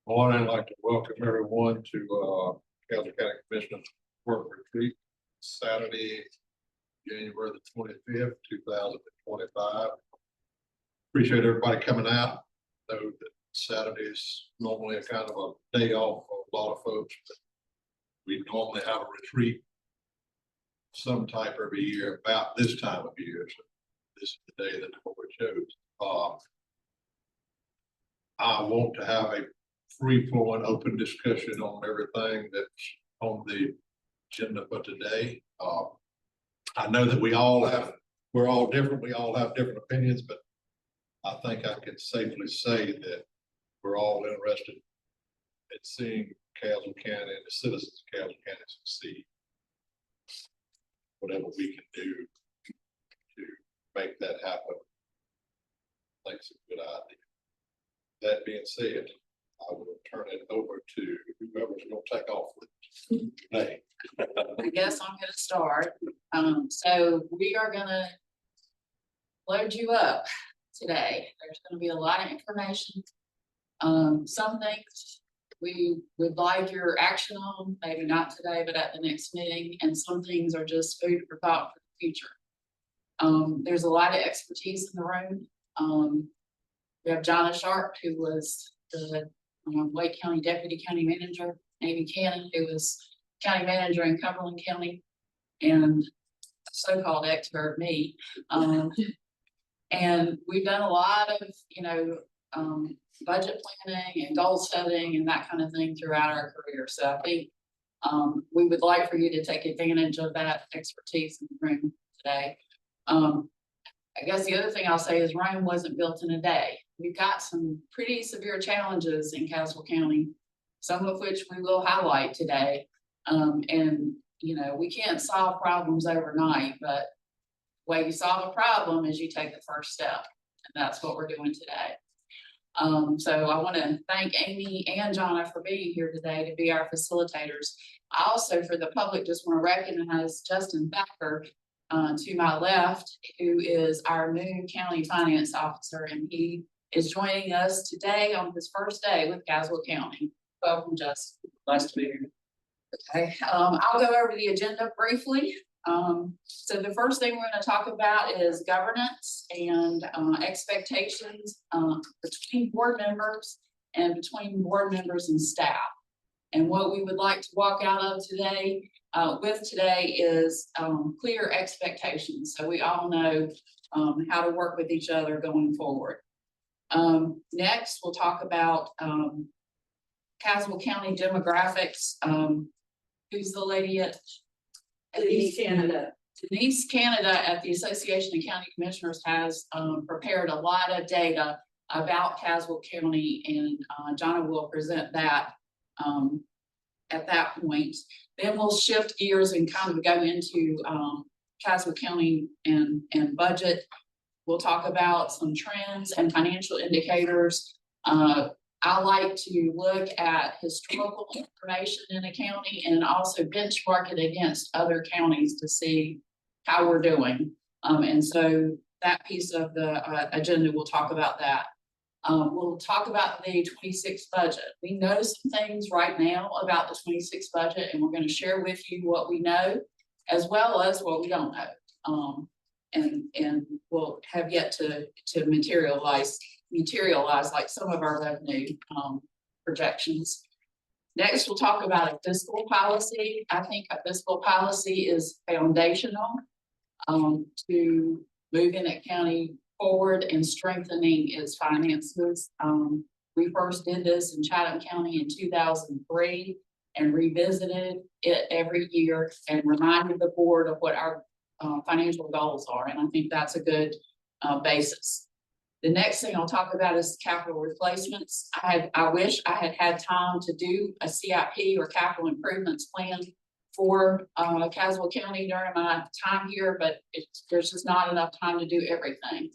Morning, I'd like to welcome everyone to Castle County Commissioners Work Retreat, Saturday, January the 25th, 2025. Appreciate everybody coming out. Know that Saturday is normally a kind of a day off for a lot of folks, but we normally have a retreat some type every year about this time of year. So this is the day that the board chose. I want to have a free-flowing, open discussion on everything that's on the agenda for today. I know that we're all different. We all have different opinions, but I think I can safely say that we're all interested in seeing Castle County and the citizens of Castle County succeed. Whatever we can do to make that happen, I think it's a good idea. That being said, I will turn it over to whoever's going to take off with it today. I guess I'm going to start. So we are going to load you up today. There's going to be a lot of information. Some things we would like your action on, maybe not today, but at the next meeting. And some things are just food for thought for the future. There's a lot of expertise in the room. We have Jonna Sharp, who was the Wake County Deputy County Manager, Amy Cannon, who was County Manager in Cumberland County, and so-called expert me. And we've done a lot of, budget planning and goal setting and that kind of thing throughout our career. So I think we would like for you to take advantage of that expertise in the room today. I guess the other thing I'll say is Rome wasn't built in a day. We've got some pretty severe challenges in Castle County, some of which we will highlight today. And, we can't solve problems overnight, but the way you solve a problem is you take the first step. And that's what we're doing today. So I want to thank Amy and Jonna for being here today to be our facilitators. I also, for the public, just want to recognize Justin Thacker to my left, who is our new county finance officer, and he is joining us today on his first day with Caswell County. Welcome, Justin. Nice to be here. Okay, I'll go over the agenda briefly. So the first thing we're going to talk about is governance and expectations between board members and between board members and staff. And what we would like to walk out of today is clear expectations, so we all know how to work with each other going forward. Next, we'll talk about Caswell County demographics. Who's the lady at Denise Canada? Denise Canada at the Association of County Commissioners has prepared a lot of data about Caswell County, and Jonna will present that at that point. Then we'll shift gears and kind of go into Caswell County and budget. We'll talk about some trends and financial indicators. I like to look at historical information in a county and also benchmark it against other counties to see how we're doing. And so that piece of the agenda, we'll talk about that. We'll talk about the 26 budget. We know some things right now about the 26 budget, and we're going to share with you what we know as well as what we don't know. And we'll have yet to materialize like some of our revenue projections. Next, we'll talk about a fiscal policy. I think a fiscal policy is foundational to moving a county forward and strengthening its finances. We first did this in Chatham County in 2003 and revisited it every year and reminded the board of what our financial goals are. And I think that's a good basis. The next thing I'll talk about is capital replacements. I wish I had had time to do a CIP or capital improvements plan for Caswell County during my time here, but there's just not enough time to do everything.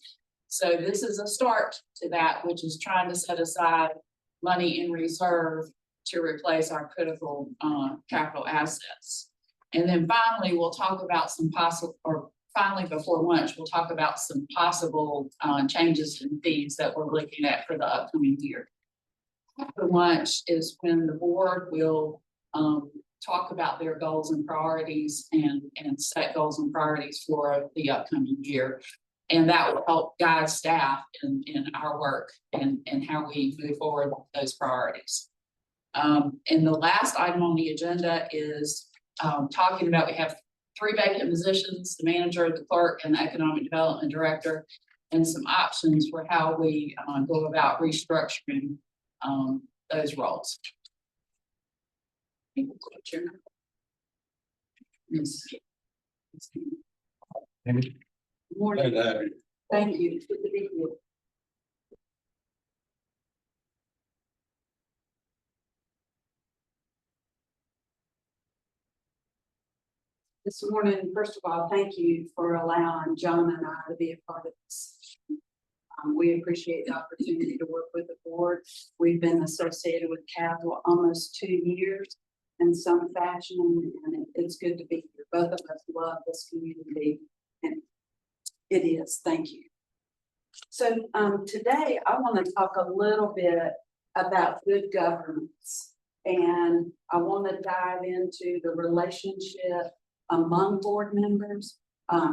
So this is a start to that, which is trying to set aside money in reserve to replace our critical capital assets. And then finally, we'll talk about some possible, or finally before lunch, we'll talk about some possible changes in fees that we're looking at for the upcoming year. After lunch is when the board will talk about their goals and priorities and set goals and priorities for the upcoming year. And that will help guide staff in our work and how we move forward with those priorities. And the last item on the agenda is talking about, we have 3 vacant positions, the manager, the clerk, and the economic development director, and some options for how we go about restructuring those roles. Morning. Glad to have you. Thank you. Good to be here. This morning, first of all, thank you for allowing John and I to be a part of this. We appreciate the opportunity to work with the board. We've been associated with Caswell almost 2 years in some fashion, and it's good to be here. Both of us love this community, and it is. Thank you. So today I want to talk a little bit about good governance, and I want to dive into the relationship among board members,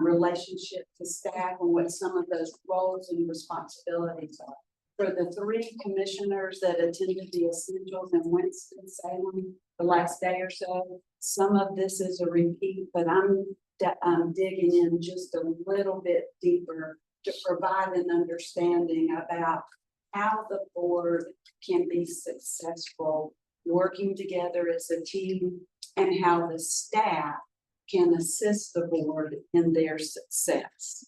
relationship to staff, and what some of those roles and responsibilities are. For the 3 commissioners that attended the Essentials in Winston-Salem the last day or so, some of this is a repeat, but I'm digging in just a little bit deeper to provide an understanding about how the board can be successful working together as a team, and how the staff can assist the board in their success.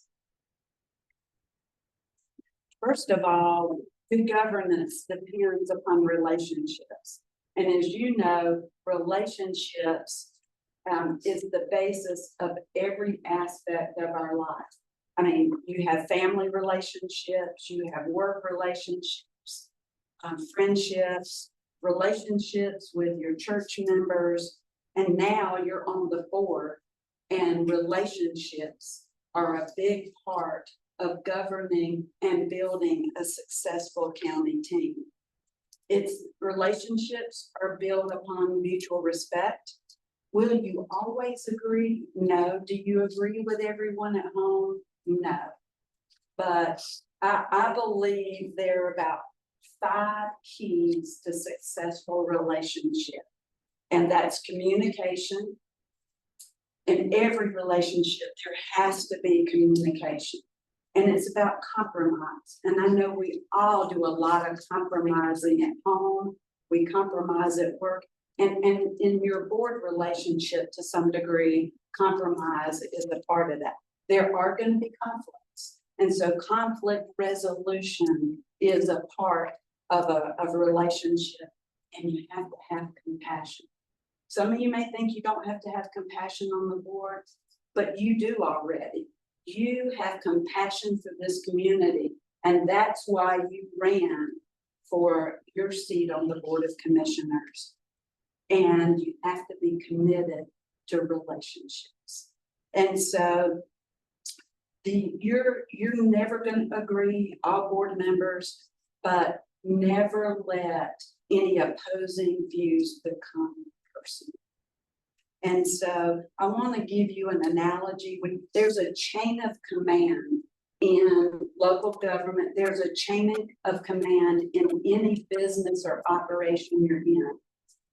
First of all, good governance depends upon relationships. And as you know, relationships is the basis of every aspect of our life. I mean, you have family relationships, you have work relationships, friendships, relationships with your church members, and now you're on the board, and relationships are a big part of governing and building a successful county team. Its relationships are built upon mutual respect. Will you always agree? No. Do you agree with everyone at home? No. But I believe there are about 5 keys to successful relationship. And that's communication. In every relationship, there has to be communication. And it's about compromise. And I know we all do a lot of compromising at home. We compromise at work. And in your board relationship, to some degree, compromise is a part of that. There are going to be conflicts. And so conflict resolution is a part of a relationship. And you have to have compassion. Some of you may think you don't have to have compassion on the board, but you do already. You have compassion for this community, and that's why you ran for your seat on the Board of Commissioners. And you have to be committed to relationships. And so you're never going to agree, all board members, but never let any opposing views become personal. And so I want to give you an analogy. There's a chain of command in local government. There's a chain of command in any business or operation you're in.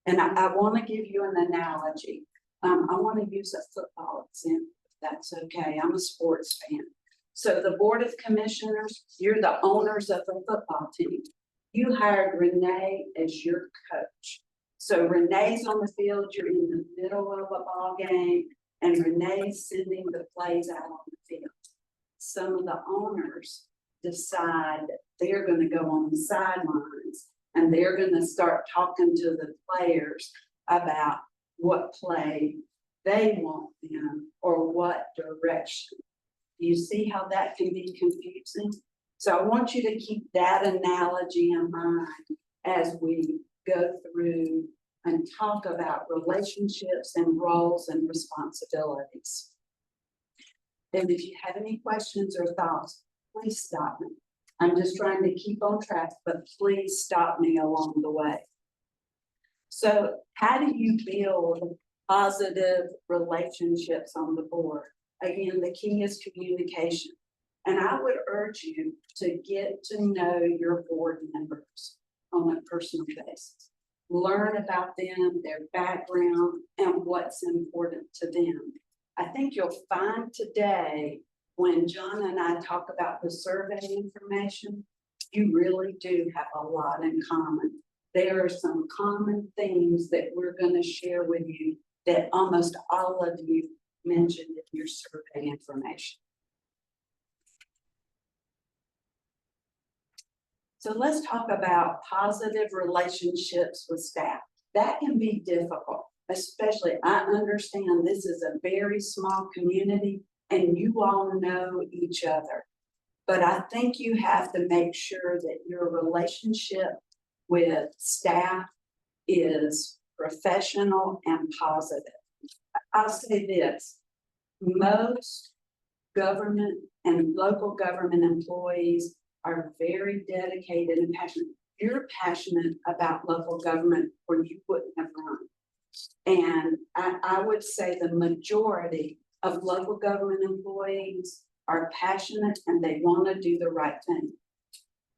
And I want to give you an analogy. I want to use a football example, if that's okay. I'm a sports fan. So the Board of Commissioners, you're the owners of the football team. You hired Renee as your coach. So Renee's on the field, you're in the middle of a ball game, and Renee's sending the plays out on the field. Some of the owners decide that they're going to go on the sidelines, and they're going to start talking to the players about what play they want them or what direction. Do you see how that can be confusing? So I want you to keep that analogy in mind as we go through and talk about relationships and roles and responsibilities. And if you have any questions or thoughts, please stop me. I'm just trying to keep on track, but please stop me along the way. So how do you build positive relationships on the board? Again, the key is communication. And I would urge you to get to know your board members on a personal basis. Learn about them, their background, and what's important to them. I think you'll find today, when John and I talk about the survey information, you really do have a lot in common. There are some common themes that we're going to share with you that almost all of you mentioned in your survey information. So let's talk about positive relationships with staff. That can be difficult, especially I understand this is a very small community and you all know each other. But I think you have to make sure that your relationship with staff is professional and positive. I'll say this, most government and local government employees are very dedicated and passionate. You're passionate about local government or you wouldn't have run. And I would say the majority of local government employees are passionate and they want to do the right thing.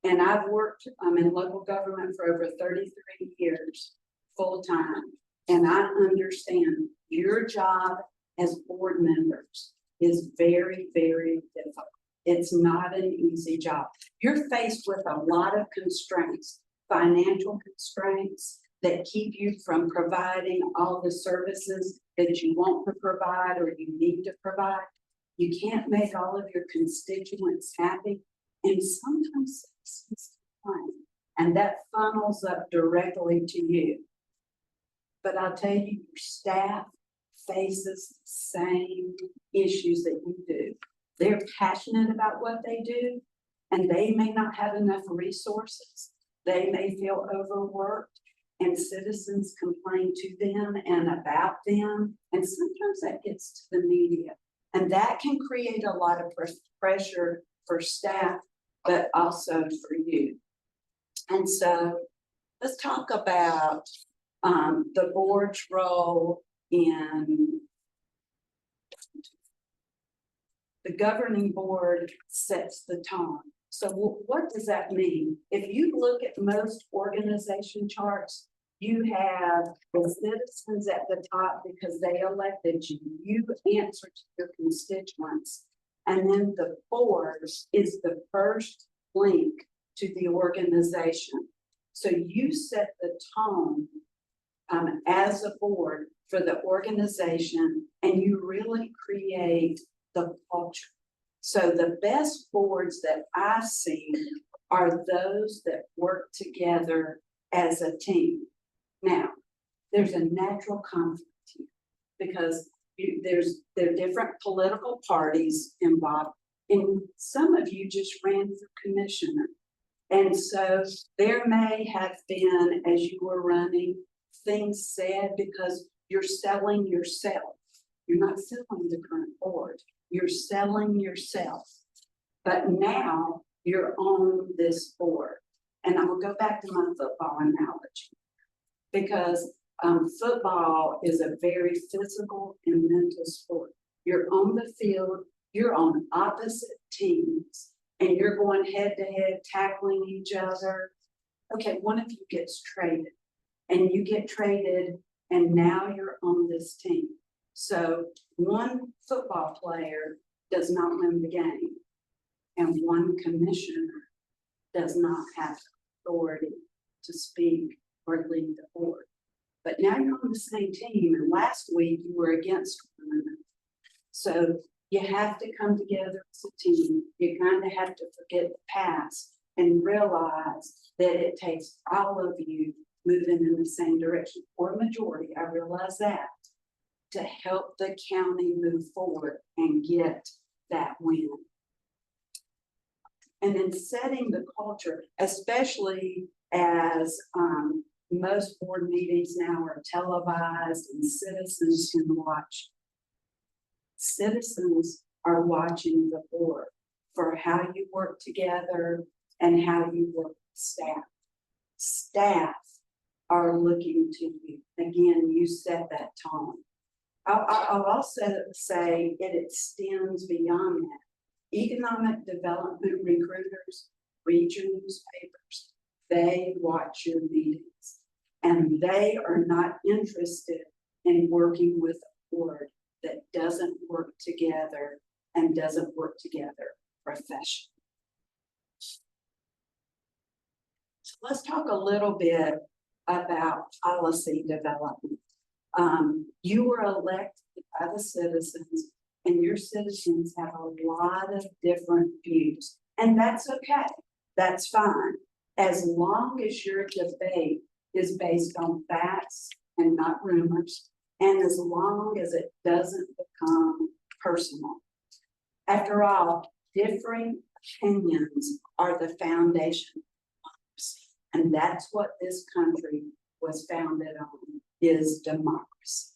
And I've worked in local government for over 33 years, full time. And I understand your job as board members is very, very difficult. It's not an easy job. You're faced with a lot of constraints, financial constraints that keep you from providing all the services that you want to provide or you need to provide. You can't make all of your constituents happy. And sometimes it's fine. And that funnels up directly to you. But I'll tell you, your staff faces the same issues that you do. They're passionate about what they do, and they may not have enough resources. They may feel overworked, and citizens complain to them and about them. And sometimes that gets to the media. And that can create a lot of pressure for staff, but also for you. And so let's talk about the board's role in the governing board sets the tone. So what does that mean? If you look at most organization charts, you have the citizens at the top because they elected you. You answer to your constituents. And then the board is the first link to the organization. So you set the tone as a board for the organization, and you really create the culture. So the best boards that I see are those that work together as a team. Now, there's a natural conflict here because there are different political parties involved, and some of you just ran for commissioner. And so there may have been, as you were running, things said because you're selling yourself. You're not selling the current board. You're selling yourself. But now you're on this board. And I'll go back to my football analogy because football is a very physical and mental sport. You're on the field, you're on opposite teams, and you're going head to head, tackling each other. Okay, one of you gets traded, and you get traded, and now you're on this team. So one football player does not win the game, and one commissioner does not have authority to speak or lead the board. But now you're on the same team, and last week you were against one another. So you have to come together as a team. You kind of have to forget the past and realize that it takes all of you moving in the same direction, or majority, I realize that, to help the county move forward and get that win. And then setting the culture, especially as most board meetings now are televised and citizens can watch. Citizens are watching the board for how you work together and how you work with staff. Staff are looking to you. Again, you set that tone. I'll also say it extends beyond that. Economic development recruiters, regional newspapers, they watch your meetings and they are not interested in working with a board that doesn't work together and doesn't work together professionally. So let's talk a little bit about policy development. You were elected by the citizens, and your citizens have a lot of different views, and that's okay. That's fine, as long as your debate is based on facts and not rumors, and as long as it doesn't become personal. After all, differing opinions are the foundation of democracy, and that's what this country was founded on, is democracy.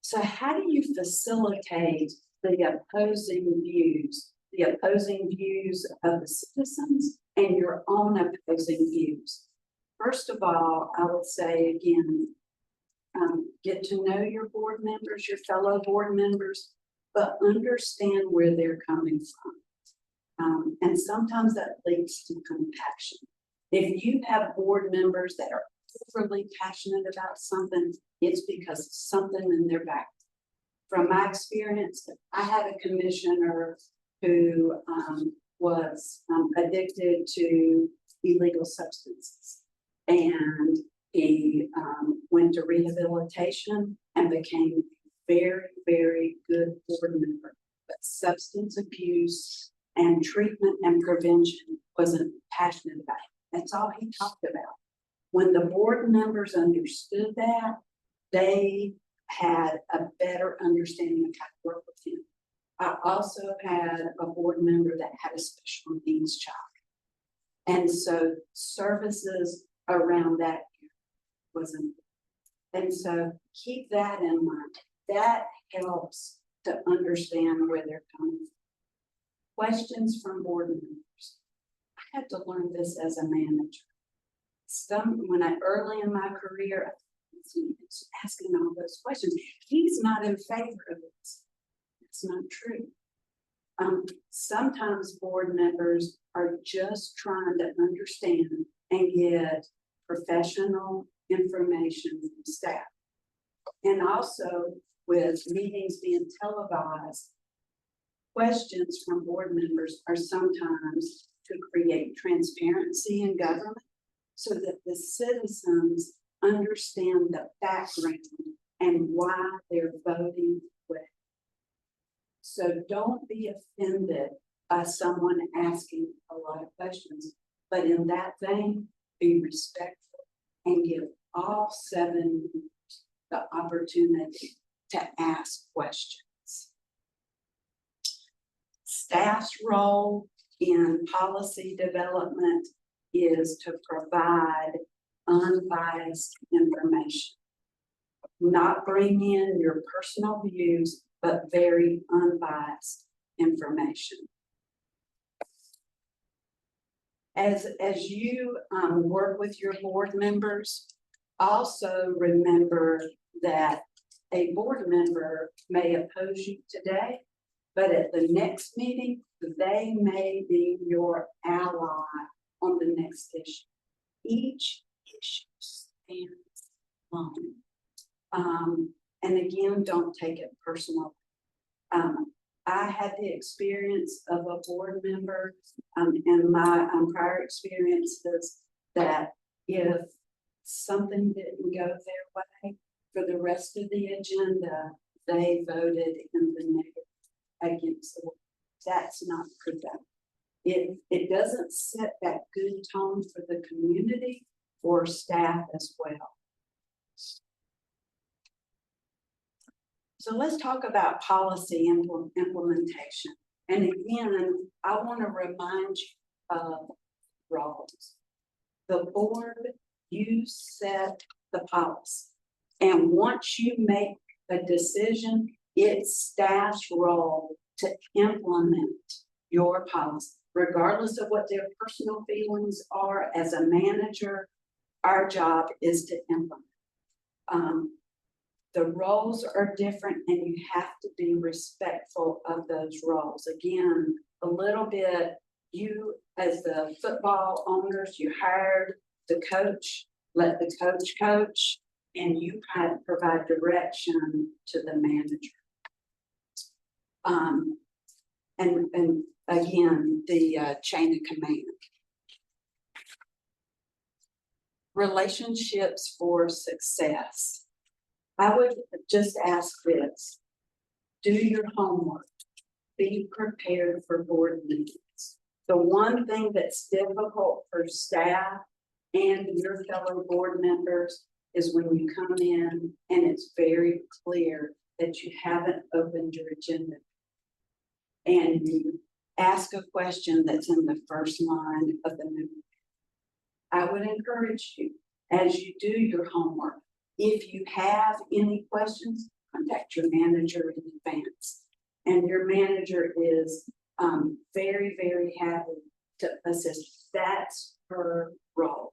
So how do you facilitate the opposing views of the citizens and your own opposing views? First of all, I would say again, get to know your board members, your fellow board members, but understand where they're coming from. And sometimes that leads to compassion. If you have board members that are overly passionate about something, it's because of something in their back. From my experience, I had a commissioner who was addicted to illegal substances, and he went to rehabilitation and became a very, very good board member. But substance abuse and treatment and prevention wasn't passionate about it. That's all he talked about. When the board members understood that, they had a better understanding of how to work with him. I also had a board member that had a special needs child. And so services around that wasn't. And so keep that in mind. That helps to understand where they're coming from. Questions from board members. I had to learn this as a manager. Early in my career, I was asking all those questions. He's not in favor of this. It's not true. Sometimes board members are just trying to understand and get professional information from staff. And also with meetings being televised, questions from board members are sometimes to create transparency in government so that the citizens understand the background and why they're voting with. So don't be offended by someone asking a lot of questions, but in that vein, be respectful and give all 7 members the opportunity to ask questions. Staff's role in policy development is to provide unbiased information, not bring in your personal views, but very unbiased information. As you work with your board members, also remember that a board member may oppose you today, but at the next meeting, they may be your ally on the next issue. Each issue stands alone. And again, don't take it personal. I had the experience of a board member in my prior experiences that if something didn't go their way for the rest of the agenda, they voted in the negative against the board. That's not productive. It doesn't set that good tone for the community or staff as well. So let's talk about policy implementation. And again, I want to remind you of roles. The board, you set the policy. And once you make a decision, It's staff's role to implement your policy, regardless of what their personal feelings are. As a manager, our job is to implement. The roles are different and you have to be respectful of those roles. Again, a little bit, you as the football owners, you hired the coach, let the coach coach, and you kind of provide direction to the manager. And again, the chain of command. Relationships for success. I would just ask this: do your homework, be prepared for board meetings. The one thing that's difficult for staff and your fellow board members is when you come in and it's very clear that you haven't opened your agenda and you ask a question that's in the first line of the new. I would encourage you, as you do your homework, if you have any questions, contact your manager in advance. And your manager is very, very happy to assist. That's her role.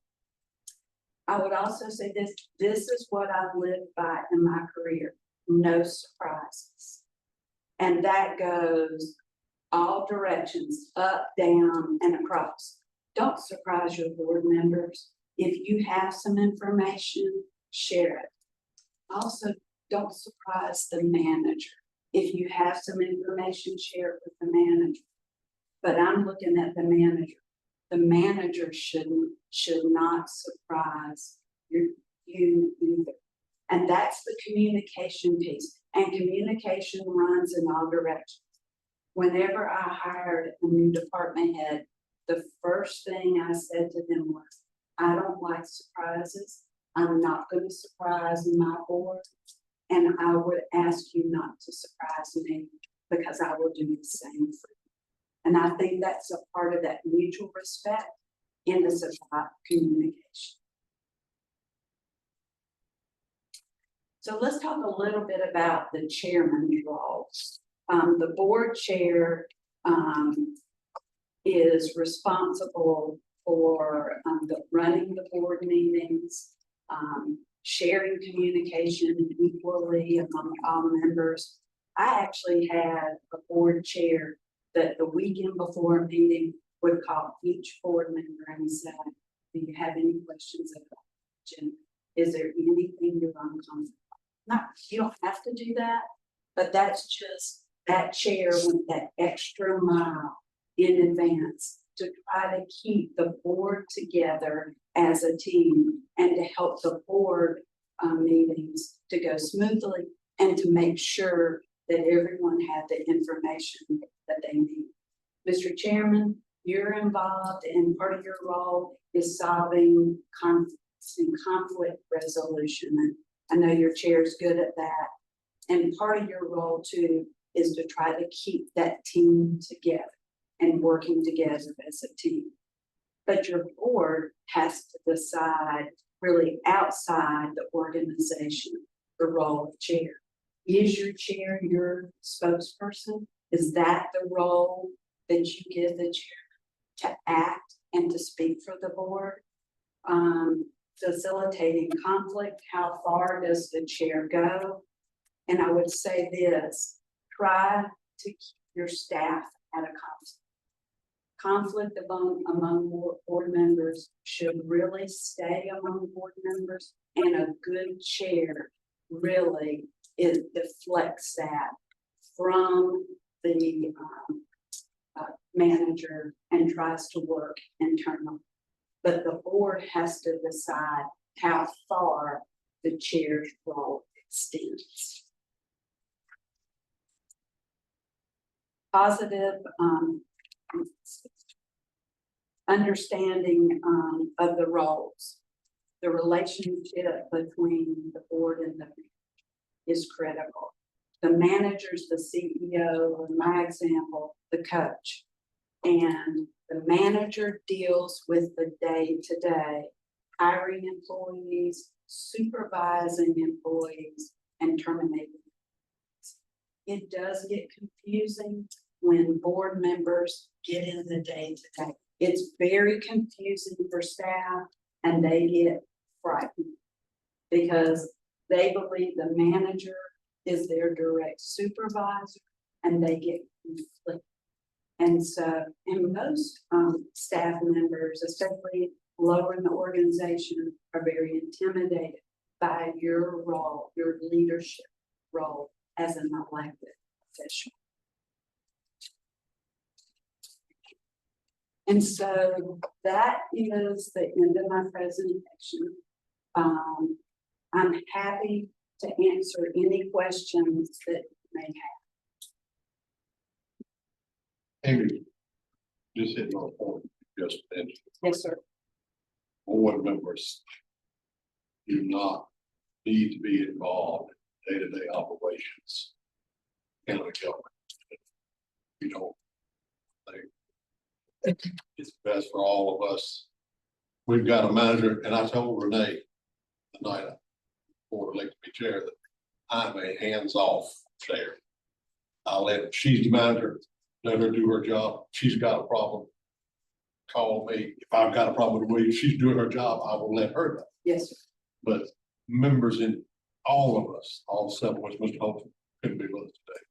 I would also say this is what I've lived by in my career: no surprises. And that goes all directions, up, down, and across. Don't surprise your board members. If you have some information, share it. Also, don't surprise the manager. If you have some information, share it with the manager. But I'm looking at the manager. The manager should not surprise you either. And that's the communication piece. And communication runs in all directions. Whenever I hired a new department head, the first thing I said to them was, I don't like surprises. I'm not going to surprise my board. And I would ask you not to surprise me, because I will do the same for you. And I think that's a part of that mutual respect, and it's about communication. So let's talk a little bit about the chairman's role. The board chair is responsible for running the board meetings, sharing communication equally among all members. I actually had a board chair that the weekend before a meeting would call each board member and say, do you have any questions about the agenda? Is there anything you're uncomfortable? Not, you don't have to do that, but that's just that chair went that extra mile in advance to try to keep the board together as a team and to help the board meetings to go smoothly and to make sure that everyone had the information that they need. Mr. Chairman, you're involved, and part of your role is solving conflicts and conflict resolution. And I know your chair's good at that. And part of your role too is to try to keep that team together and working together as a team. But your board has to decide, really outside the organization, the role of chair. Is your chair your spokesperson? Is that the role that you give the chair to act and to speak for the board? Facilitating conflict, how far does the chair go? And I would say this: try to keep your staff at a conflict among board members should really stay among board members, and a good chair really deflects that from the manager and tries to work internally. But the board has to decide how far the chair's role extends. Positive understanding of the roles. The relationship between the board and the manager is critical. The manager's the CEO, or in my example, the coach. And the manager deals with the day-to-day, hiring employees, supervising employees, and terminating employees. it does get confusing when board members get in the day-to-day. It's very confusing for staff and they get frightened because they believe the manager is their direct supervisor and they get conflicted. And so, and most staff members, especially lower in the organization, are very intimidated by your role, your leadership role as an elected official. And so that is the end of my presentation. I'm happy to answer any questions that you may have. Amy, just hitting on a point you just mentioned. Yes, sir. Board members do not need to be involved in day-to-day operations. County government. You know, it's best for all of us. We've got a manager, and I told Renee the night before elected me chair that I'm a hands-off chair. She's the manager, let her do her job. She's got a problem, call me. If I've got a problem with the way she's doing her job, I will let her know. Yes, sir. But members in all of us, all seven, which Mr. Holton couldn't be with us today.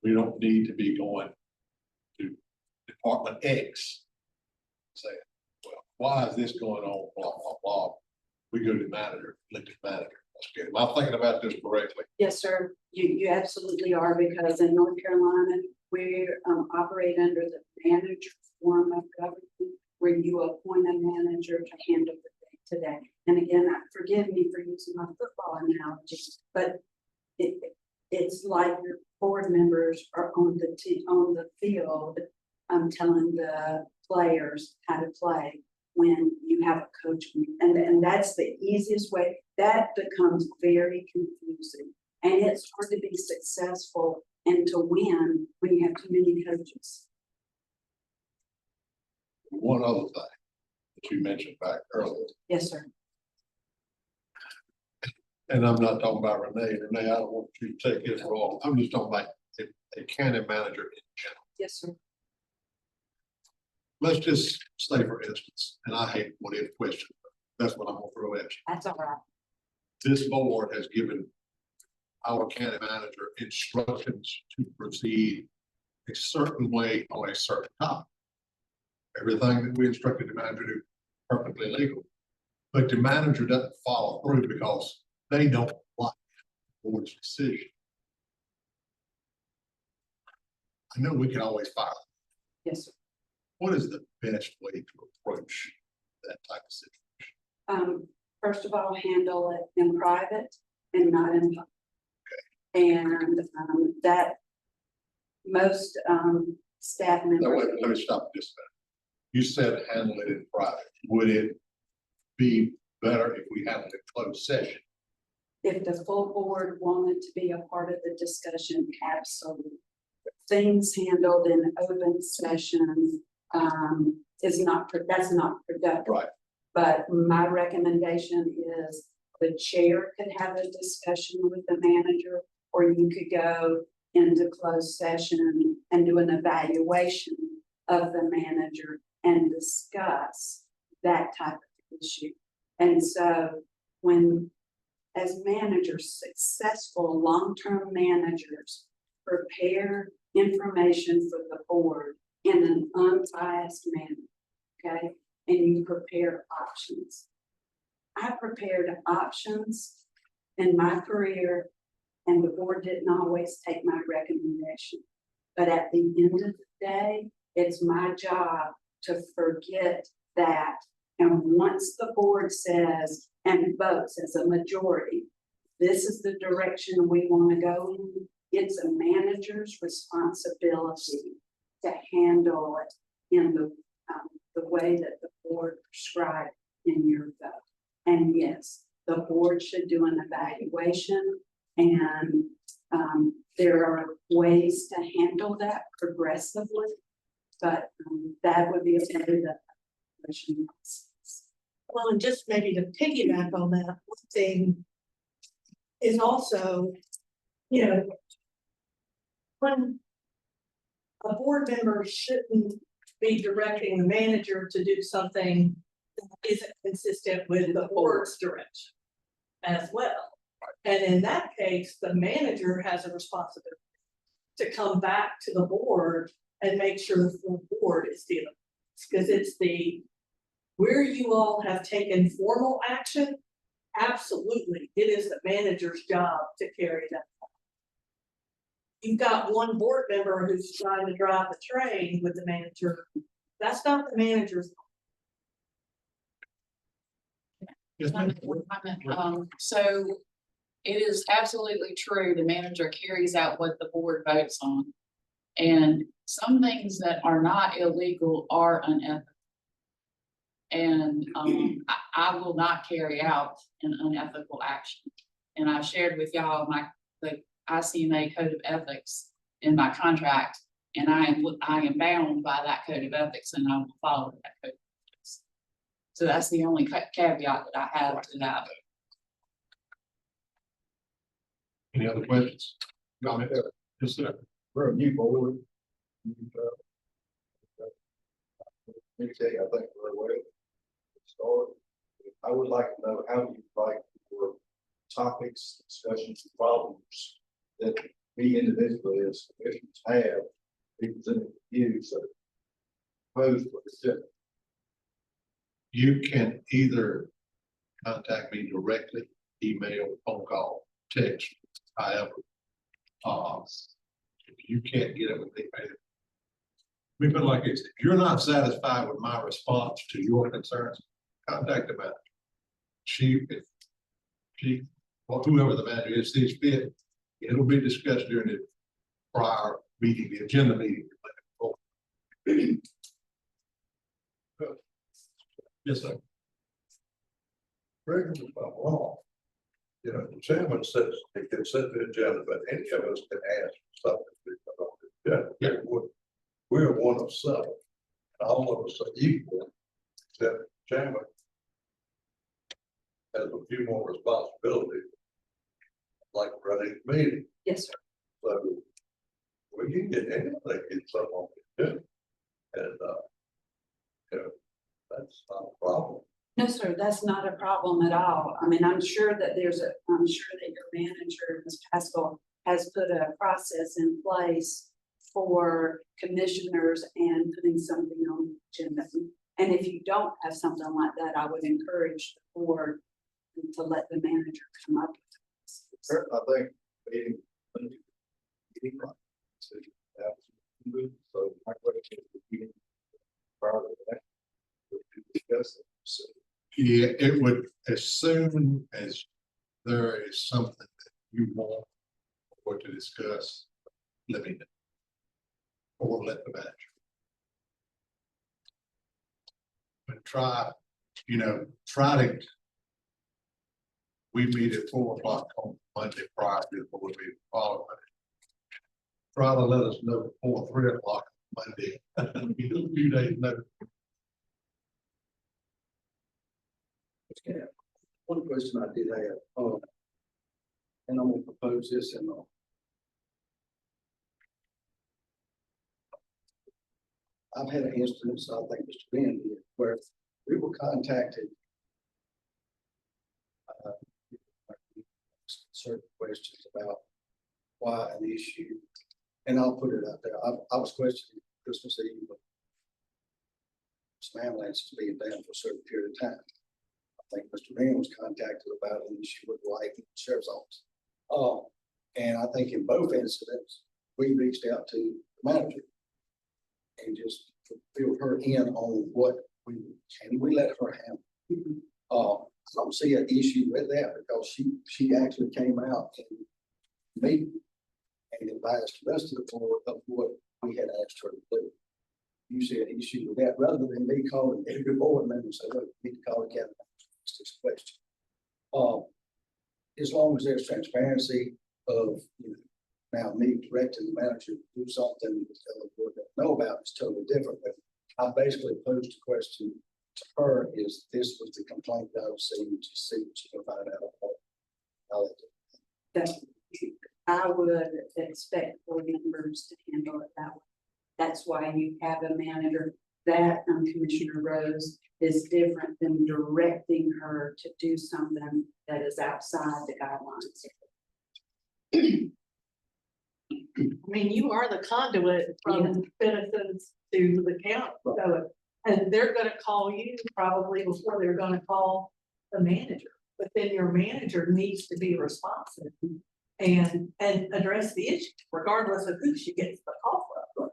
We don't need to be going to Department X saying, well, why is this going on, blah, blah, blah. We go to the manager, elected manager. That's good. Am I thinking about this correctly? Yes, sir. You absolutely are, because in North Carolina, we operate under the manager form of government, where you appoint a manager to handle the day-to-day. And again, forgive me for using my football analogy, but it's like your board members are on the field, telling the players how to play when you have a coach. And that's the easiest way. That becomes very confusing. And it's hard to be successful and to win when you have too many coaches. One other thing that you mentioned back earlier, Yes, sir. and I'm not talking about Renee. Renee, I don't want you to take it wrong. I'm just talking about a county manager in general. Yes, sir. Let's just say, for instance, and I hate what if question, but that's what I'm gonna throw at you. That's all right. This board has given our county manager instructions to proceed a certain way on a certain topic. Everything that we instructed the manager to do perfectly legal. But the manager doesn't follow through because they don't like the board's decision. I know we can always fire them. Yes, sir. What is the best way to approach that type of situation? First of all, handle it in private and not in public. Okay. And that most staff Now, members. wait, let me stop just a minute. You said handle it in private. Would it be better if we handled it closed session? If the full board wanted to be a part of the discussion, absolutely. Things handled in open session that's not productive. Right. But my recommendation is the chair could have a discussion with the manager, or you could go into closed session and do an evaluation of the manager and discuss that type of issue. And so when, as managers, successful long-term managers prepare information for the board in an unbiased manner, okay? And you prepare options. I prepared options in my career, and the board didn't always take my recommendation. But at the end of the day, it's my job to forget that. And once the board says and votes as a majority, this is the direction we want to go in, it's a manager's responsibility to handle it in the way that the board prescribed in your vote. And yes, the board should do an evaluation, and there are ways to handle that progressively, but that would be a part of the evaluation process. Well, and just maybe to piggyback on that, one thing is also, you know, when a board member shouldn't be directing the manager to do something that isn't consistent with the board's direction as well. And in that case, the manager has a responsibility to come back to the board and make sure the full board is dealing. Because it's where you all have taken formal action, absolutely, it is the manager's job to carry that. You've got one board member who's trying to drive the train with the manager. That's not the manager's. Yes, ma'am. So it is absolutely true, the manager carries out what the board votes on. And some things that are not illegal are unethical. And I will not carry out an unethical action. And I shared with y'all the ICMA code of ethics in my contract, and I am bound by that code of ethics, and I will follow that code of ethics. So that's the only caveat that I have to that. Any other questions? Comment? Yes, sir. We're a new board. Let me tell you, I think we're aware. Start. I would like to know how you like your topics, discussions, and problems that we individually as commissioners have be presented to you, so opposed to the You can either contact me directly, email, phone call, text, however. If you can't get it with me, we put it like this: if you're not satisfied with my response to your concerns, contact the manager. Or whoever the manager is, sees fit, it'll be discussed during the prior meeting, the agenda meeting. Yes, sir. Correct me if I'm wrong. You know, the chairman says it can set the agenda, but any of us can ask for something. Yeah, we're one of seven. All of us are equal, except the chairman has a few more responsibilities, like running the meeting. Yes, sir. So we can get anything, get someone to do. And, you know, that's not a problem. No, sir, that's not a problem at all. I mean, I'm sure that I'm sure that your manager, Ms. Pascal, has put a process in place for commissioners and putting something on the agenda. And if you don't have something like that, I would encourage the board to let the manager come up with it. I think meeting right. So my question is, meeting prior to that, would you discuss it? So, Yeah, it would, as soon as there is something that you want or to discuss, let me know. Or let the manager. But try to. We meet at 4 o'clock on Monday prior to the board meeting following. Try to let us know before 3 o'clock Monday. A few days notice. Okay, one question I did have, and I'm gonna propose this and I've had an instance, I think Mr. Ben did, where we were contacted. Certain questions about why an issue, and I'll put it out there. I was questioning Christmas Eve, but some ambulances being down for a certain period of time. I think Mr. Ben was contacted about an issue with the light in the sheriff's office. And I think in both incidents, we reached out to the manager and just filled her in on what we let her handle. I don't see an issue with that because she actually came out and meet and advised the rest of the board of what we had asked her to do. You see an issue with that rather than me calling every board member and say, look, we need to call the cabinet this question. As long as there's transparency of, now me directing the manager to do something that the board doesn't know about is totally different. But I basically posed a question to her: is this was the complaint that I was seeing to see what she can find out about? That's, I would expect board members to handle it that way. That's why you have a manager. That, Commissioner Rose, is different than directing her to do something that is outside the guidelines. I mean, you are the conduit from citizens to the county, so, and they're gonna call you probably before they're gonna call the manager. But then your manager needs to be responsive and address the issue regardless of who she gets the call from.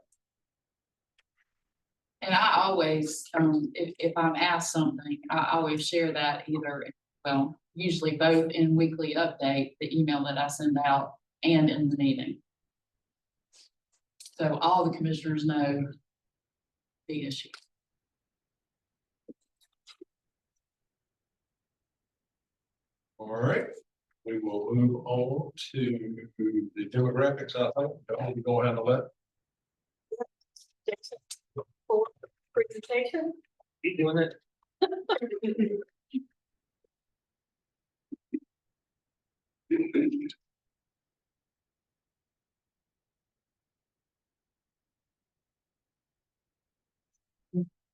And I always, if I'm asked something, I always share that either, well, usually both in weekly update, the email that I send out, and in the meeting. So all the commissioners know the issue. All right, we will move on to the demographics, I think. Don't you go handle that? For presentation. Keep doing it.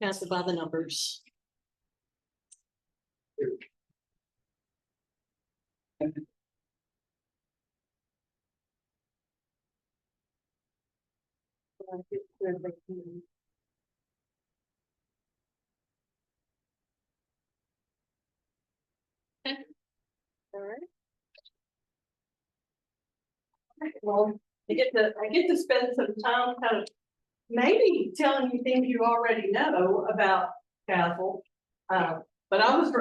Pass it by the numbers. All right. Well, I get to spend some time kind of maybe telling you things you already know about Castle. But I was,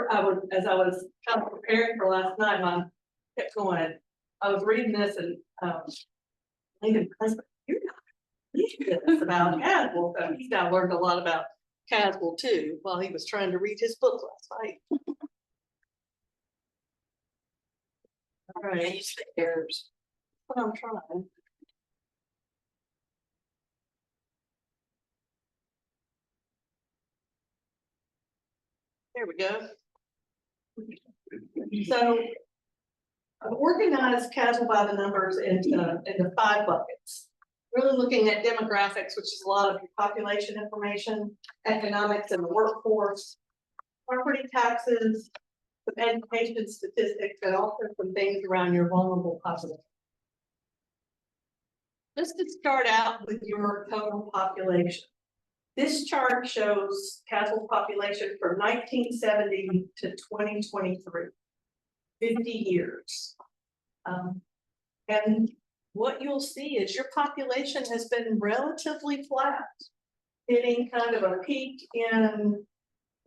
as I was kind of preparing for last night, I kept going, I was reading this and, thinking, you're not reading this about Castle, so he's now learned a lot about Castle too, while he was trying to read his book last night. All right, you say errors. What I'm trying. There we go. So I've organized Castle by the numbers into 5 buckets. Really looking at demographics, which is a lot of your population information, economics and the workforce, property taxes, some education statistics, and also some things around your vulnerable population. Just to start out with your total population. This chart shows Castle's population from 1970 to 2023, 50 years. And what you'll see is your population has been relatively flat, hitting kind of a peak in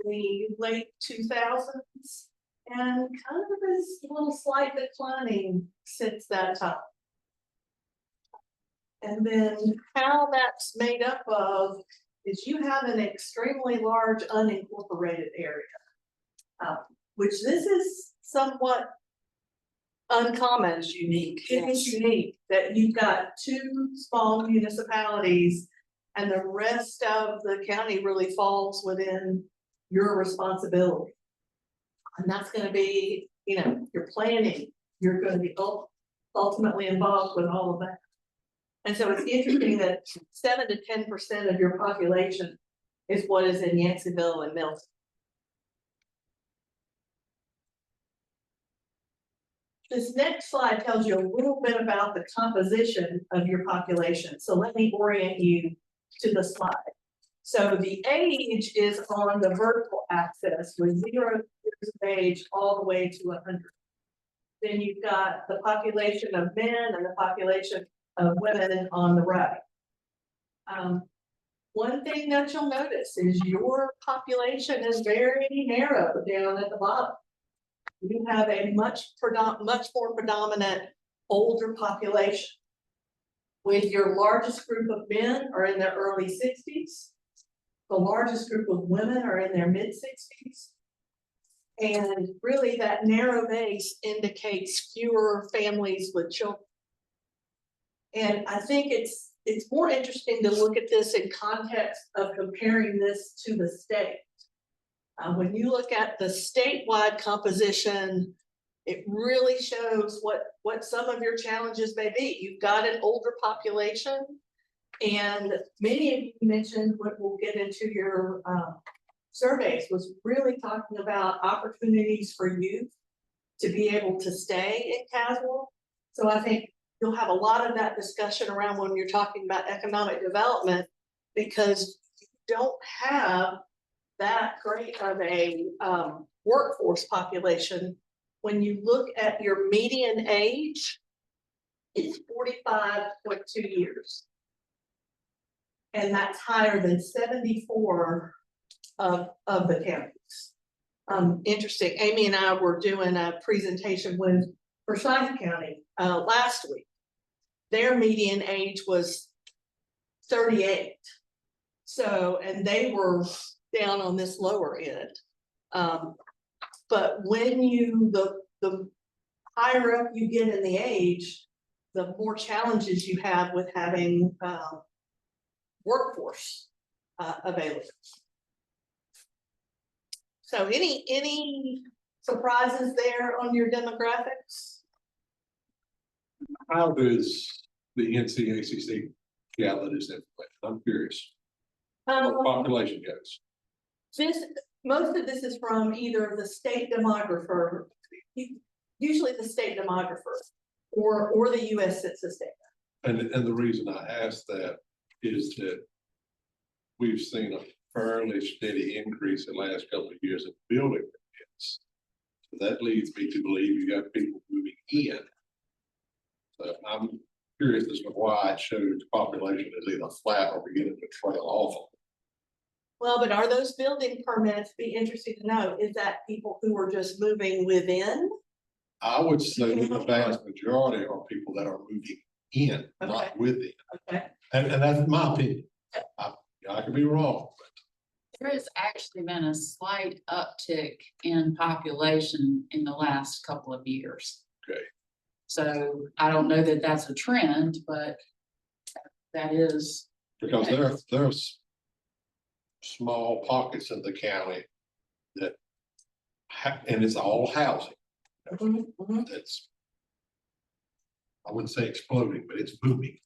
the late 2000s and kind of is a little slight declining since that time. And then how that's made up of is you have an extremely large unincorporated area, which this is somewhat uncommon. It's unique. It is unique that you've got 2 small municipalities and the rest of the county really falls within your responsibility. And that's going to be, you know, your planning, you're going to be ultimately involved with all of that. And so it's interesting that 7 to 10% of your population is what is in Yanceyville and Milton. This next slide tells you a little bit about the composition of your population. So let me orient you to the slide. So the age is on the vertical axis with 0 years of age all the way to 100. Then you've got the population of men and the population of women on the right. One thing that you'll notice is your population is very narrow down at the bottom. You have a much more predominant older population, with your largest group of men are in their early 60s. The largest group of women are in their mid-60s. And really that narrow base indicates fewer families with children. And I think it's more interesting to look at this in context of comparing this to the state. When you look at the statewide composition It really shows what some of your challenges may be. You've got an older population. And many of you mentioned what we'll get into your surveys was really talking about opportunities for youth to be able to stay in Caswell. So I think you'll have a lot of that discussion around when you're talking about economic development, because you don't have that great of a workforce population. When you look at your median age, it's 45.2 years. And that's higher than 74 of the counties. Interesting, Amy and I were doing a presentation with Forsyth County last week. Their median age was 38. So, and they were down on this lower end. But when the higher up you get in the age, the more challenges you have with having workforce available. So any surprises there on your demographics? How does the NCACC gather this information? I'm curious. What population goes? Most of this is from either the state demographer, usually the state demographer, or the US Census data. And the reason I ask that is that we've seen a fairly steady increase in the last couple of years in building permits. So that leads me to believe you got people moving in. So I'm curious as to why it shows population is either flat or beginning to trail off. Well, but are those building permits, be interesting to know, is that people who are just moving within? I would say the vast majority are people that are moving in, Okay. not within. Okay. And that's my opinion. I could be wrong. There has actually been a slight uptick in population in the last couple of years. Okay. So I don't know that that's a trend, but that is. Because there's small pockets in the county that and it's all housing. That's, I wouldn't say exploding, but it's booming.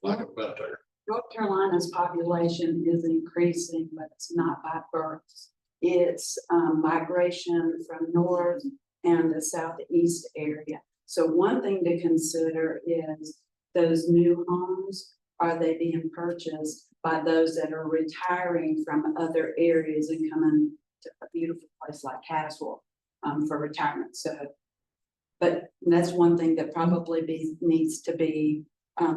Like a better. North Carolina's population is increasing, but it's not by births. It's migration from north and the southeast area. So one thing to consider is those new homes, are they being purchased by those that are retiring from other areas and coming to a beautiful place like Caswell for retirement? So, but that's one thing that probably needs to be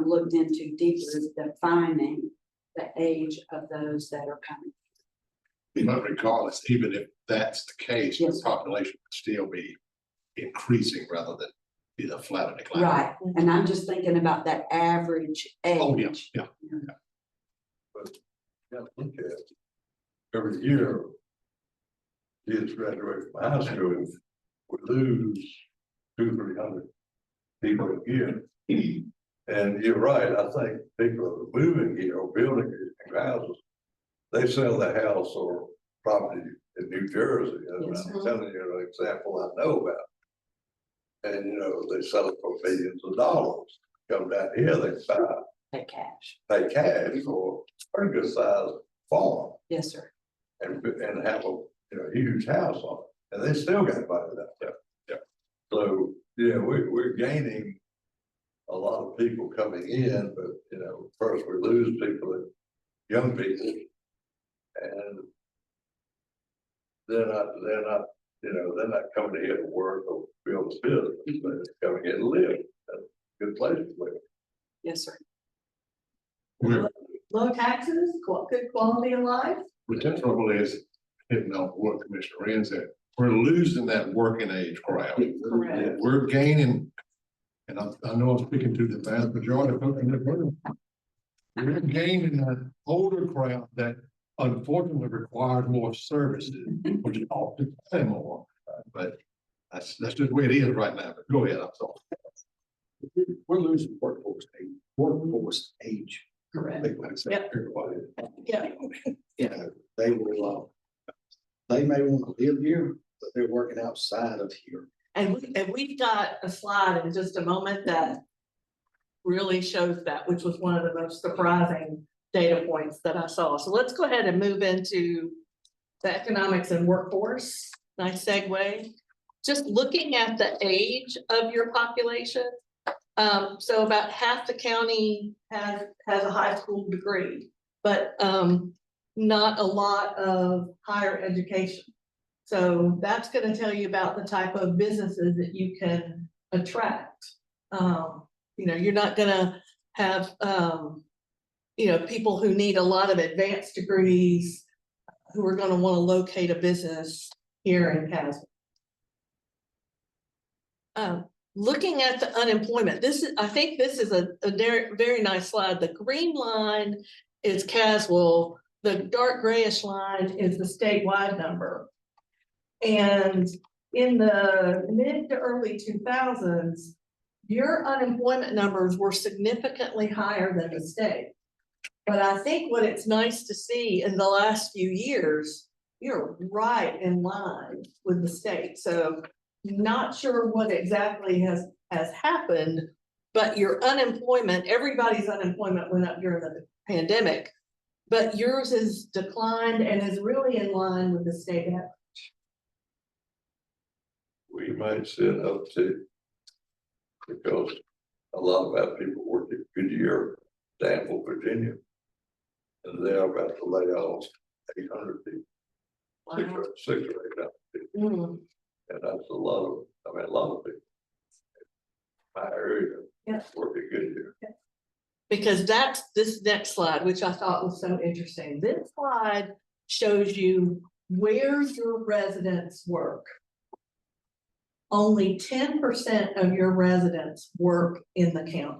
looked into deeper, is defining the age of those that are coming. But regardless, even if that's the case, Yes. the population would still be increasing rather than either flat or declining. Right, and I'm just thinking about that average age. Oh, yeah, yeah. Yeah, look at it. Every year, kids graduate from high school, we lose 200-300 people a year. And you're right, I think people are moving here or building houses, they sell the house or property in New Jersey. And Yes, I'm telling you an example I know about. And you know, they sell it for millions of dollars. Come down here, they Pay cash. pay cash for a pretty good sized farm Yes, sir. and have a huge house on it. And they still got money out there. Yeah. So, yeah, we're gaining a lot of people coming in, but first we lose people, young people, and they're not coming here to work or build a business, they're coming here to live. That's a good place to live. Yes, sir. Low taxes, good quality of life. But the trouble is, hitting on what Commissioner Wren said, we're losing that working age crowd. Correct. We're gaining, and I know I'm speaking to the vast majority of folks in the room. We're gaining an older crowd that unfortunately requires more services, which often pay more. But that's just the way it is right now. But go ahead, I'm sorry. We're losing workforce age. Correct. Yep. Yeah. They will, they may want to live here, but they're working outside of here. And we've got a slide in just a moment that really shows that, which was one of the most surprising data points that I saw. So let's go ahead and move into the economics and workforce. Nice segue. Just looking at the age of your population. So about half the county has a high school degree, but not a lot of higher education. So that's going to tell you about the type of businesses that you can attract. You're not going to have, people who need a lot of advanced degrees who are going to want to locate a business here in Caswell. Looking at the unemployment, I think this is a very, very nice slide. The green line is Caswell. The dark grayish line is the statewide number. And in the mid to early 2000s, your unemployment numbers were significantly higher than the state. But I think what it's nice to see in the last few years, you're right in line with the state. So not sure what exactly has happened, but your unemployment, everybody's unemployment went up during the pandemic, but yours has declined and is really in line with the state average. We might sit up to, because a lot of our people work at Goodyear, Danville, Virginia. And they are about to lay off 800 people. Wow. Six or 800 people. And that's a lot of people. My area, work at Goodyear. Because that's this next slide, which I thought was so interesting. This slide shows you where your residents work. Only 10% of your residents work in the county.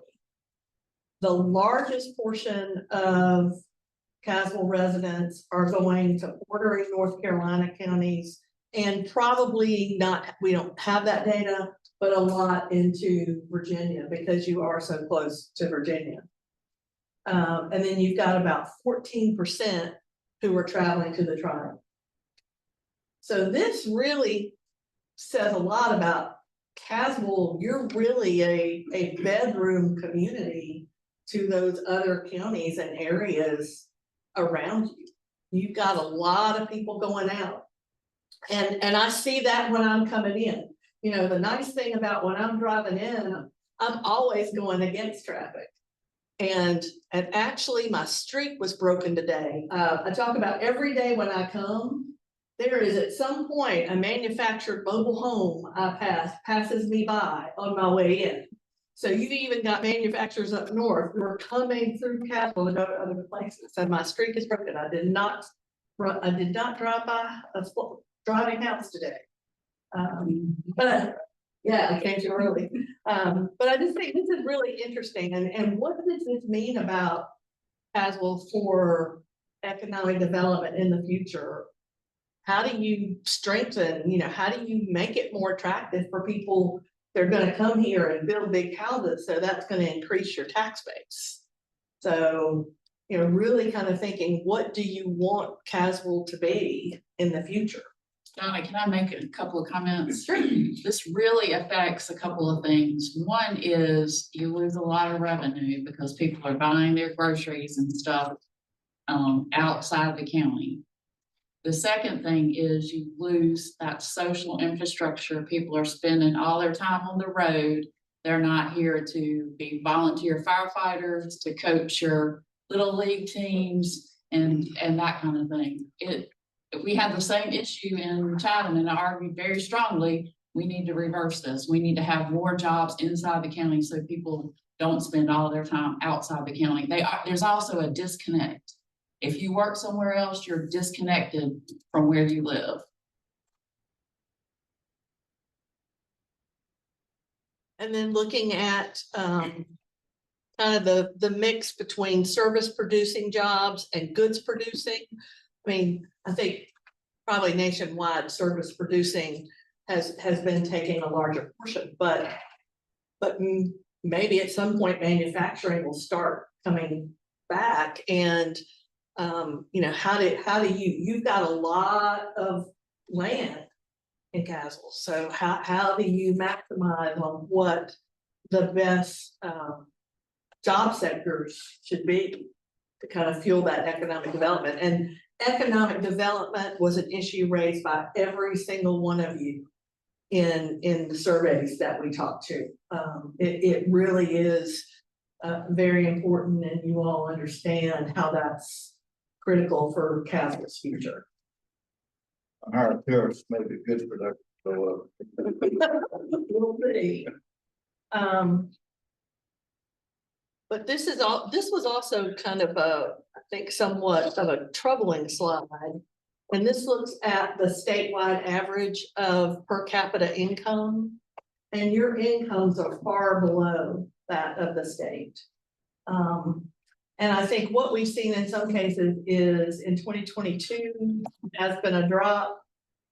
The largest portion of Caswell residents are going to bordering North Carolina counties, and probably not, we don't have that data, but a lot into Virginia because you are so close to Virginia. And then you've got about 14% who are traveling to the tribe. So this really says a lot about Caswell. You're really a bedroom community to those other counties and areas around you. You've got a lot of people going out. And I see that when I'm coming in. The nice thing about when I'm driving in, I'm always going against traffic. And actually my streak was broken today. I talk about every day when I come, there is at some point a manufactured mobile home I passes me by on my way in. So you've even got manufacturers up north who are coming through Caswell to go to other places. So my streak is broken. I did not drive by a driving house today. But yeah, I came too early. But I just think this is really interesting. And what does this mean about Caswell for economic development in the future? How do you strengthen, how do you make it more attractive for people? They're going to come here and build big houses, so that's going to increase your tax base. So, really kind of thinking, what do you want Caswell to be in the future? Donna, can I make a couple of comments? Sure. This really affects a couple of things. One is you lose a lot of revenue because people are buying their groceries and stuff outside of the county. The second thing is you lose that social infrastructure. People are spending all their time on the road. They're not here to be volunteer firefighters, to coach your little league teams and that kind of thing. We have the same issue in Chatham, and I argue very strongly, we need to reverse this. We need to have more jobs inside the county so people don't spend all their time outside the county. There's also a disconnect. If you work somewhere else, you're disconnected from where you live. And then looking at kind of the mix between service producing jobs and goods producing. I mean, I think probably nationwide service producing has been taking a larger portion, but maybe at some point manufacturing will start coming back. And how do you've got a lot of land in Castle. So how do you maximize on what the best, job sectors should be to kind of fuel that economic development? And economic development was an issue raised by every single one of you in the surveys that we talked to. It really is very important, and you all understand how that's critical for Castle's future. Our tariffs may be good for that, so, Little bitty. But this was also kind of I think somewhat of a troubling slide. And this looks at the statewide average of per capita income. And your incomes are far below that of the state. And I think what we've seen in some cases is in 2022 has been a drop,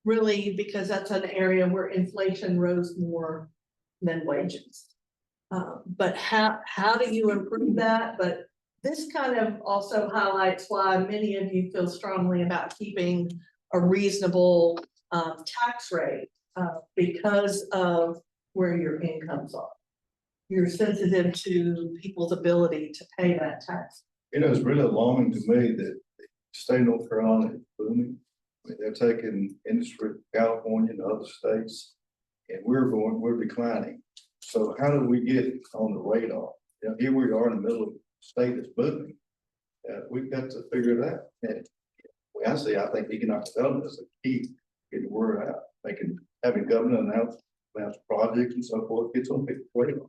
really because that's an area where inflation rose more than wages. But how do you improve that? But this kind of also highlights why many of you feel strongly about keeping a reasonable tax rate because of where your incomes are. You're sensitive to people's ability to pay that tax. you know, it's really alarming to me that the state of North Carolina is booming. I mean, they're taking industry from California and other states, and we're declining. So how do we get on the radar? You know, here we are in the middle of a state that's booming. We've got to figure it out. And I think economic development is a key, getting the word out, having government announce projects and so forth, gets on people's radar.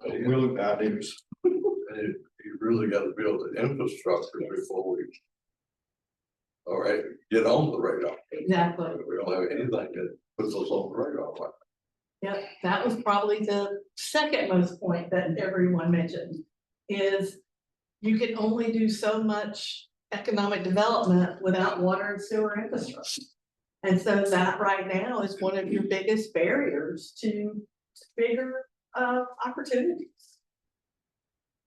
Really ideas. And you really gotta build the infrastructure before we. All right, get on the radar. Exactly. We don't have anything that puts us on the radar. Yep, that was probably the second most point that everyone mentioned, is you can only do so much economic development without water and sewer infrastructure. And so that right now is one of your biggest barriers to bigger opportunities.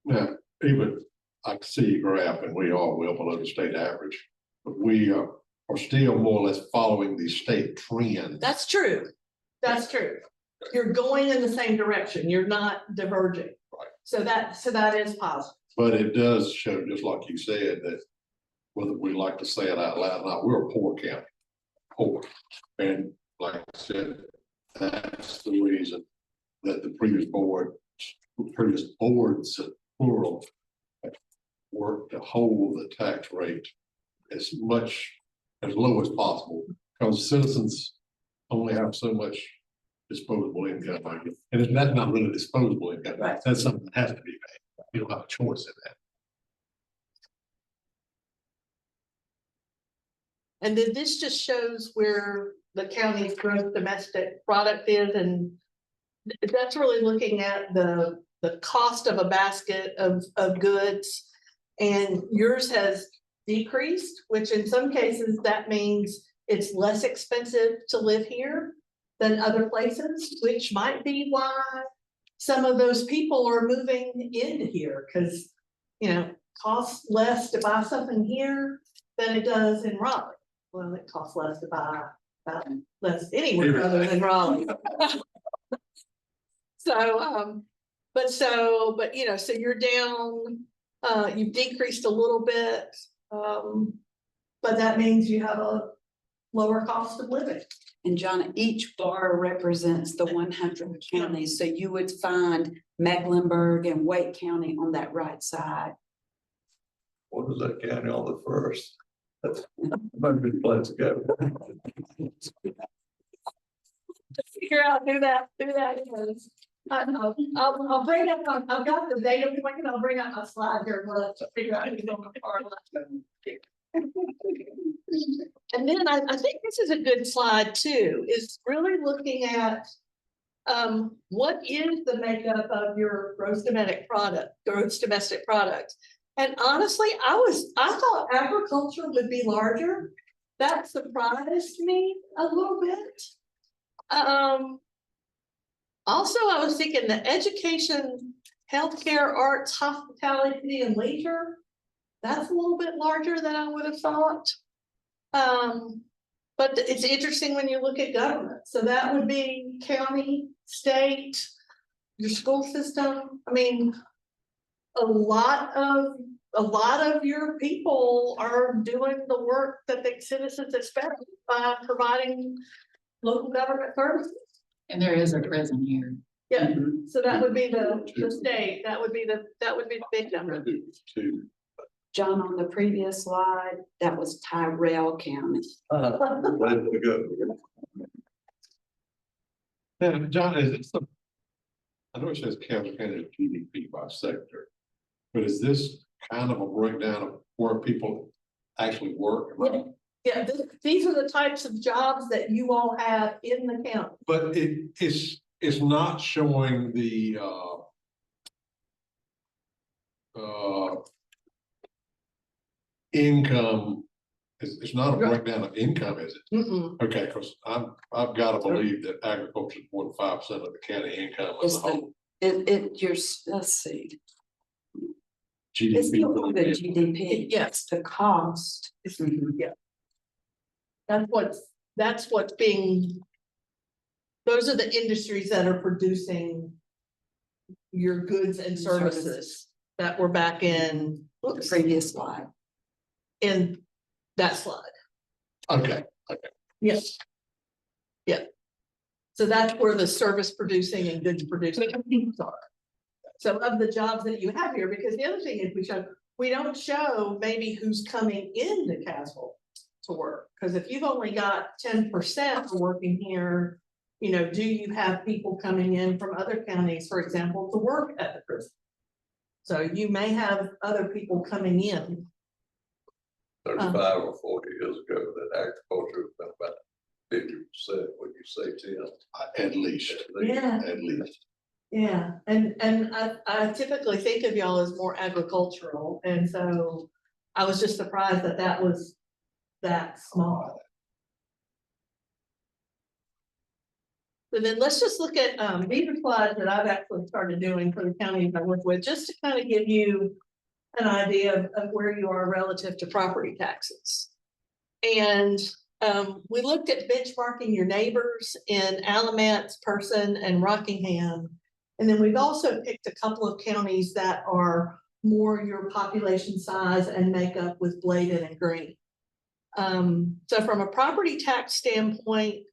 Now, even I see a graph and we are well below the state average, but we are still more or less following the state trend. That's true. That's true. You're going in the same direction. You're not diverging. Right. So that is positive. But it does show, just like you said, that whether we like to say it out loud or not, we're a poor county. Poor. And like I said, that's the reason that the previous boards, plural, work to hold the tax rate as low as possible, because citizens only have so much disposable income. And that's not really disposable income. Right. That's something that has to be paid. You don't have a choice in that. And then this just shows where the county's gross domestic product is, and that's really looking at the cost of a basket of goods. And yours has decreased, which in some cases that means it's less expensive to live here than other places, which might be why some of those people are moving into here, because, you know, costs less to buy something here than it does in Raleigh. Well, it costs less to buy less anywhere other than Raleigh. But you know, so you're down, you've decreased a little bit, but that means you have a lower cost of living. And John, each bar represents the 100 counties, so you would find Mecklenburg and Wake County on that right side. What is that county on the first? That's might be the place to go. Figure out who that is. I'll bring up, I've got the data point, and I'll bring up my slide here, and we'll figure out who's on the far left. And then I think this is a good slide too, is really looking at what is the makeup of your gross domestic product. And honestly, I thought agriculture would be larger. That surprised me a little bit. Also, I was thinking the education, healthcare, arts, hospitality, and leisure, that's a little bit larger than I would have thought. But it's interesting when you look at government, so that would be county, state, your school system, I mean. A lot of your people are doing the work that the citizens expect by providing local government services. And there is a prison here. Yeah, Mhm. so that would be the state, that would be the big number. Two. John, on the previous slide, that was Tyrell County. Let it go. And John, is this the? I know it says Kansas County GDP by sector, but is this kind of a breakdown of where people actually work? Yeah, these are the types of jobs that you all have in the county. But it's not showing the income. It's not a breakdown of income, is it? Mm-mm. Okay, because I've got to believe that agriculture is more than 5% of the county income as a It's the, whole. let's see, it's GDP. still the GDP, Yes, the cost. that's what's being. Those are the industries that are producing your goods and services that were back in, The previous slide. in that slide. Okay, Yes. Yeah. So that's where the service producing and goods producing companies are. So of the jobs that you have here, because the other thing is we don't show maybe who's coming into Casville to work. Because if you've only got 10% working here, you know, do you have people coming in from other counties, for example, to work at the prison? So you may have other people coming in. 35 or 40 years ago, that agriculture was about 50%, would you say, Tim? at least, Yeah. at least. Yeah, and I typically think of y'all as more agricultural, and so I was just surprised that that was that small. So then let's just look at, these are slides that I've actually started doing for the counties I work with, just to kind of give you an idea of where you are relative to property taxes. And we looked at benchmarking your neighbors in Alamance, Person, and Rockingham. And then we've also picked a couple of counties that are more your population size and make up with Bladen and Greene. So from a property tax standpoint,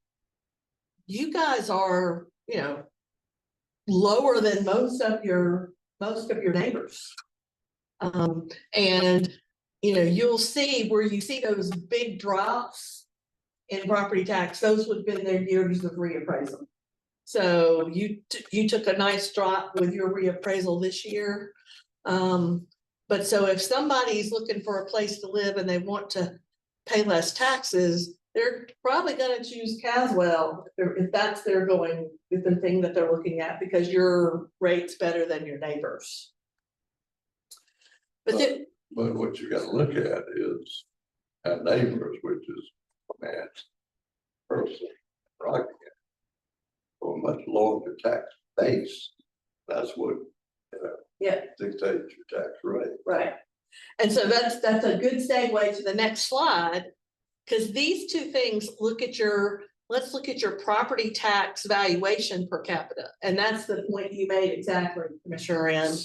you guys are, you know, lower than most of your neighbors. And you know, you'll see where you see those big drops in property tax, those would have been their years of reappraisal. So you took a nice drop with your reappraisal this year. But so if somebody's looking for a place to live and they want to pay less taxes, they're probably going to choose Caswell if that's their the thing that they're looking at, because your rate's better than your neighbors. But what you got to look at is our neighbors, which is Matt, Person, Rockingham, for a much larger tax base. That's what dictates your tax rate. Right. And so that's a good segue to the next slide, because these two things let's look at your property tax valuation per capita. And that's the point you made exactly, Commissioner Wren.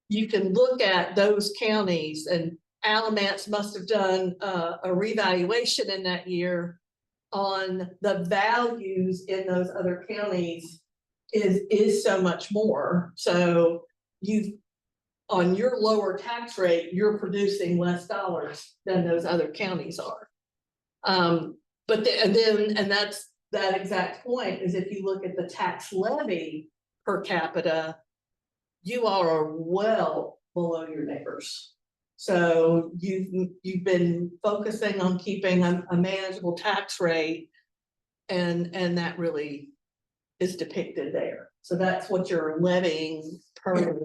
You can look at those counties, and Alamance must have done a revaluation in that year on the values in those other counties is so much more. So on your lower tax rate, you're producing less dollars than those other counties are. But that's that exact point, is if you look at the tax levy per capita, you all are well below your neighbors. So you've been focusing on keeping a manageable tax rate, and that really is depicted there. So that's what you're levying per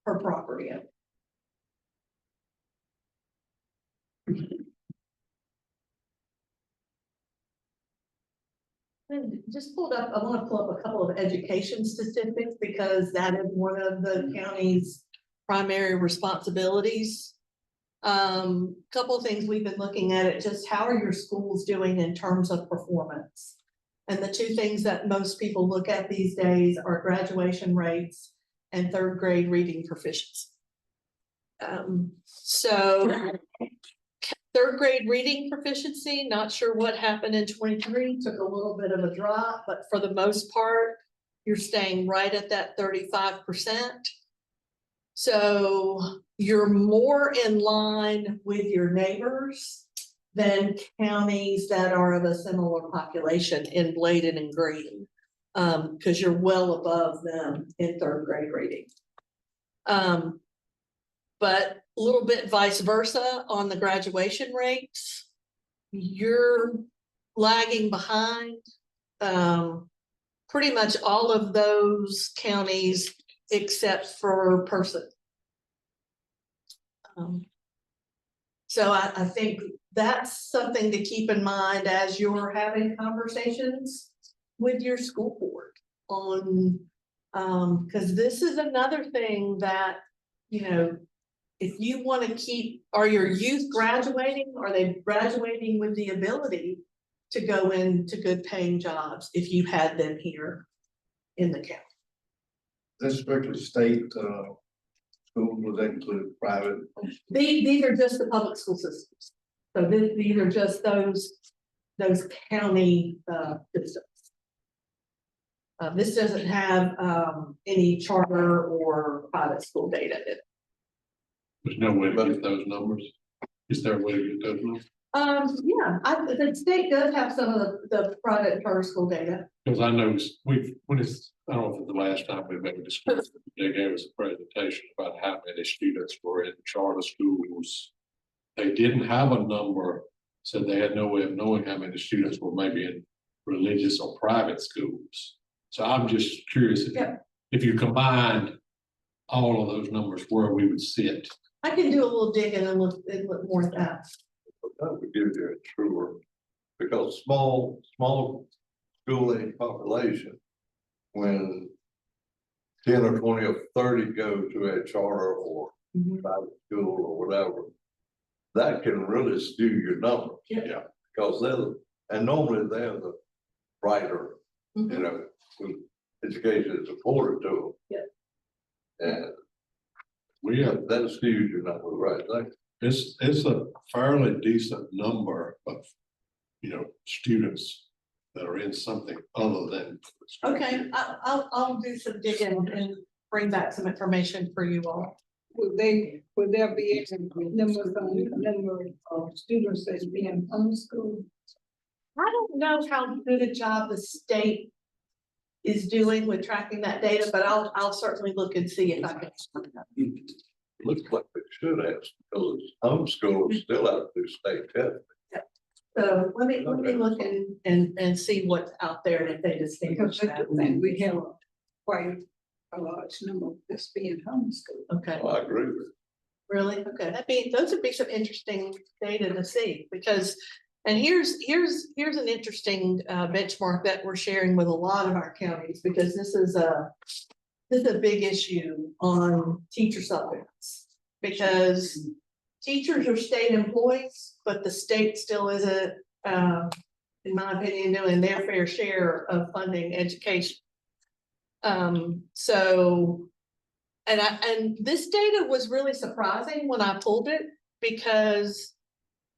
property. And just pulled up, I want to pull up a couple of education statistics, because that is one of the county's primary responsibilities. Couple of things we've been looking at it, just how are your schools doing in terms of performance? And the two things that most people look at these days are graduation rates and third grade reading proficiency. So third grade reading proficiency, not sure what happened in 23, took a little bit of a drop, but for the most part, you're staying right at that 35%. So you're more in line with your neighbors than counties that are of a similar population in Bladen and Greene, because you're well above them in third grade reading. But a little bit vice versa on the graduation rates. You're lagging behind pretty much all of those counties except for Person. So I think that's something to keep in mind as you're having conversations with your school board on, because this is another thing that, you know, if you want to keep, are your youth graduating? Are they graduating with the ability to go into good paying jobs if you had them here in the county? That's strictly state, schools, would that include private? These are just the public school systems. So these are just those county systems. This doesn't have any charter or private school data in it. There's no way to get those numbers. Is there a way to get those numbers? Yeah, the state does have some of the private and charter school data. Because I know I don't know if the last time we maybe discussed, they gave us a presentation about how many students were in charter schools. They didn't have a number, said they had no way of knowing how many students were maybe in religious or private schools. So I'm just curious if you combined all of those numbers, where we would sit. I can do a little digging and look more at that. That would give you a truer, because small school age population, when 10 or 20 or 30 go to a charter or private school or whatever, that can really skew your numbers. Yeah. Because and normally they're the brighter, you know, who education is afforded to them. And that skews your numbers, right? It's a fairly decent number of, you know, students that are in something other than. Okay, I'll do some digging and bring back some information for you all. Would there be a number of students that's being homeschooled? I don't know how good a job the state is doing with tracking that data, but I'll certainly look and see if I can. Looks like they should have, because homeschool still have to do state testing. So let me look and see what's out there and if they distinguish Because that. we have quite a large number that's being homeschooled. Okay, Well, I agree with really? Okay, those would be some interesting data to see, because, and here's an interesting benchmark that we're sharing with a lot of our counties, because this is a big issue on teacher supplements, because teachers are state employees, but the state still isn't, in my opinion, doing their fair share of funding education. So, and this data was really surprising when I pulled it, because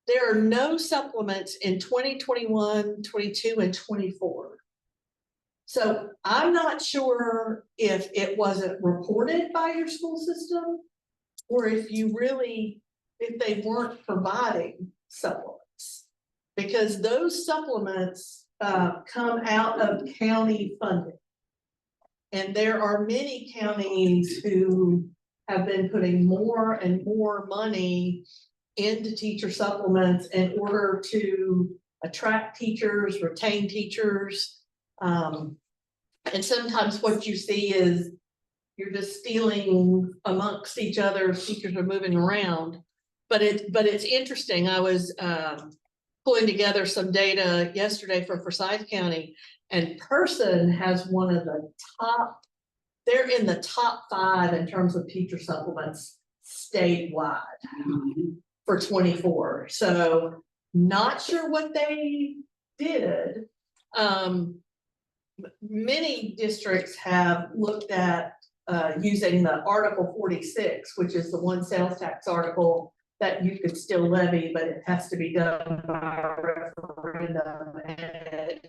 there are no supplements in 2021, 22, and 24. So I'm not sure if it wasn't reported by your school system, or if they weren't providing supplements, because those supplements come out of county funding. And there are many counties who have been putting more and more money into teacher supplements in order to attract teachers, retain teachers. And sometimes what you see is you're just stealing amongst each other. Teachers are moving around, but it's interesting. I was pulling together some data yesterday for Forsyth County, and Person has one of the top. They're in the top 5 in terms of teacher supplements statewide. for 24. So not sure what they did. Many districts have looked at using the Article 46, which is the one sales tax article that you could still levy, but it has to be done by referendum. And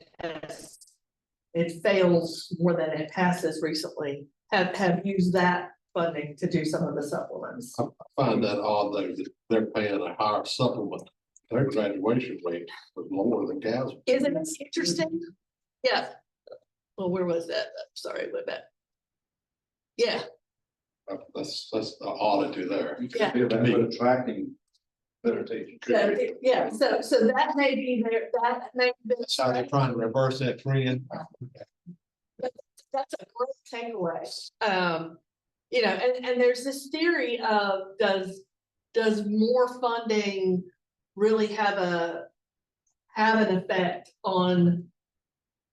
it fails more than it passes recently. Have used that funding to do some of the supplements. I find that odd that they're paying a higher supplement. Their graduation rate was lower than Caswell. Isn't it interesting? Yeah. Well, where was that? Sorry, wait back. Yeah, That's the oddity there. You Yeah. could be about attracting better teachers. yeah, so that may be there, that may be. That's how they're trying to reverse that trend. That's a great takeaway. You know, and there's this theory of does more funding really have an effect on,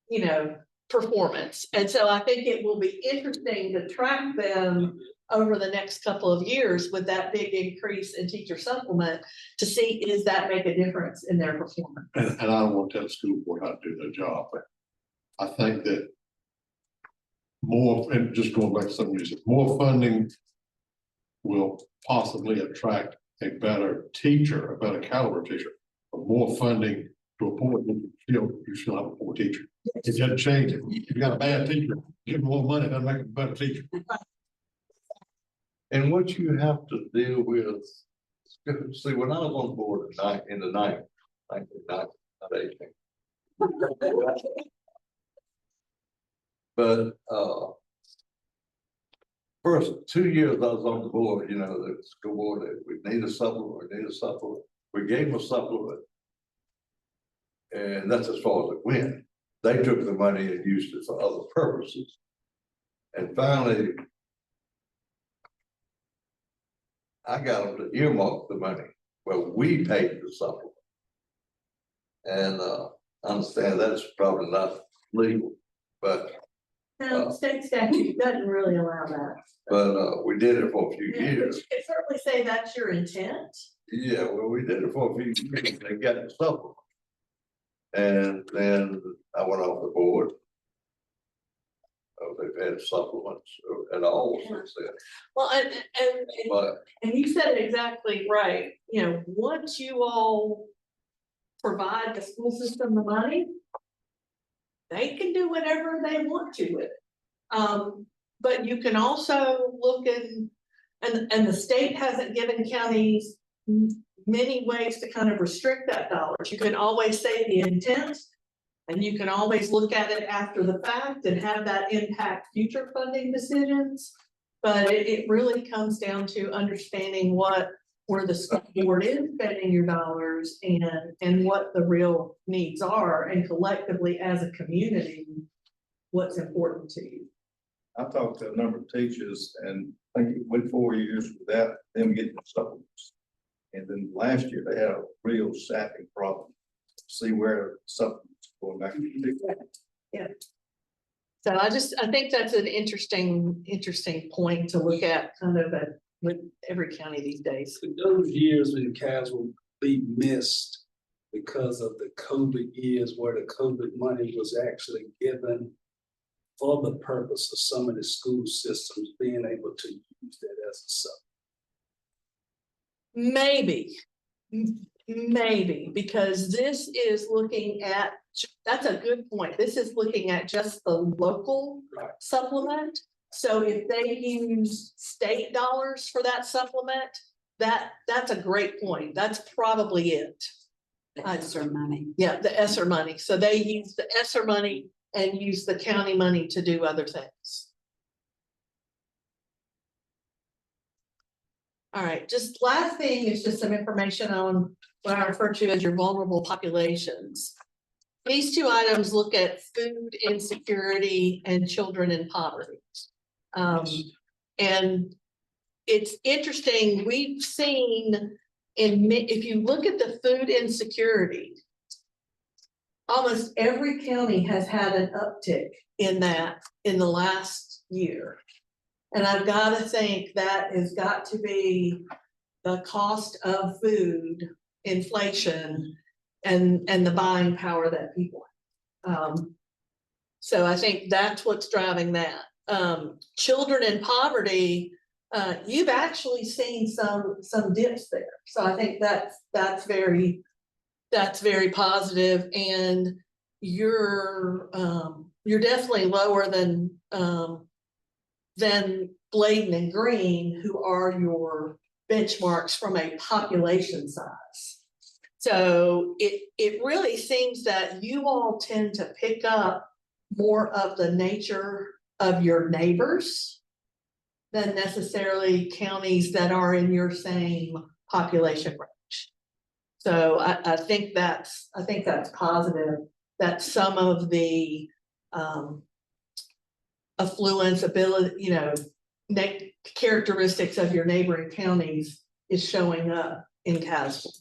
you know, performance? And so I think it will be interesting to track them over the next couple of years with that big increase in teacher supplement to see, is that make a difference in their performance? And I don't want to tell the school board how to do their job, but I think that more, and just going back to something you said, more funding will possibly attract a better teacher, a better caliber teacher. But more funding to a point, you still have a poor teacher. It doesn't change it. If you got a bad teacher, give them more money, that'll make them a better teacher. And what you have to deal with, see, when I was on board in the night, not 18. But first 2 years I was on the board, you know, the school board, we need a supplement, we gave them a supplement. And that's as far as it went. They took the money and used it for other purposes. And finally, I got them to earmark the money. Well, we paid the supplement. And I understand that's probably not legal, but No, state statute doesn't really allow that. but we did it for a few Yeah, but years. you can certainly say that's your intent. Yeah, well, we did it for a few years. They got the supplement. And then I went off the board. They've had supplements at all since then. Well, But and you said it exactly right. You know, once you all provide the school system the money, they can do whatever they want to with it. But you can also look and the state hasn't given counties many ways to kind of restrict that dollars. You can always say the intent, and you can always look at it after the fact and have that impact future funding decisions. But it really comes down to understanding where the school board is spending your dollars and what the real needs are, and collectively as a community, what's important to you. I talked to a number of teachers and I think it went 4 years without them getting supplements. And then last year they had a real staffing problem. See where supplements going back. Yeah. So I think that's an interesting point to look at kind of with every county these days. Those years when CAS will be missed because of the COVID years where the COVID money was actually given for the purpose of some of the school systems being able to use that as a supplement. Maybe, because this is looking at, that's a good point. This is looking at just the local supplement. So if they use state dollars for that supplement, that's a great point. That's probably it. The ESSER money. Yeah, the ESSER money. So they use the ESSER money and use the county money to do other things. All right, just last thing is just some information on what I refer to as your vulnerable populations. These two items look at food insecurity and children in poverty. And it's interesting, we've seen if you look at the food insecurity, almost every county has had an uptick in that in the last year. And I've got to think that has got to be the cost of food, inflation, and the buying power that people have. So I think that's what's driving that. Children in poverty, you've actually seen some dips there. So I think that's very positive, and you're definitely lower than Bladen and Green, who are your benchmarks from a population size. So it really seems that you all tend to pick up more of the nature of your neighbors than necessarily counties that are in your same population range. So I think that's positive, that some of the affluence, ability, characteristics of your neighboring counties is showing up in Castle.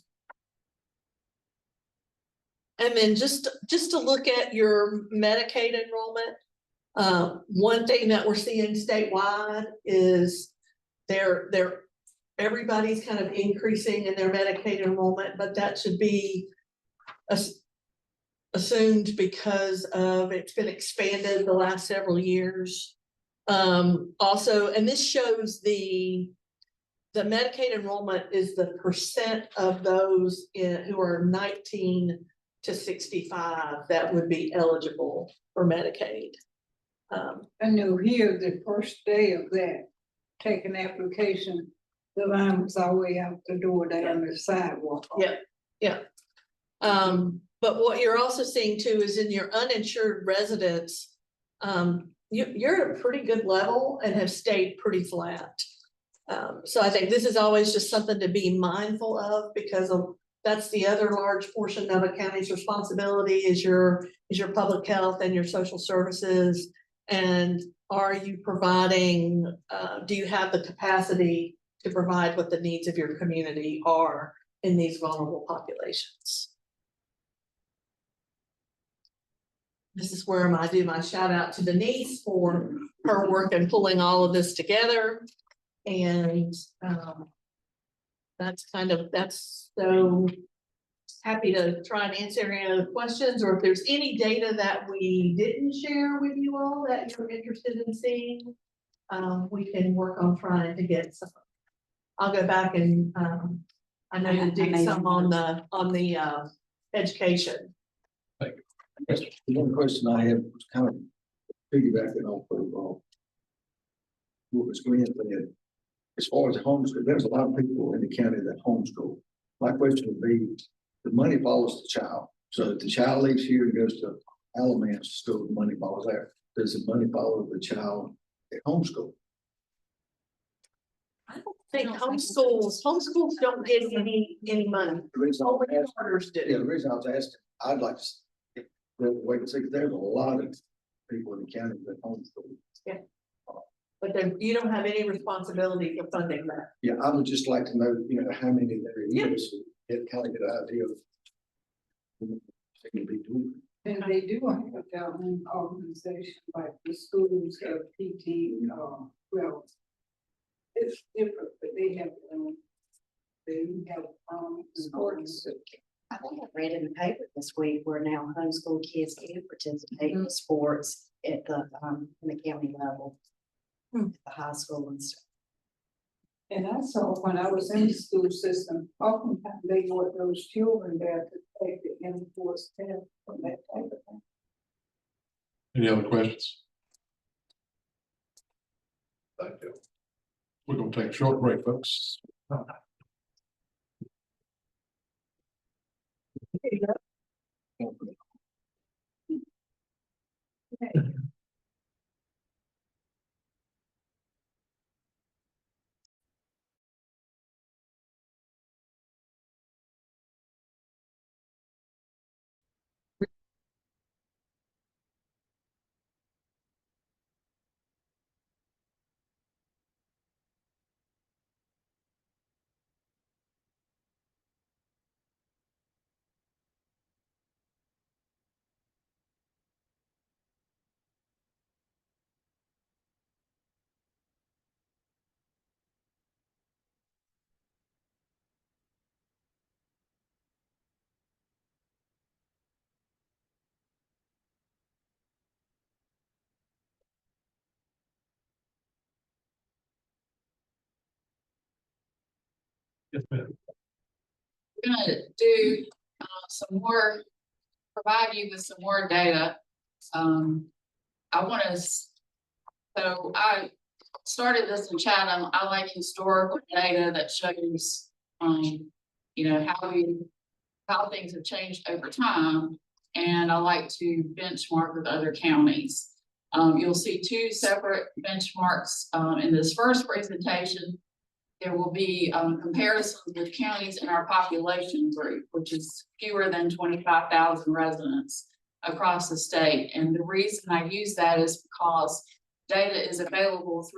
And then just to look at your Medicaid enrollment, one thing that we're seeing statewide is everybody's kind of increasing in their Medicaid enrollment, but that should be assumed because of it's been expanded the last several years. Also, and this shows the Medicaid enrollment is the percent of those who are 19 to 65 that would be eligible for Medicaid. I know here the first day of that, take an application, the line was all the way out the door down the sidewalk. Yeah. But what you're also seeing too is in your uninsured residents, you're at a pretty good level and have stayed pretty flat. So I think this is always just something to be mindful of, because that's the other large portion of a county's responsibility is your public health and your social services. And are you providing, do you have the capacity to provide what the needs of your community are in these vulnerable populations? This is where I do my shout out to Denise for her work in pulling all of this together. And that's so happy to try and answer any other questions, or if there's any data that we didn't share with you all that you're interested in seeing, we can work on trying to get some. I'll go back and I know you did some on the education. Thank you. The one question I had was kind of piggybacking off of what was Glenn said. As far as homeschool, there's a lot of people in the county that homeschool. My question would be, the money follows the child. So if the child leaves here and goes to Alamance School, the money follows there. Does the money follow the child at homeschool? I don't think homeschools don't get any money. The reason I was Only asking- charters do. Yeah, the reason I was asking, I'd like to wait and see, because there's a lot of people in the county that homeschool. But then you don't have any responsibility for funding that. Yeah, I would just like to know, how many there Yeah. is, so get kind of get an idea of. They can be doing. And they do have their own organization, like the schools have PT, well, it's different, but they have, they have, sports. I think I read in the paper this week where now homeschool kids can participate in sports at the, in the county level. At the high school and stuff. And I saw when I was in the school system, oftentimes they want those children there to take the enforced test from that type of thing. Any other questions? Thank you. We're gonna take a short break, folks. We're gonna do some more, provide you with some more data. I want to, so I started this in Chatham. I like historical data that shows, you know, how things have changed over time. And I like to benchmark with other counties. You'll see two separate benchmarks in this first presentation. There will be comparisons with counties in our population group, which is fewer than 25,000 residents across the state. And the reason I use that is because data is available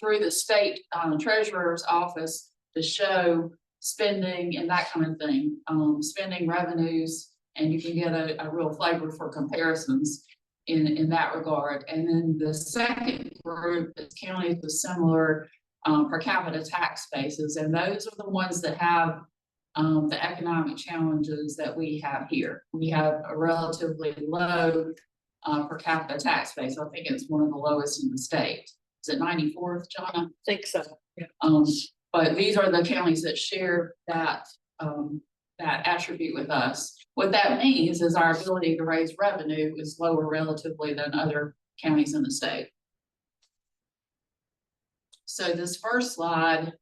through the state treasurer's office to show spending and that kind of thing, spending revenues, and you can get a real flavor for comparisons in that regard. And then the second group is counties with similar per capita tax bases, and those are the ones that have the economic challenges that we have here. We have a relatively low per capita tax base. I think it's one of the lowest in the state. Is it 94th, Jonna? Think so. But these are the counties that share that that attribute with us. What that means is our ability to raise revenue is lower relatively than other counties in the state. So this first slide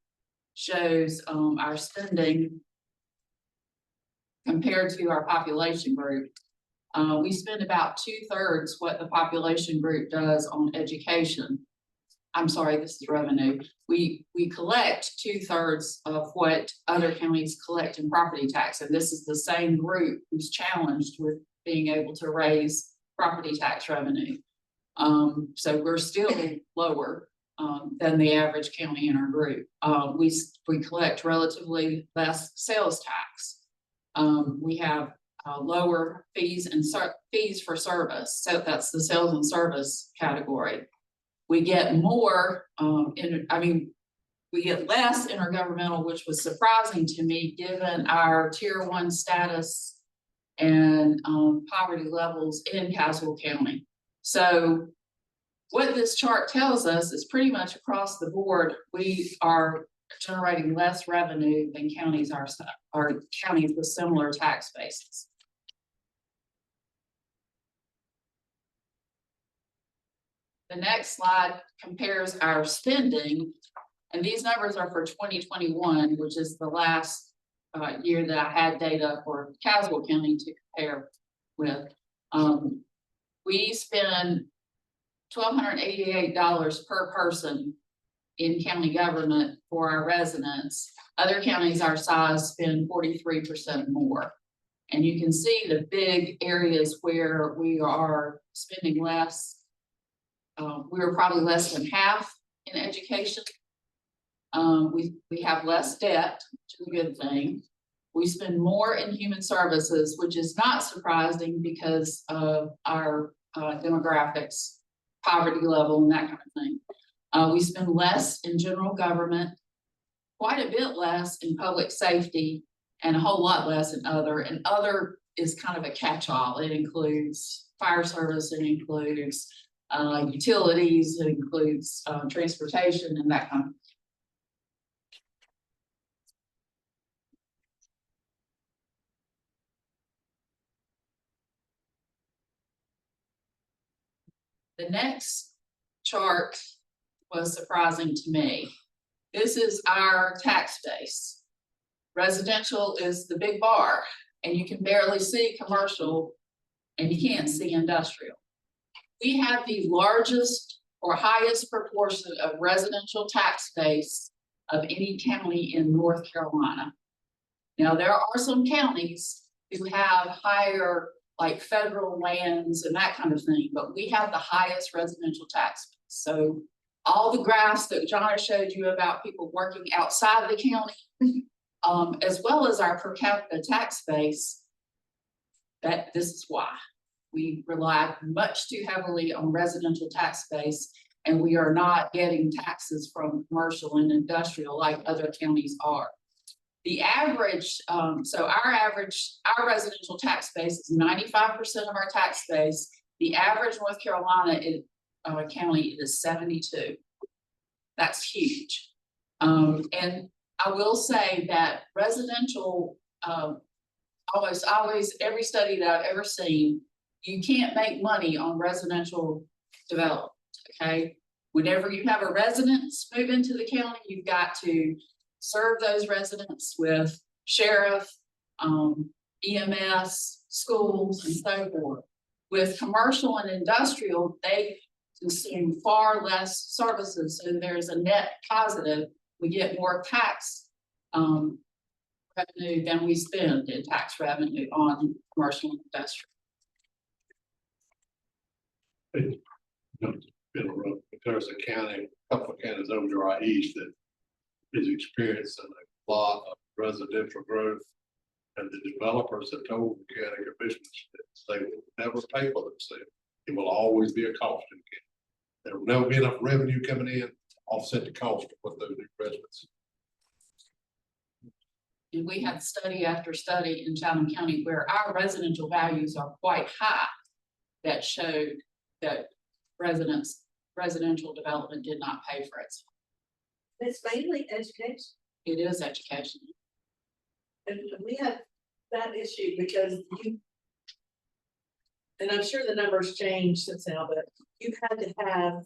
shows our spending compared to our population group. We spend about 2/3 what the population group does on education. I'm sorry, this is revenue. We collect 2/3 of what other counties collect in property tax. And this is the same group who's challenged with being able to raise property tax revenue. So we're still lower than the average county in our group. We collect relatively less sales tax. We have lower fees and fees for service. So that's the sales and service category. We get more, we get less intergovernmental, which was surprising to me given our tier 1 status and poverty levels in Caswell County. So what this chart tells us is pretty much across the board, we are generating less revenue than counties are counties with similar tax bases. The next slide compares our spending, and these numbers are for 2021, which is the last year that I had data for Caswell County to compare with. We spend $1,288 per person in county government for our residents. Other counties our size spend 43% more. And you can see the big areas where we are spending less. We were probably less than half in education. We have less debt, which is a good thing. We spend more in human services, which is not surprising because of our demographics, poverty level, and that kind of thing. We spend less in general government, quite a bit less in public safety, and a whole lot less in other. And other is kind of a catch-all. It includes fire service, it includes utilities, it includes transportation and that kind of. The next chart was surprising to me. This is our tax base. Residential is the big bar, and you can barely see commercial, and you can't see industrial. We have the largest or highest proportion of residential tax base of any county in North Carolina. Now, there are some counties who have higher, like federal lands and that kind of thing, but we have the highest residential tax base. So all the graphs that John showed you about people working outside the county, as well as our per capita tax base, this is why. We rely much too heavily on residential tax base, and we are not getting taxes from commercial and industrial like other counties are. The average, so our residential tax base is 95% of our tax base. The average North Carolina county is 72. That's huge. And I will say that residential, almost always, every study that I've ever seen, you can't make money on residential development, okay? Whenever you have a residence move into the county, you've got to serve those residents with sheriff, EMS, schools, and so forth. With commercial and industrial, they consume far less services, so there's a net positive. We get more tax revenue than we spend in tax revenue on commercial and industrial. There's a county, a couple of counties over to our east that is experiencing a lot of residential growth. And the developers have told the county commissioners that they will never pay for themselves. It will always be a cost to the county. There will never be enough revenue coming in to offset the cost of what those new residents. And we had study after study in Chatham County where our residential values are quite high that showed that residential development did not pay for itself. It's mainly education. It is education. And we have that issue because you, and I'm sure the numbers changed since now, but you had to have a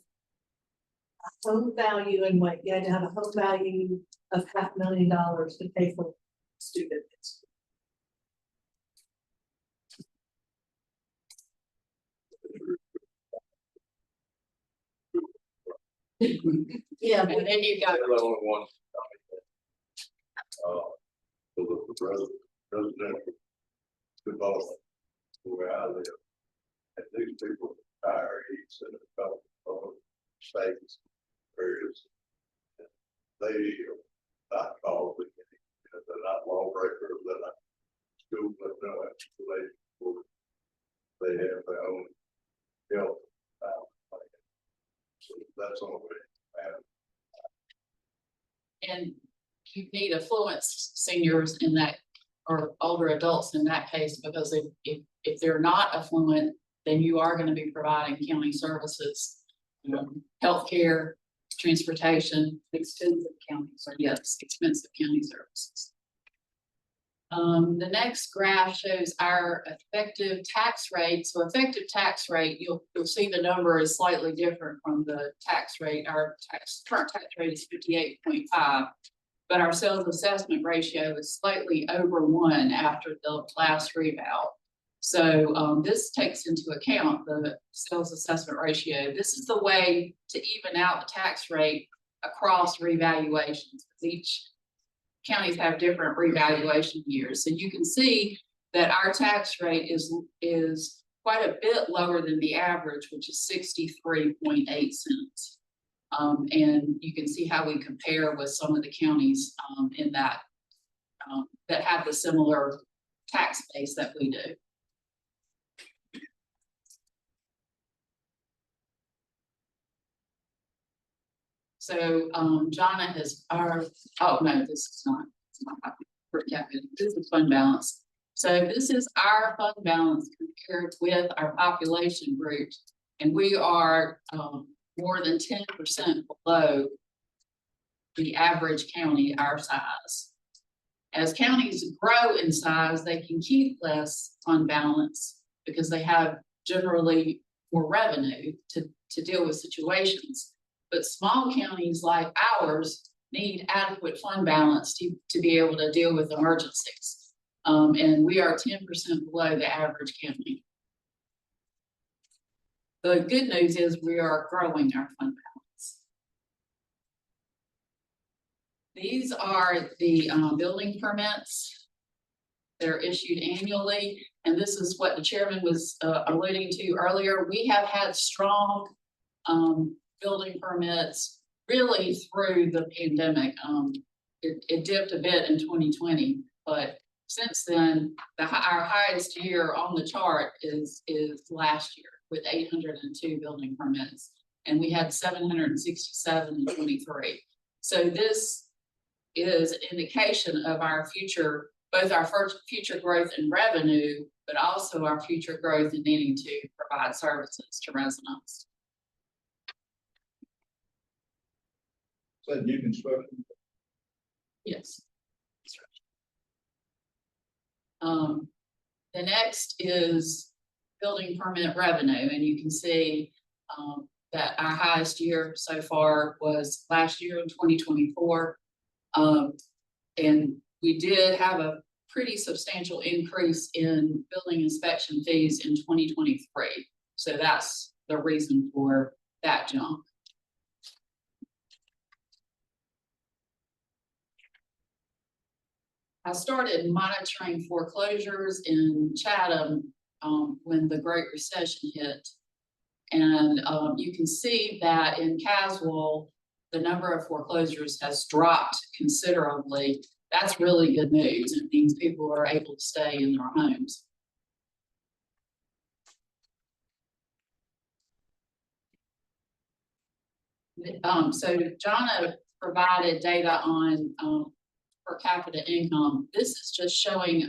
home value and what, you had to have a home value of $500,000 to pay for students. Yeah, And then you got, They're the only ones. For the residential development where I live. And these people, retirees and development states, areas. They are not called, they're not lawbreakers, they're not school, but no, they have their own health. So that's all we have. and you need affluent seniors in that, or older adults in that case, because if they're not affluent, then you are going to be providing county services, healthcare, transportation, expensive county, yes, expensive county services. The next graph shows our effective tax rate. So effective tax rate, you'll see the number is slightly different from the tax rate. Our current tax rate is 58.5, but our sales assessment ratio is slightly over 1 after the last reval. So this takes into account the sales assessment ratio. This is the way to even out the tax rate across revaluations. Each counties have different revaluation years. So you can see that our tax rate is quite a bit lower than the average, which is 63.8 cents. And you can see how we compare with some of the counties in that that have the similar tax base that we do. So Jonna has oh no, this is not, it's not per capita. This is fund balance. So this is our fund balance compared with our population group, and we are more than 10% below the average county our size. As counties grow in size, they can keep less fund balance because they have generally more revenue to deal with situations. But small counties like ours need adequate fund balance to be able to deal with emergencies. And we are 10% below the average county. The good news is we are growing our fund balance. These are the building permits. They're issued annually, and this is what the chairman was alluding to earlier. We have had strong building permits really through the pandemic. It dipped a bit in 2020, but since then, our highest year on the chart is last year with 802 building permits, and we had 767 in 23. So this is an indication of our future, both our future growth in revenue, but also our future growth in needing to provide services to residents. So new construction. Yes. The next is building permit revenue, and you can see, that our highest year so far was last year in 2024. And we did have a pretty substantial increase in building inspection fees in 2023. So that's the reason for that jump. I started monitoring foreclosures in Chatham when the Great Recession hit. And you can see that in Caswell, the number of foreclosures has dropped considerably. That's really good news. It means people are able to stay in their homes. So Jonna provided data on per capita income. This is just showing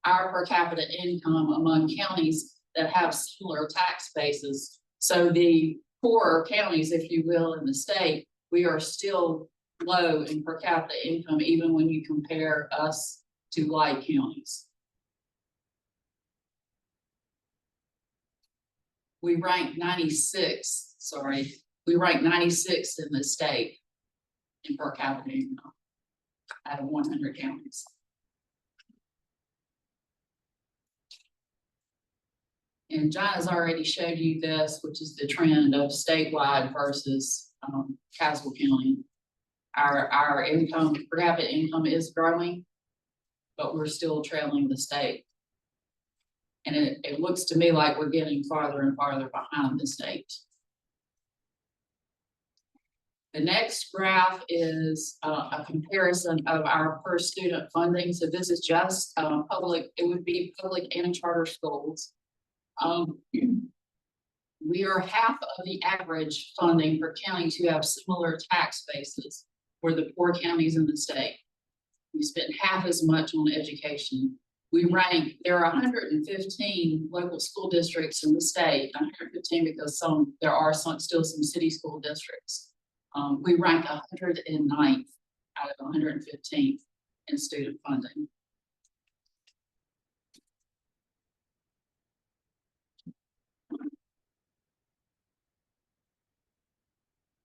our per capita income among counties that have similar tax bases. So the poorer counties, if you will, in the state, we are still low in per capita income, even when you compare us to like counties. We rank 96, we rank 96 in the state in per capita income out of 100 counties. And John has already showed you this, which is the trend of statewide versus Caswell County. Our income, per capita income is growing, but we're still trailing the state. And it looks to me like we're getting farther and farther behind the state. The next graph is a comparison of our per student funding. So this is just public, it would be public and charter schools. We are half of the average funding for counties who have similar tax bases for the poor counties in the state. We spend half as much on education. We rank, there are 115 local school districts in the state, 115 because there are still some city school districts. We rank 109th out of 115 in student funding.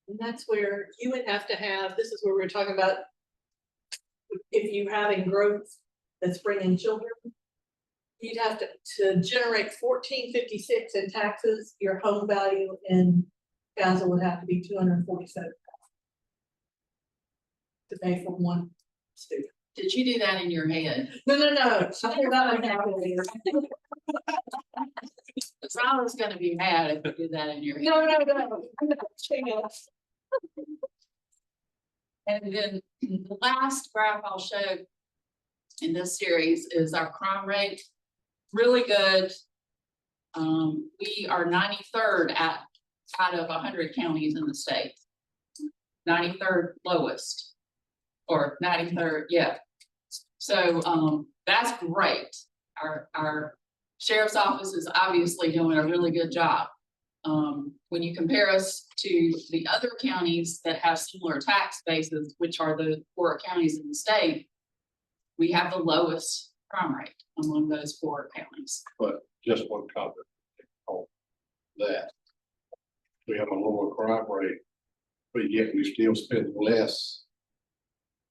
And that's where you would have to have, this is where we're talking about, if you're having growth that's bringing children, you'd have to generate 1456 in taxes. Your home value in Gaza would have to be 247,000 to pay for one student. Did you do that in your head? No. I pulled out my calculator. Because I was gonna be mad if you did that in your head. No. And then the last graph I'll show in this series is our crime rate. Really good. We are 93rd out of 100 counties in the state. 93rd lowest, or 93rd, yeah. So that's great. Our sheriff's office is obviously doing a really good job. When you compare us to the other counties that have similar tax bases, which are the poorer counties in the state, we have the lowest crime rate among those poorer counties. But just one comment on that. We have a lower crime rate, but yet we still spend less.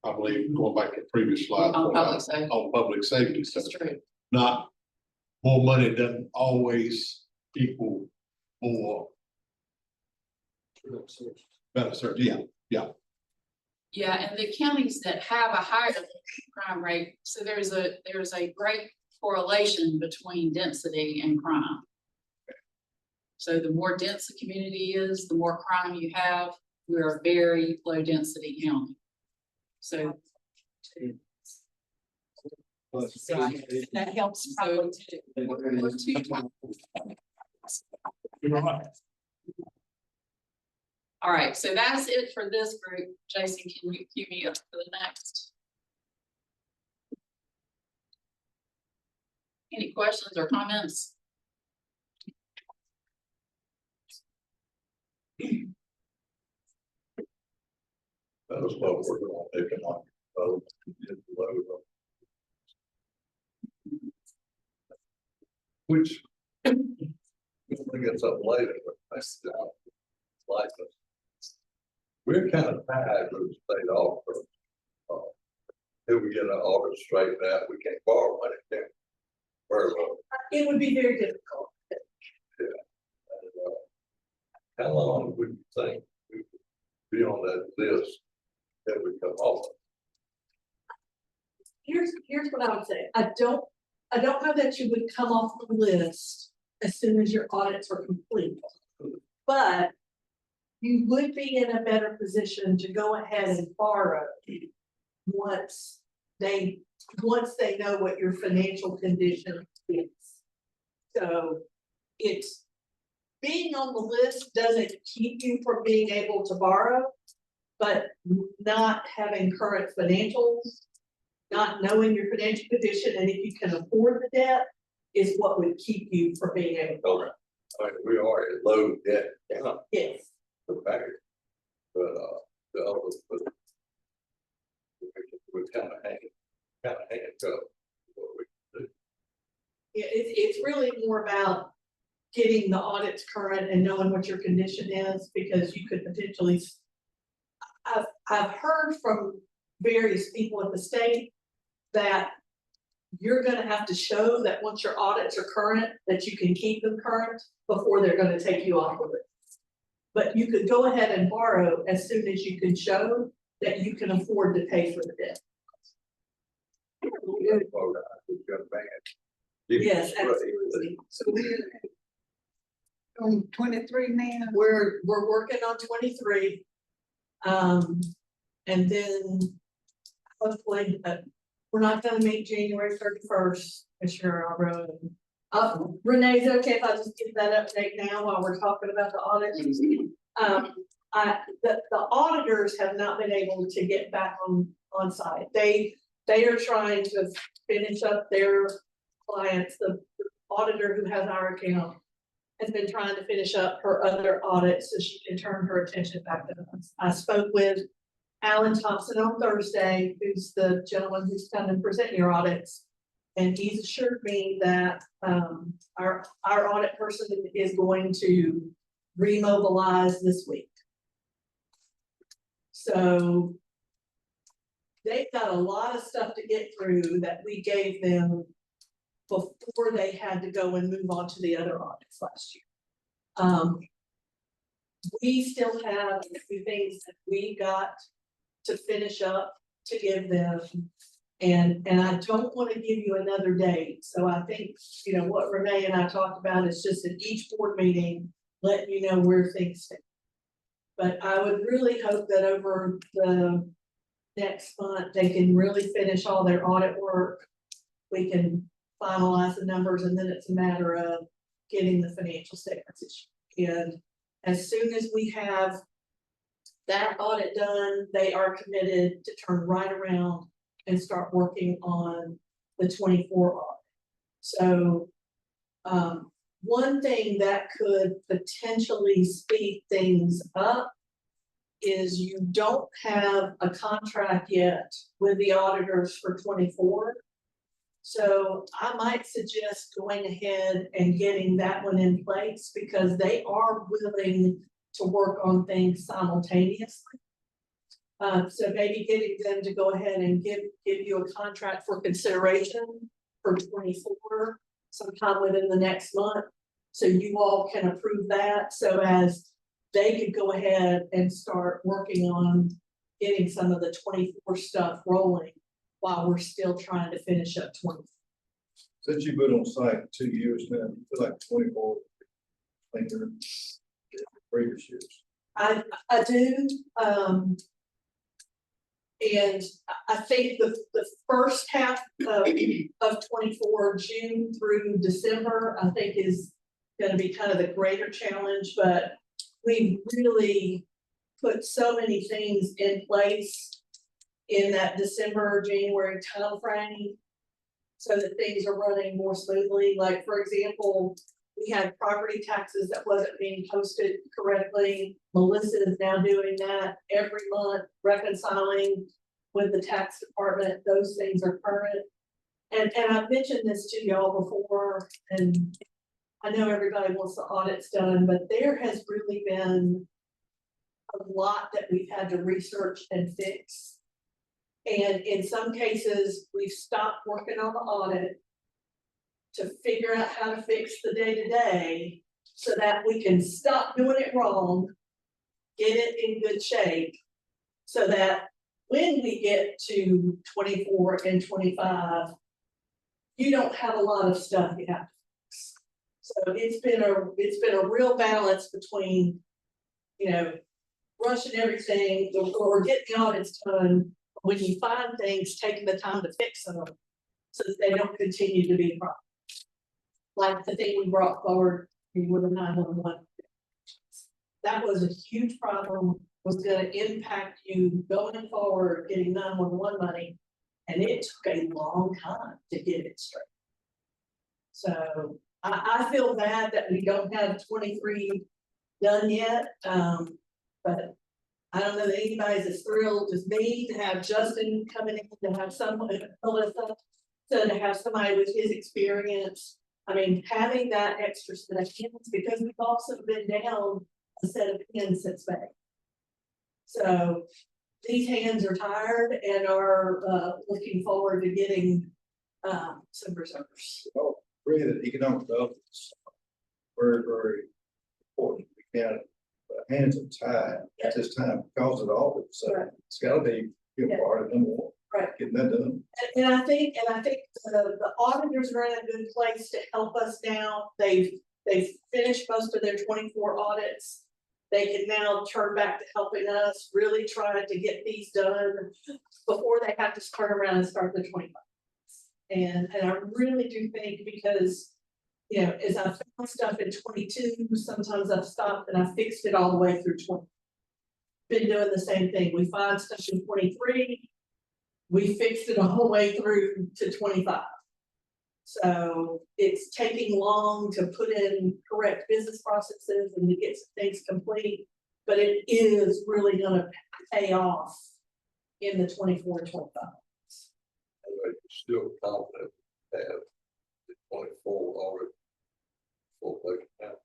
I believe going back to previous slide. On public safety. On public safety. So That's true. not more money doesn't always equal more. Better search, yeah. Yeah, and the counties that have a higher crime rate, so there's a great correlation between density and crime. So the more dense the community is, the more crime you have. We're a very low density county. So that helps probably too. We're two times. All right, so that's it for this group. Jason, can you cue me up for the next? Any questions or comments? That was what we're doing, economic Oh, it's low. Which, we'll get something later, but that's, like, we're kind of tied with the state offer. If we get an order straightened out, we can't borrow money, can we? Very well. It would be very difficult. And, how long would you think we would be on that list that we come off? Here's what I would say. I don't know that you would come off the list as soon as your audits are complete. But you would be in a better position to go ahead and borrow once they know what your financial condition is. So it's being on the list doesn't keep you from being able to borrow, but not having current financials, not knowing your financial condition, and if you can afford the debt is what would keep you from being able to borrow. I mean, we are at low debt, Yes. the bank, but, the other, but we're kind of handcuffed. What we can do. Yeah, it's really more about getting the audits current and knowing what your condition is, because you could potentially. I've heard from various people at the state that you're gonna have to show that once your audits are current, that you can keep them current before they're gonna take you off the list. But you could go ahead and borrow as soon as you can show that you can afford to pay for the debt. Yes, absolutely. So we're on 23 now. We're working on 23. And then hopefully, we're not gonna meet January 31st, Commissioner Alro. Renee's okay if I just give that update now while we're talking about the audit? The auditors have not been able to get back on site. They are trying to finish up their clients. The auditor who has our account has been trying to finish up her other audits so she can turn her attention back to us. I spoke with Alan Thompson on Thursday, who's the gentleman who's come and present your audits. And he's assured me that our audit person is going to remobilize this week. So they've got a lot of stuff to get through that we gave them before they had to go and move on to the other audits last year. We still have a few things that we got to finish up to give them. And I don't want to give you another date. So I think, you know, what Renee and I talked about is just at each board meeting, letting you know where things stand. But I would really hope that over the next month, they can really finish all their audit work. We can finalize the numbers, and then it's a matter of getting the financial statements issued. And as soon as we have that audit done, they are committed to turn right around and start working on the 24 audit. So one thing that could potentially speed things up is you don't have a contract yet with the auditors for 24. So I might suggest going ahead and getting that one in place, because they are willing to work on things simultaneously. So maybe getting them to go ahead and give you a contract for consideration for 24 sometime within the next month. So you all can approve that, so as they could go ahead and start working on getting some of the 24 stuff rolling while we're still trying to finish up 20. Since you've been on site 2 years now, you feel like 24 later than previous years. I do, and I think the first half of 24, June through December, I think is gonna be kind of the greater challenge, but we really put so many things in place in that December, January timeframe, so that things are running more smoothly. Like, for example, we had property taxes that wasn't being posted correctly. Melissa is now doing that every month, reconciling with the tax department, those things are current. And I've mentioned this to y'all before, and I know everybody wants the audits done, but there has really been a lot that we've had to research and fix. And in some cases, we've stopped working on the audit to figure out how to fix the day-to-day so that we can stop doing it wrong, get it in good shape, so that when we get to 24 and 25, you don't have a lot of stuff you have to fix. So it's been a real balance between, you know, rushing everything or getting the audits done. When you find things, taking the time to fix them so that they don't continue to be a problem. Like the thing we brought forward with the 911. That was a huge problem, was gonna impact you going forward, getting 911 money. And it took a long time to get it straight. So I feel bad that we don't have 23 done yet. But I don't know that anybody's as thrilled as me to have Justin coming in, to have someone, Alyssa, to have somebody with his experience. I mean, having that extra set of hands, because we've also been down a set of hands since May. So these hands are tired and are looking forward to getting some reserves. Oh, really, that economic development is very, very important. We can't, hands are tied at this time because of all of it. So Right. it's gotta be a part of number one. Right. Getting that done. And I think the auditors are in a good place to help us now. They've finished most of their 24 audits. They can now turn back to helping us really try to get these done before they have to turn around and start the 25. And I really do think, because, you know, as I found stuff in 22, sometimes I've stopped and I fixed it all the way through 20. Been doing the same thing. We find stuff in 23. We fixed it all the way through to 25. So it's taking long to put in correct business processes and to get some things complete, but it is really gonna pay off in the 24, 25. You're still confident to have the 24 already full budget now.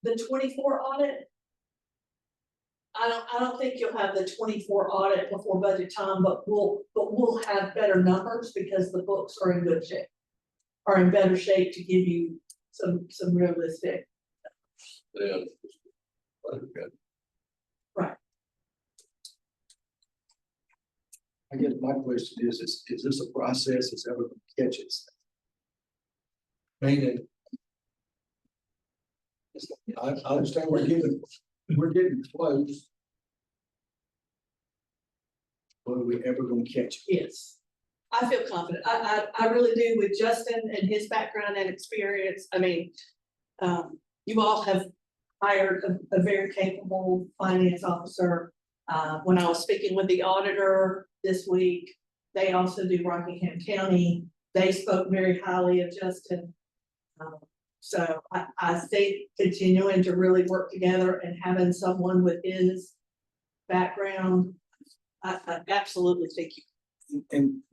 The 24 audit, I don't think you'll have the 24 audit before budget time, but we'll have better numbers because the books are in good shape. Are in better shape to give you some realistic. Then, okay. I guess my question is this a process that's ever gonna catch us? Meaning, I understand we're getting close. But are we ever gonna catch it? Yes, I feel confident. I really do with Justin and his background and experience. I mean, you all have hired a very capable finance officer. When I was speaking with the auditor this week, they also do Rockingham County. They spoke very highly of Justin. So I think continuing to really work together and having someone with his background, I absolutely think you. And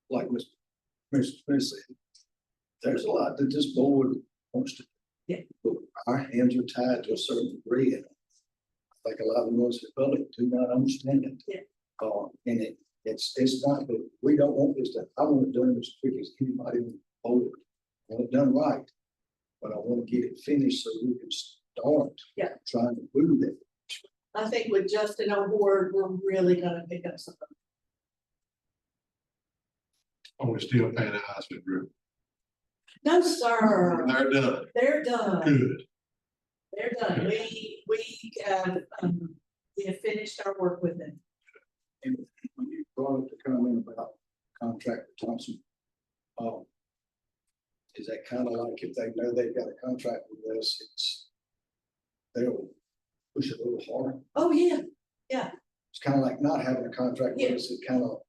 like Mr. Smith said, there's a lot that this board wants to. Yeah. But our hands are tied to a certain degree, and I think a lot of those in the public do not understand it. Yeah. And it's not that we don't want this done. I want it done as quick as anybody on the board. I want it done right, but I want to get it finished so we can start. Yeah. Trying to move it. I think with Justin on board, we're really gonna pick up something. Are we still paying the Heisman Group? No, sir, They're done. they're done. Good. They're done. We have finished our work with them. And when you brought up the comment about contract with Thompson, is that kind of like if they know they've got a contract with us, they'll push it a little harder? Oh, yeah, It's kind of like not having a contract with us, it kind of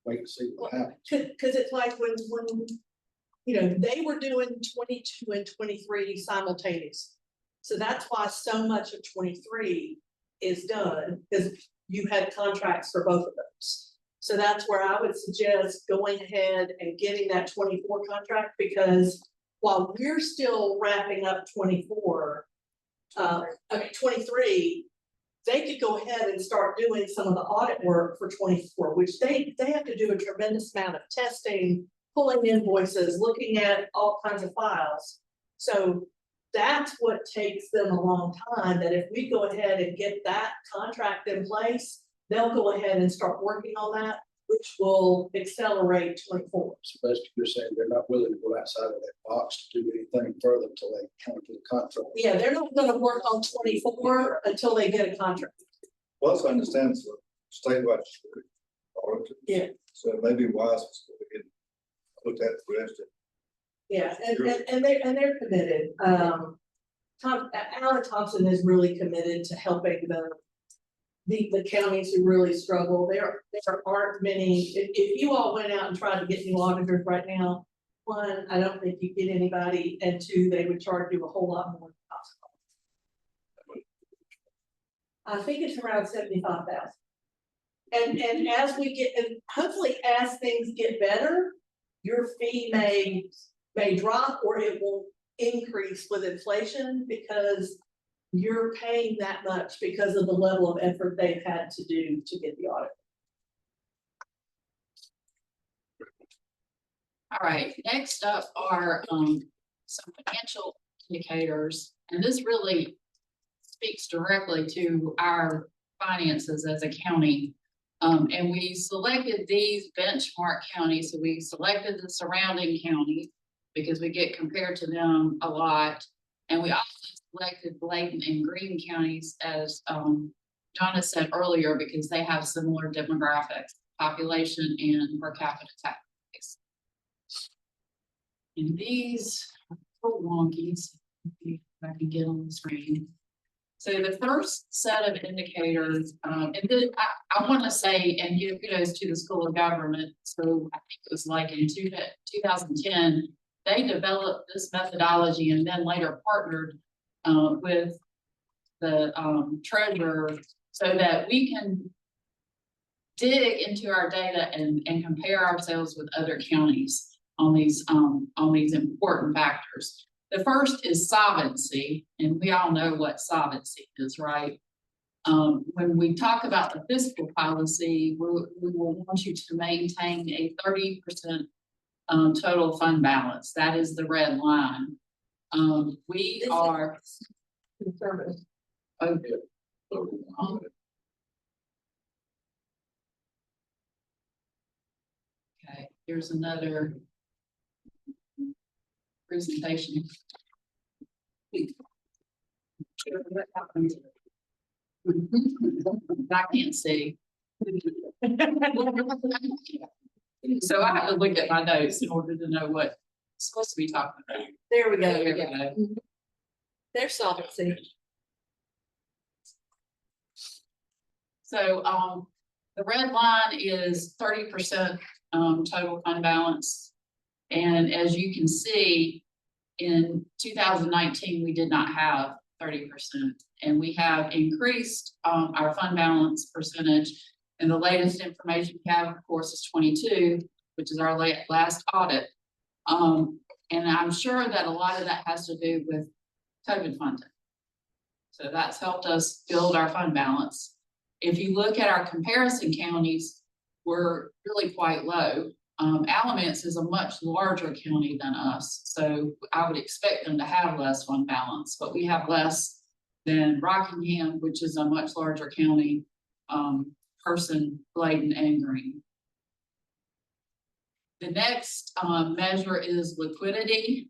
wait and see what happens. cause it's like when, you know, they were doing 22 and 23 simultaneous. So that's why so much of 23 is done, because you had contracts for both of those. So that's where I would suggest going ahead and getting that 24 contract, because while we're still wrapping up 24, 23, they could go ahead and start doing some of the audit work for 24, which they have to do a tremendous amount of testing, pulling invoices, looking at all kinds of files. So that's what takes them a long time, that if we go ahead and get that contract in place, they'll go ahead and start working on that, which will accelerate 24. So basically, you're saying they're not willing to go outside of that box to do anything further until they come to the contract. Yeah, they're not gonna work on 24 until they get a contract. Plus, I understand it's a statewide auditor. Yeah. So it may be wise to get looked at the rest of. Yeah, Sure. and they're committed. Alan Thompson is really committed to helping the counties who really struggle. There aren't many, if you all went out and tried to get new auditors right now, one, I don't think you get anybody, and two, they would charge you a whole lot more than possible. I think it's around 75,000. And as we get, and hopefully as things get better, your fee may drop, or it will increase with inflation, because you're paying that much because of the level of effort they've had to do to get the audit. All right, next up are some financial indicators, and this really speaks directly to our finances as a county. And we selected these benchmark counties, so we selected the surrounding counties because we get compared to them a lot. And we also selected Bladen and Greene counties, as Donna said earlier, because they have similar demographics, population and per capita tax. And these are little wonky, if I can get on the screen. So the first set of indicators, and then I want to say, and give kudos to the School of Government. So I think it was like in 2010, they developed this methodology and then later partnered with the treasurer, so that we can dig into our data and compare ourselves with other counties on these important factors. The first is solvency, and we all know what solvency is, right? When we talk about the fiscal policy, we will want you to maintain a 30% total fund balance. That is the red line. We are Conservative. Okay, here's another presentation. I can't see. So I have to look at my notes in order to know what I'm supposed to be talking about. There we go. There we go. There's solvency. So the red line is 30% total fund balance. And as you can see, in 2019, we did not have 30%. And we have increased our fund balance percentage. And the latest information we have, of course, is 22, which is our last audit. And I'm sure that a lot of that has to do with COVID funding. So that's helped us build our fund balance. If you look at our comparison counties, we're really quite low. Alamance is a much larger county than us, so I would expect them to have less fund balance, but we have less than Rockingham, which is a much larger county, Person, Bladen, and Greene. The next measure is liquidity.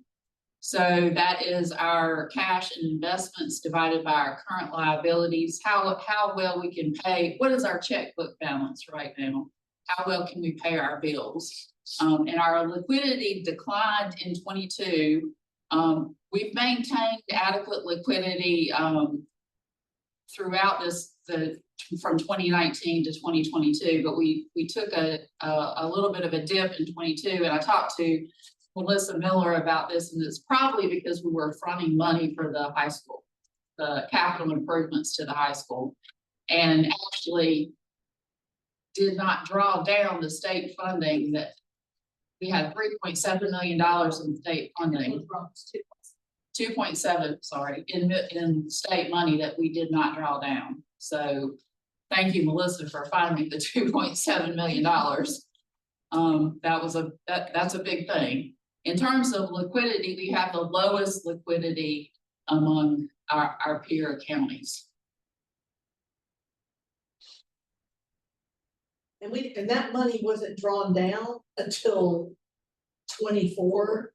So that is our cash and investments divided by our current liabilities. How well we can pay. What is our checkbook balance right now? How well can we pay our bills? And our liquidity declined in 22. We've maintained adequate liquidity throughout from 2019 to 2022, but we took a little bit of a dip in 22, and I talked to Melissa Miller about this, and it's probably because we were fronting money for the high school, the capital improvements to the high school. and actually did not draw down the state funding that we had $3.7 million in state funding. 2.7, sorry, in state money that we did not draw down. So thank you, Melissa, for finding the $2.7 million. That's a big thing. In terms of liquidity, we have the lowest liquidity among our peer counties. And that money wasn't drawn down until 24.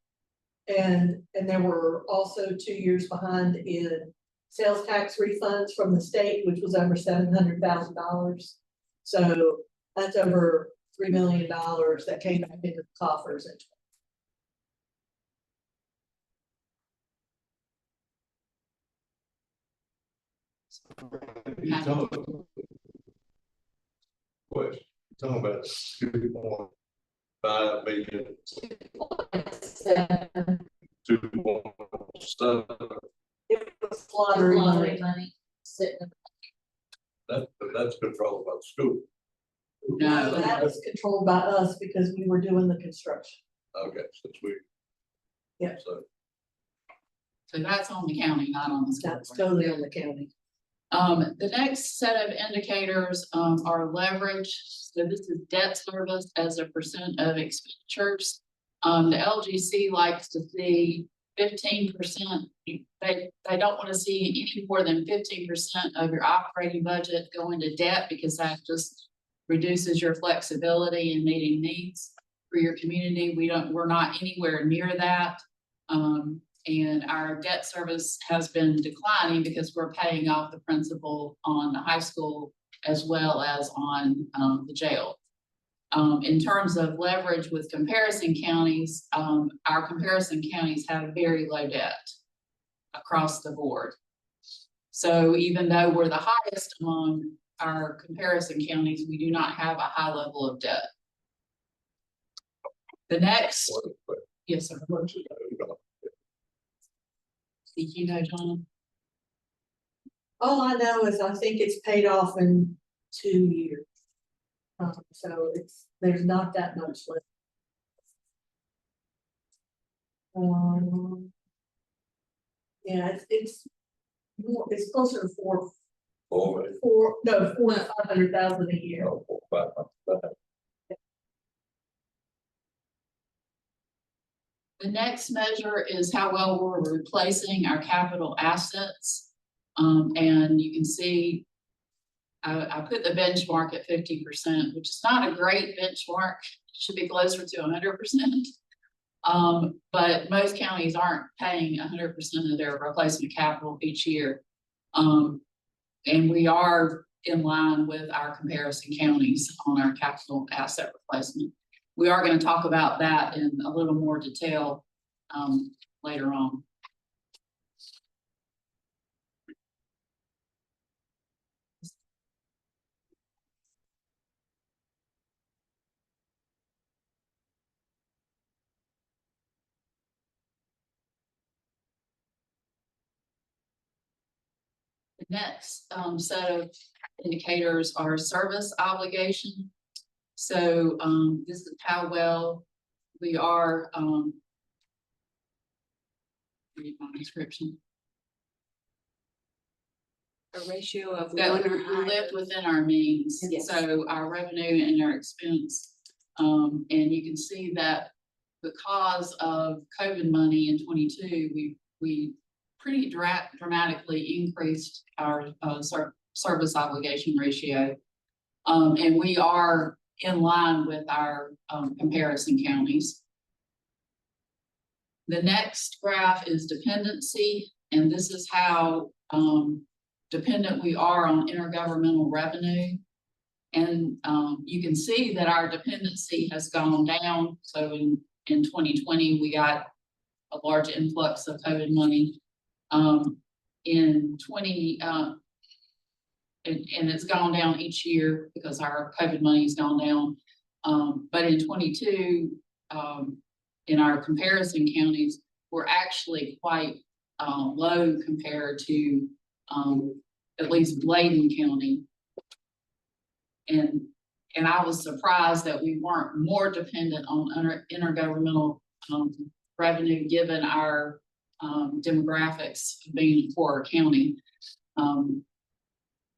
And there were also 2 years behind in sales tax refunds from the state, which was over $700,000. So that's over $3 million that came back into the coffers. You talking about 2.5 million, 2.7. It was lottery money. That's controlled by the school. No. That was controlled by us because we were doing the construction. Okay, since we. Yeah. So. So that's on the county, not on the school. That's totally on the county. The next set of indicators are leverage. So this is debt service as a percent of expenditures. The LGC likes to see 15%. They don't want to see any more than 15% of your operating budget go into debt, because that just reduces your flexibility in meeting needs for your community. We're not anywhere near that. And our debt service has been declining because we're paying off the principal on the high school as well as on the jail. In terms of leverage with comparison counties, our comparison counties have very low debt across the board. So even though we're the highest among our comparison counties, we do not have a high level of debt. The next, yes, sir. Did you know, John? All I know is I think it's paid off in 2 years. So there's not that much left. Yeah, it's more, it's closer to four to 500,000 a year. The next measure is how well we're replacing our capital assets. And you can see I put the benchmark at 50%, which is not a great benchmark. It should be closer to 100%. But most counties aren't paying 100% of their replacement capital each year. And we are in line with our comparison counties on our capital asset replacement. We are going to talk about that in a little more detail later on. The next set of indicators are service obligation. So this is how well we are. Read my description. A ratio of That one we or higher. lived within our means. Yes. So our revenue and our expense. And you can see that because of COVID money in 22, we pretty dramatically increased our service obligation ratio. And we are in line with our comparison counties. The next graph is dependency, and this is how dependent we are on intergovernmental revenue. And you can see that our dependency has gone down. So in 2020, we got a large influx of COVID money. In 20, and it's gone down each year because our COVID money has gone down. But in 22, in our comparison counties, we're actually quite low compared to at least Bladen County. And I was surprised that we weren't more dependent on intergovernmental, revenue, given our, demographics of being a poorer county.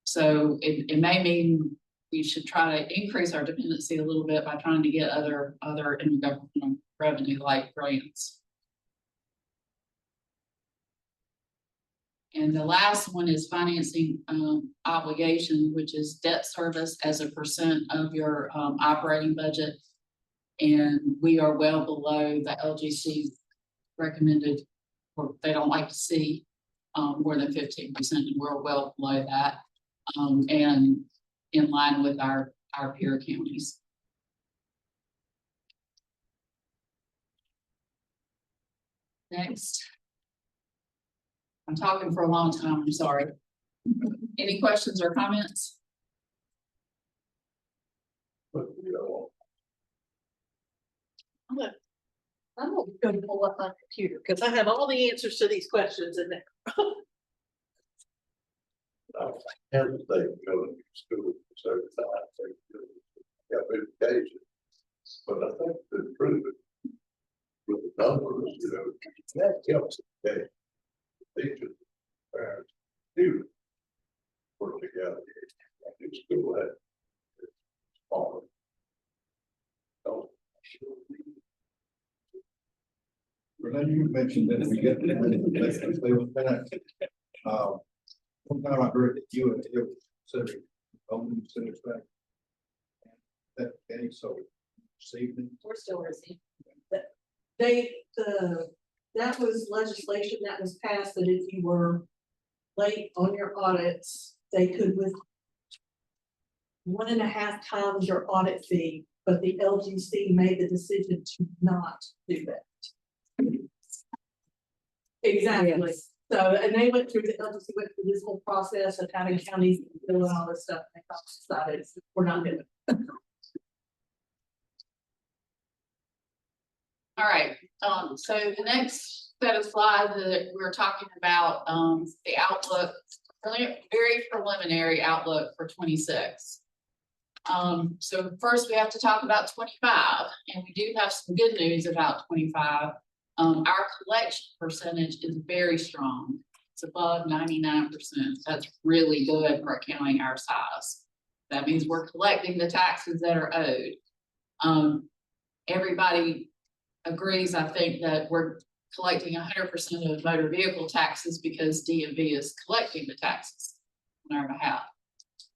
So it may mean we should try to increase our dependency a little bit by trying to get other intergovernmental revenue like grants. And the last one is financing obligation, which is debt service as a % of your operating budget. And we are well below the LGC recommended, or they don't like to see more than 15%, and we're well below that. And in line with our peer counties. Next. I'm talking for a long time, I'm sorry. Any questions or comments? But, you know, I'm gonna pull up my computer, because I have all the answers to these questions in there. Kansas State going to school for certain time, they have education. But I think to prove it with the numbers, you know, that helps. Okay. Teachers, parents, students work together. I think school had smaller. So, Renee, you mentioned that we get the one time I heard that you and you considering opening centers back. That getting so this evening. We're still receiving. That was legislation that was passed, that if you were late on your audits, they could with 1.5 times your audit fee, but the LGC made the decision to not do that. Exactly. Yes. So, and they went through, the LGC went through this whole process of having counties doing all this stuff, and they decided we're not doing it. All right, so the next set of slides that we're talking about, the outlook, very preliminary outlook for 26. So first we have to talk about 25, and we do have some good news about 25. Our collection percentage is very strong. It's above 99%. That's really good for a county our size. That means we're collecting the taxes that are owed. Everybody agrees, I think, that we're collecting 100% of motor vehicle taxes because DMV is collecting the taxes on our behalf.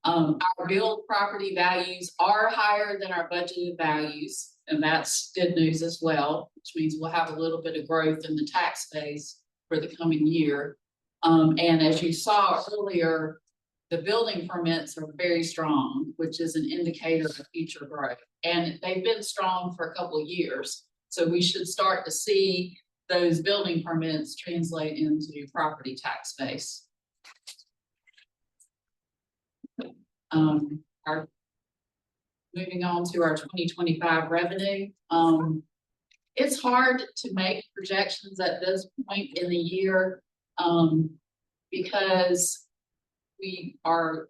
Our billed property values are higher than our budgeted values, and that's good news as well, which means we'll have a little bit of growth in the tax base for the coming year. And as you saw earlier, the building permits are very strong, which is an indicator of future growth. And they've been strong for a couple of years. So we should start to see those building permits translate into property tax base. Moving on to our 2025 revenue. It's hard to make projections at this point in the year because we are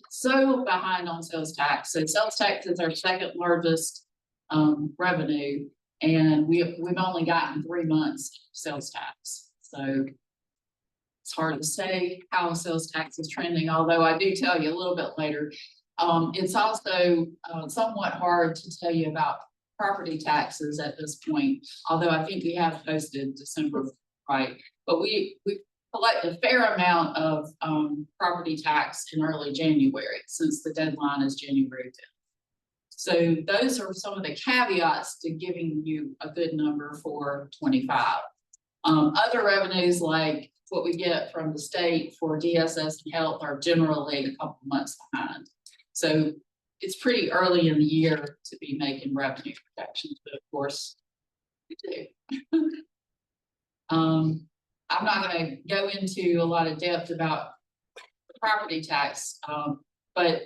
so behind on sales tax. So sales tax is our second largest revenue, and we've only gotten 3 months sales tax. So it's hard to say how sales tax is trending, although I do tell you a little bit later. It's also somewhat hard to tell you about property taxes at this point, although I think we have posted December, right? But we collect a fair amount of property tax in early January, since the deadline is January 10th. So those are some of the caveats to giving you a good number for 25. Other revenues, like what we get from the state for DSS and health, are generally a couple months behind. So it's pretty early in the year to be making revenue projections, but of course we do. I'm not going to go into a lot of depth about the property tax, but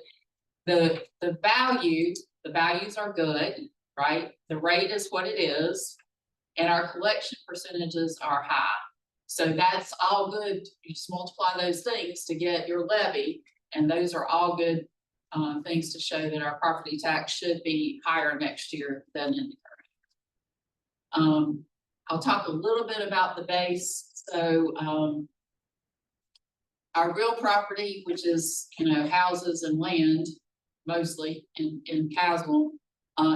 the values are good, right? The rate is what it is, and our collection percentages are high. So that's all good. You just multiply those things to get your levy, and those are all good things to show that our property tax should be higher next year than in the current. I'll talk a little bit about the base. So, our real property, which is, houses and land, mostly in Caswell,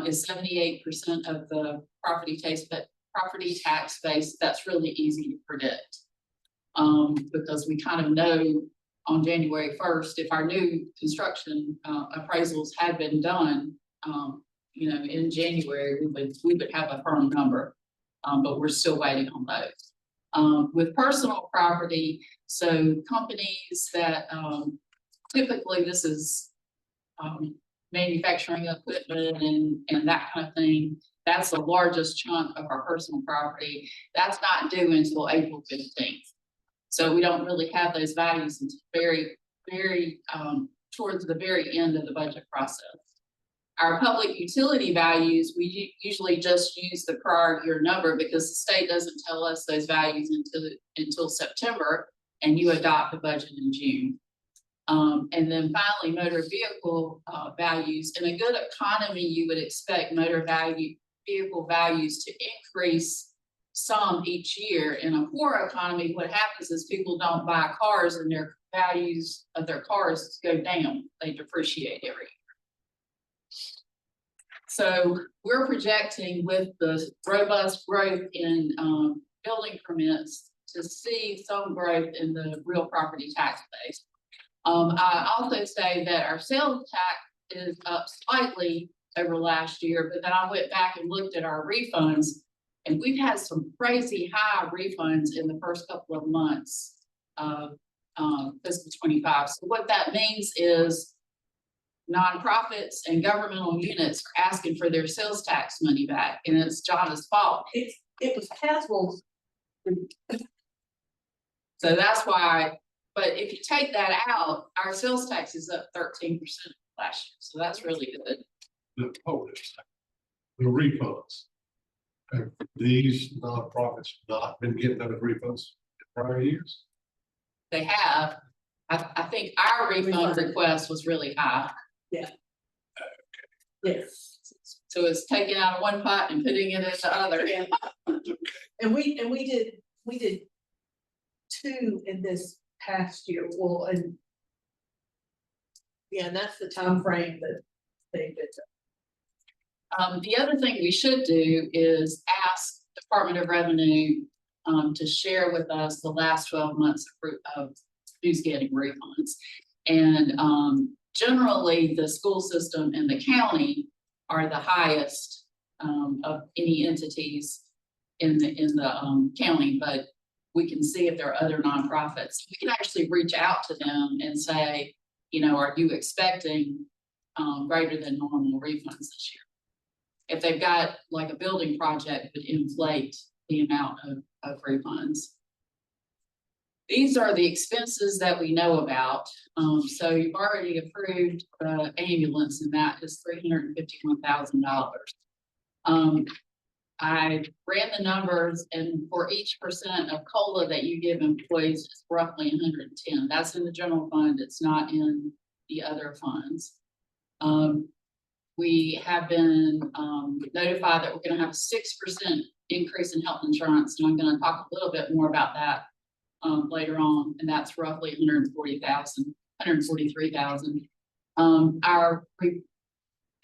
is 78% of the property tax base. That's really easy to predict. Because we kind of know on January 1st, if our new construction appraisals had been done, in January, we would have a firm number, but we're still waiting on those. With personal property, so companies that typically this is manufacturing equipment and that kind of thing. That's the largest chunk of our personal property. That's not due until April 15th. So we don't really have those values until very towards the very end of the budget process. Our public utility values, we usually just use the prior year number because the state doesn't tell us those values until September, and you adopt the budget in June. And then finally, motor vehicle values. In a good economy, you would expect motor vehicle values to increase some each year. In a poor economy, what happens is people don't buy cars and their values of their cars go down. They depreciate every year. So we're projecting with the robust growth in building permits to see some growth in the real property tax base. I also say that our sales tax is up slightly over last year, but then I went back and looked at our refunds, and we've had some crazy high refunds in the first couple of months of fiscal 25. So what that means is nonprofits and governmental units are asking for their sales tax money back, and it's Jonna's fault. It was Caswell's. So that's why, but if you take that out, our sales tax is up 13% last year. So that's really good. The refunds. Have these nonprofits not been getting those refunds in prior years? They have. I think our refund request was really high. Yeah. Yes. So it's taking out of one pot and putting it in the other. And we did two in this past year. Well, and yeah, and that's the time frame that they did. The other thing we should do is ask Department of Revenue to share with us the last 12 months of who's getting refunds. And generally, the school system and the county are the highest of any entities in the county, but we can see if there are other nonprofits. We can actually reach out to them and say, are you expecting greater than normal refunds this year? If they've got like a building project would inflate the amount of refunds. These are the expenses that we know about. So you've already approved ambulance, and that is $351,000. I ran the numbers, and for each percent of COLA that you give employees, it's roughly 110. That's in the general fund. It's not in the other funds. We have been notified that we're going to have a 6% increase in health insurance, and I'm going to talk a little bit more about that later on, and that's roughly 143,000. Our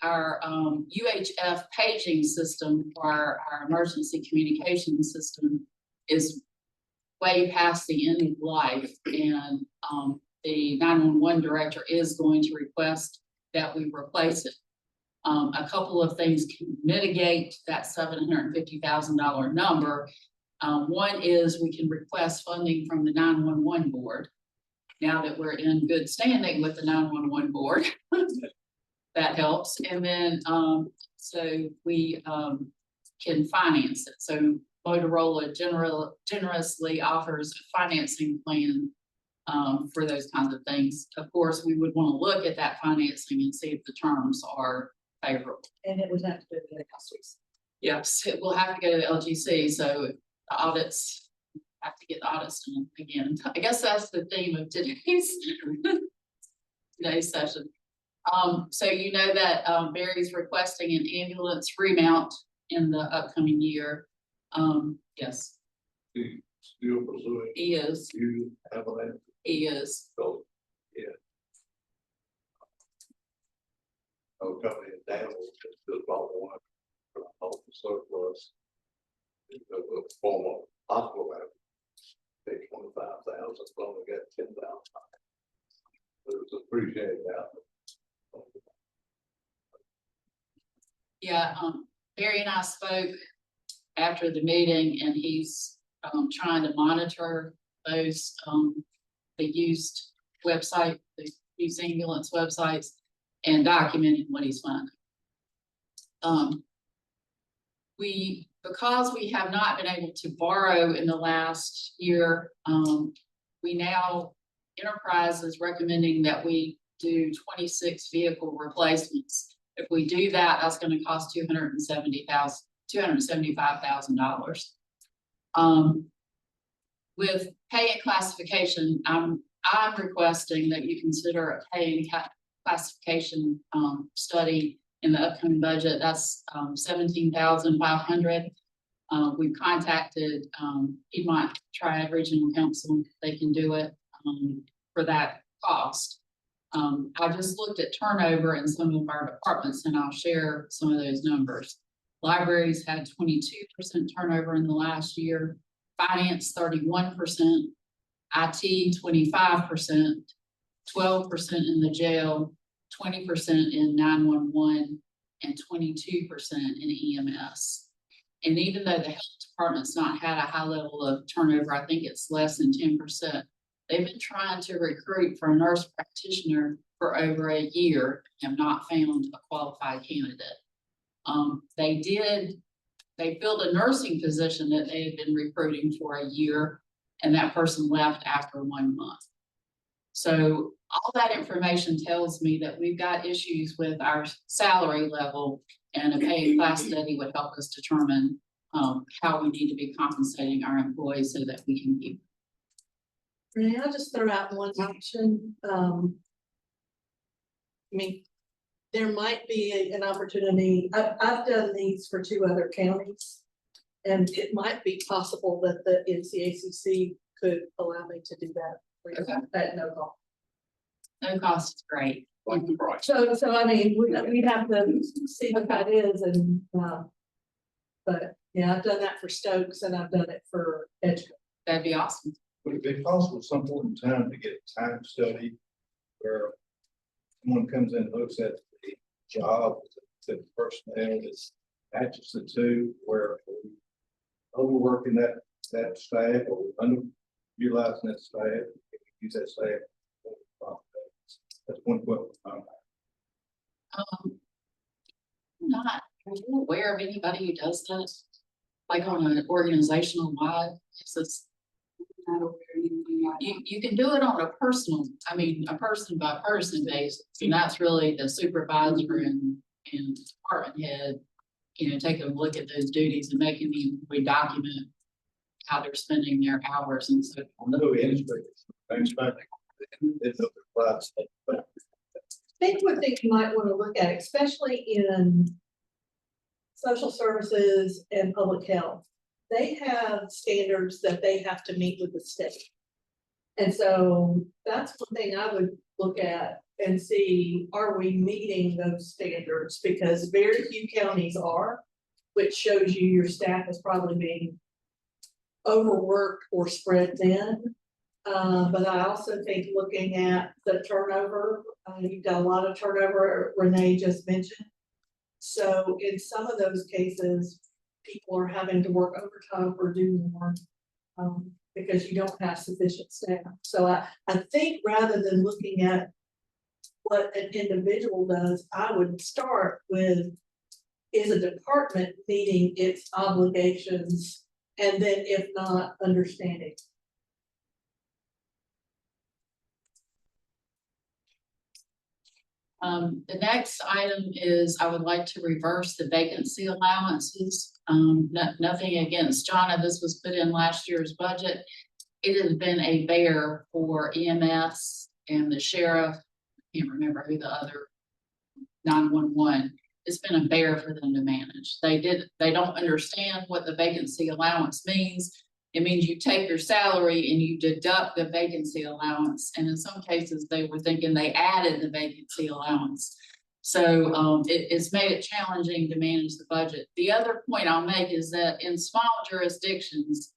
UHF paging system, our emergency communication system, is way past the end of life, and the 911 director is going to request that we replace it. A couple of things can mitigate that $750,000 number. One is we can request funding from the 911 board. Now that we're in good standing with the 911 board, that helps. And then, so we can finance it. So Motorola generously offers a financing plan for those kinds of things. Of course, we would want to look at that financing and see if the terms are favorable. And it was not to do with the costs. Yes, it will have to go to LGC, so the audits have to get the audits done again. I guess that's the theme of today's session. So you know that, Barry's requesting an ambulance remount in the upcoming year. Yes, He still pursuing, he is, you have an answer, he is. so, yeah. No company in Danville just still bought one from off the surplus. It's a former hospital, pay 25,000, only got 10,000. It was appreciated out. Yeah, Barry and I spoke after the meeting and he's, trying to monitor those, the used website, the used ambulance websites and documenting what he's finding. Because we have not been able to borrow in the last year, we now, Enterprise is recommending that we do 26 vehicle replacements. If we do that, that's gonna cost $275,000. With pay and classification, I'm requesting that you consider a pay and classification, study in the upcoming budget. That's, $17,500. We've contacted, Piedmont Triad Regional Council, they can do it, for that cost. I just looked at turnover in some of our departments and I'll share some of those numbers. Libraries had 22% turnover in the last year, finance 31%, IT 25%, 12% in the jail, 20% in 911, and 22% in EMS. And even though the health department's not had a high level of turnover, I think it's less than 10%. They've been trying to recruit for a nurse practitioner for over a year and have not found a qualified candidate. They filled a nursing position that they had been recruiting for a year and that person left after 1 month. So all that information tells me that we've got issues with our salary level and a pay and class study would help us determine how we need to be compensating our employees so that we can keep. May I just throw out one option? I mean, there might be an opportunity. I've done these for 2 other counties. And it might be possible that the NCACC could allow me to do that. Okay. At no cost. No cost is great. Like the price. So I mean, we have to see what that is and, but yeah, I've done that for Stokes and I've done it for Edgewood. That'd be awesome. Would it be possible at some point in time to get a time study where someone comes in and looks at the job, the personnel that matches the two, where we're overworking that staff or underutilizing that staff, use that staff? That's one question. Not, are you aware of anybody who does that? Like on an organizational wide basis? Not aware of anything like that. You can do it on a personal, I mean, a person by person basis, and that's really the supervisor and department head, you know, taking a look at those duties and making the employee document how they're spending their hours and so I know industry, thanks, but it's up to class. I think one thing you might want to look at, especially in social services and public health, they have standards that they have to meet with the state. And so that's one thing I would look at and see, are we meeting those standards? Because very few counties are, which shows you your staff is probably being overworked or spread thin. But I also think looking at the turnover, you've got a lot of turnover, Renee just mentioned. So in some of those cases, people are having to work overtime or do more because you don't have sufficient staff. So I think rather than looking at what an individual does, I would start with, is a department meeting its obligations? And then if not, understanding. The next item is I would like to reverse the vacancy allowances. Nothing against Jonna, this was put in last year's budget. It has been a bear for EMS and the sheriff. I can't remember who the other 911, it's been a bear for them to manage. They don't understand what the vacancy allowance means. It means you take your salary and you deduct the vacancy allowance. And in some cases, they were thinking they added the vacancy allowance. So it's made it challenging to manage the budget. The other point I'll make is that in small jurisdictions,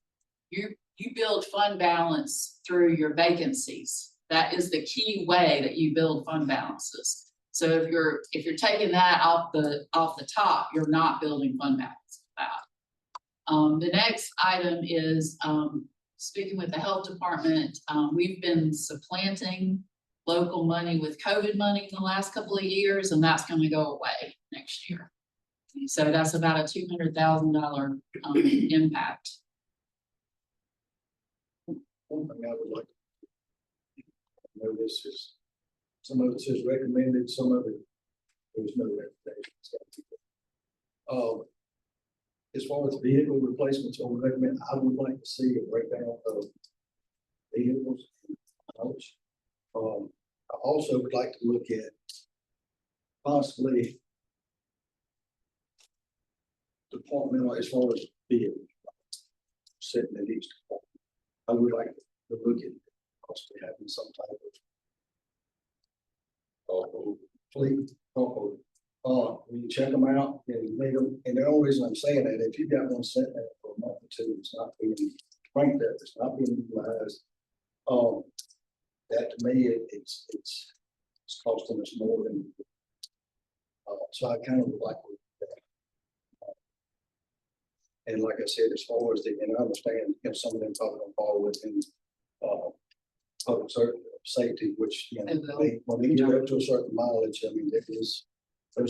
you build fund balance through your vacancies. That is the key way that you build fund balances. So if you're taking that off the top, you're not building fund balance with that. The next item is speaking with the health department. We've been supplanting local money with COVID money in the last couple of years, and that's going to go away next year. So that's about a $200,000 impact. One thing I would like, I know this is, some of it says recommended, some of it, there's no recommendation. As far as vehicle replacements or recommend, I would like to see a breakdown of vehicles and mileage. I also would like to look at possibly departmental as far as vehicles sitting in each department. I would like to look at possibly having some type of fleet. When you check them out and make them, and the only reason I'm saying that, if you've got one sitting there for a month or two, it's not being ranked there, it's not being utilized. That to me, it's costing us more than. So I kind of would like that. And like I said, as far as the, and I understand, you know, some of them probably don't fall within public safety, which, you know, when they get up to a certain mileage, I mean, there's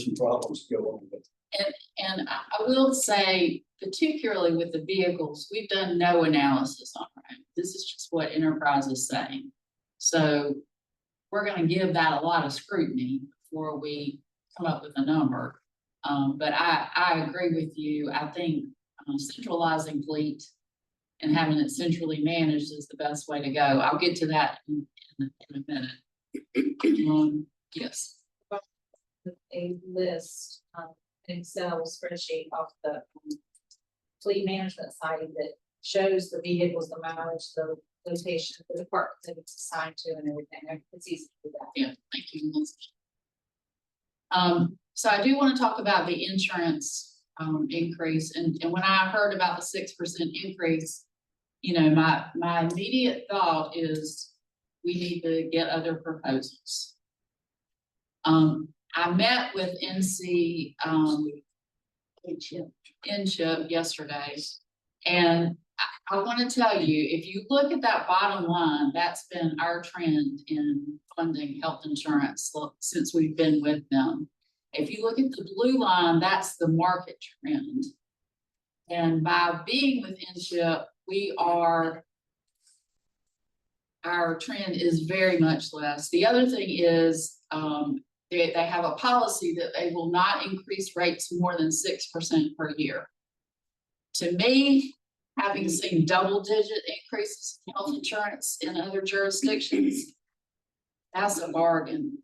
some problems go on with. And I will say, particularly with the vehicles, we've done no analysis on it. This is just what Enterprise is saying. So we're going to give that a lot of scrutiny before we come up with a number. But I agree with you. I think centralizing fleet and having it centrally managed is the best way to go. I'll get to that in a minute. Yes. A list, Excel spreadsheet off the fleet management site that shows the vehicles, the mileage, the location, the department that it's assigned to and everything. It's easy to do that. Yeah, thank you, Melissa. So I do want to talk about the insurance increase. And when I heard about the 6% increase, you know, my immediate thought is we need to get other proposals. I met with NC InChip yesterday, and I want to tell you, if you look at that bottom line, that's been our trend in funding health insurance since we've been with them. If you look at the blue line, that's the market trend. And by being with InChip, our trend is very much less. The other thing is, they have a policy that they will not increase rates more than 6% per year. To me, having seen double-digit increases in health insurance in other jurisdictions, that's a bargain.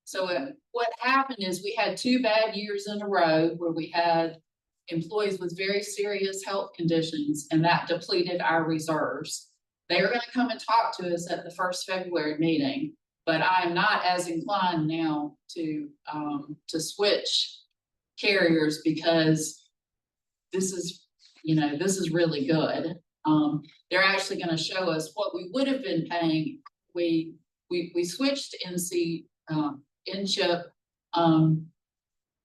So what happened is we had 2 bad years in a row where we had employees with very serious health conditions, and that depleted our reserves. They are going to come and talk to us at the first February meeting. But I am not as inclined now to switch carriers because this is, you know, this is really good. They're actually going to show us what we would have been paying. We switched to NC InChip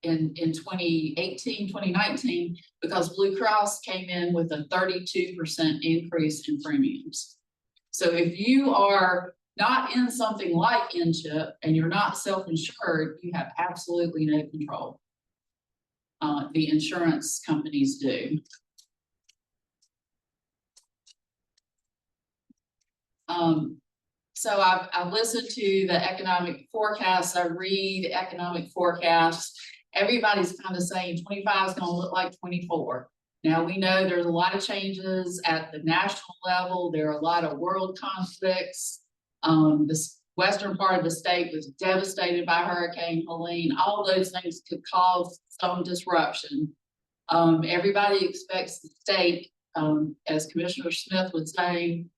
in 2018, 2019 because Blue Cross came in with a 32% increase in premiums. So if you are not in something like InChip and you're not self-insured, you have absolutely no control. The insurance companies do. So I've listened to the economic forecasts. I read economic forecasts. Everybody's kind of saying 25 is going to look like 24. Now we know there's a lot of changes at the national level. There are a lot of world conflicts. western part of the state was devastated by Hurricane Helene. All those things could cause some disruption. Everybody expects the state, as Commissioner Smith was saying,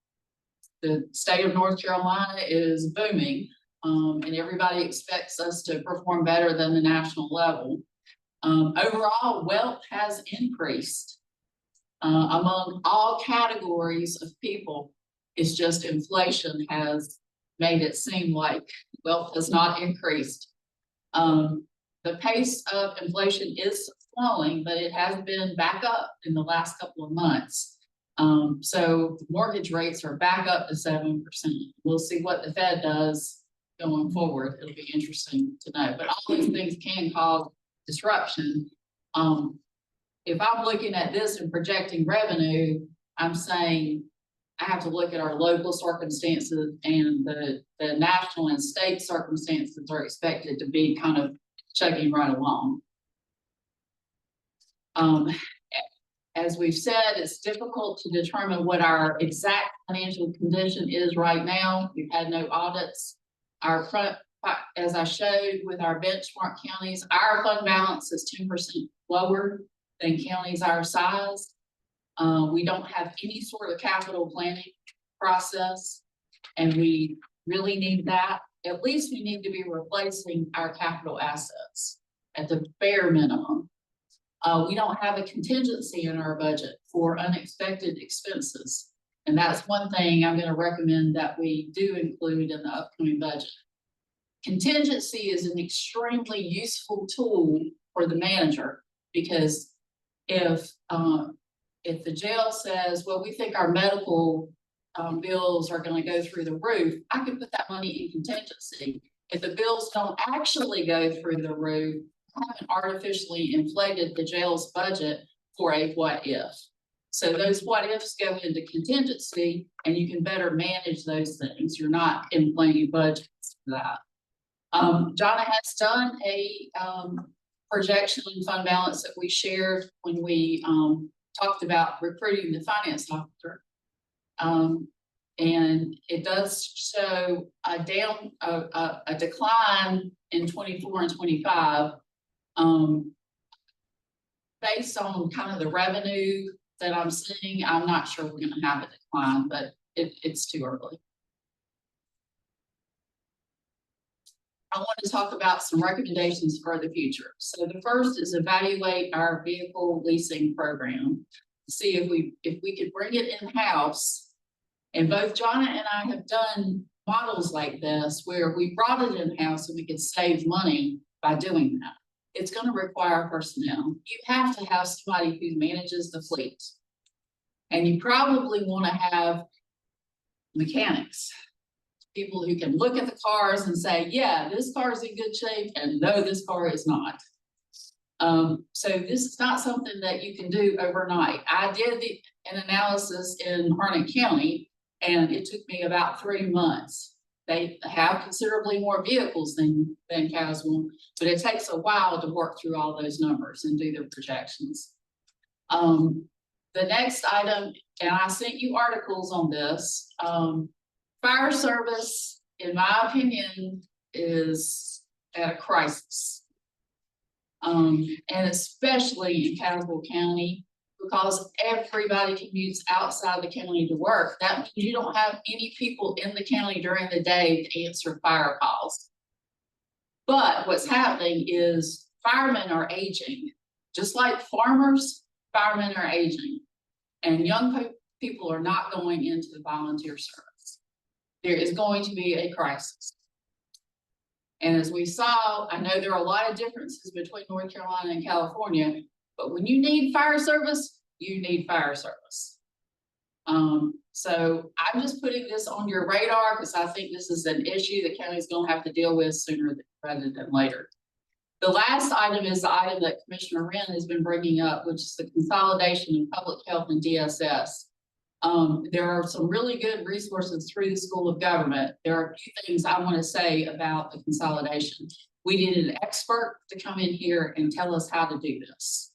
the state of North Carolina is booming, and everybody expects us to perform better than the national level. Overall, wealth has increased among all categories of people. It's just inflation has made it seem like wealth has not increased. The pace of inflation is slowing, but it has been back up in the last couple of months. So mortgage rates are back up to 7%. We'll see what the Fed does going forward. It'll be interesting to know, but all these things can cause disruption. If I'm looking at this and projecting revenue, I'm saying I have to look at our local circumstances, and the national and state circumstances are expected to be kind of chugging right along. As we've said, it's difficult to determine what our exact financial condition is right now. We've had no audits. Our front, as I showed with our benchmark counties, our fund balance is 10% lower than counties our size. We don't have any sort of capital planning process, and we really need that. At least we need to be replacing our capital assets at the bare minimum. We don't have a contingency in our budget for unexpected expenses. And that's one thing I'm going to recommend that we do include in the upcoming budget. Contingency is an extremely useful tool for the manager, because if the jail says, well, we think our medical bills are going to go through the roof, I can put that money in contingency. If the bills don't actually go through the roof, I haven't artificially inflated the jail's budget for a what if. So those what ifs go into contingency, and you can better manage those things. You're not inflating budgets for that. Jonna has done a projection and fund balance that we shared when we talked about recruiting the finance officer. And it does show a decline in 24 and 25. Based on kind of the revenue that I'm seeing, I'm not sure we're gonna have a decline, but it's too early. I want to talk about some recommendations for the future. So the first is evaluate our vehicle leasing program, see if we could bring it in-house. And both Jonna and I have done models like this where we brought it in-house and we could save money by doing that. It's going to require personnel. You have to have somebody who manages the fleet. And you probably want to have mechanics, people who can look at the cars and say, yeah, this car is in good shape, and no, this car is not. So this is not something that you can do overnight. I did an analysis in Harnett County, and it took me about 3 months. They have considerably more vehicles than Caswell, but it takes a while to work through all those numbers and do their projections. The next item, and I sent you articles on this, fire service, in my opinion, is at a crisis. And especially in Caswell County, because everybody commutes outside the county to work. That means you don't have any people in the county during the day to answer fire calls. But what's happening is firemen are aging. Just like farmers, firemen are aging. And young people are not going into the volunteer service. There is going to be a crisis. And as we saw, I know there are a lot of differences between North Carolina and California, but when you need fire service, you need fire service. So I'm just putting this on your radar because I think this is an issue the county is going to have to deal with sooner rather than later. The last item is the item that Commissioner Wren has been bringing up, which is the consolidation in public health and DSS. There are some really good resources through the School of Government. There are a few things I want to say about the consolidation. We needed an expert to come in here and tell us how to do this.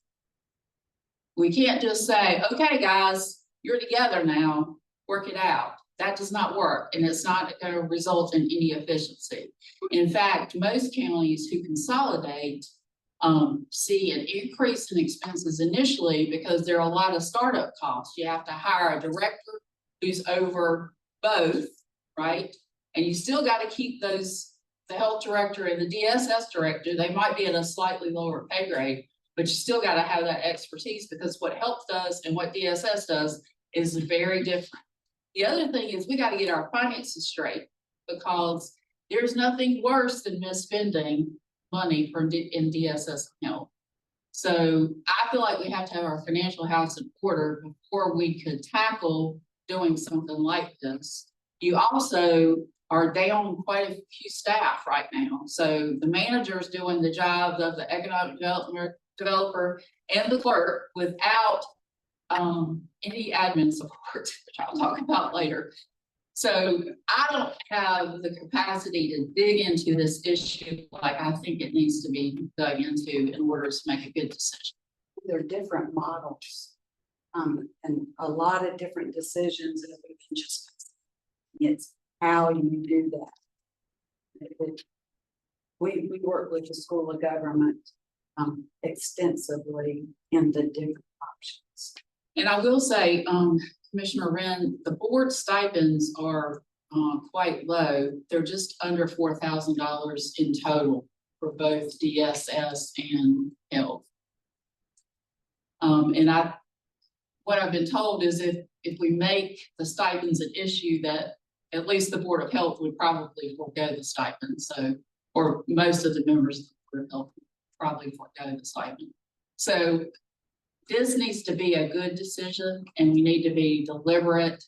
We can't just say, okay, guys, you're together now, work it out. That does not work, and it's not going to result in any efficiency. In fact, most counties who consolidate see an increase in expenses initially because there are a lot of startup costs. You have to hire a director who's over both, right? And you still got to keep those, the health director and the DSS director, they might be at a slightly lower pay grade, but you still got to have that expertise, because what health does and what DSS does is very different. The other thing is we got to get our finances straight, because there's nothing worse than misspending money in DSS health. So I feel like we have to have our financial house in order before we could tackle doing something like this. You also are down quite a few staff right now. So the manager's doing the job of the economic developer and the clerk without any admin support, which I'll talk about later. So I don't have the capacity to dig into this issue like I think it needs to be dug into in order to make a good decision. There are different models, and a lot of different decisions that we can just, it's how you do that. We work with the School of Government extensively in the different options. And I will say, Commissioner Wren, the board stipends are quite low. They're just under $4,000 in total for both DSS and health. And what I've been told is if we make the stipends an issue, that at least the Board of Health would probably forego the stipend. So, or most of the members of the Board of Health would probably forego the stipend. So this needs to be a good decision, and we need to be deliberate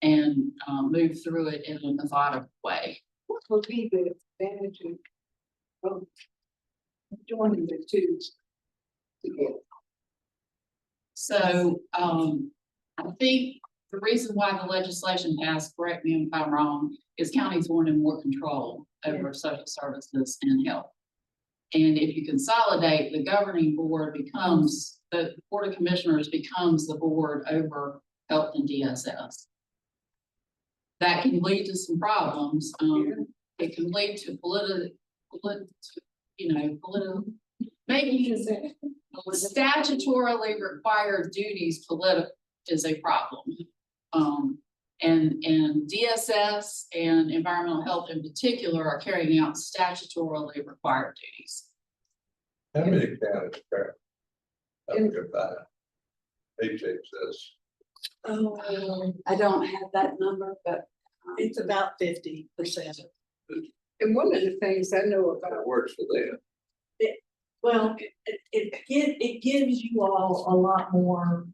and move through it in a methodical way. What would be the advantage of joining the two together? So I think the reason why the legislation passed, correct me if I'm wrong, is counties wanting more control over social services and health. And if you consolidate, the governing board becomes, the Board of Commissioners becomes the board over health and DSS. That can lead to some problems. It can lead to making statutorily required duties political is a problem. And DSS and environmental health in particular are carrying out statutorily required duties. How many counties currently have a combined HHS? Oh, I don't have that number, but it's about 50%. And one of the things I know about That works for them. Well, it gives you all a lot more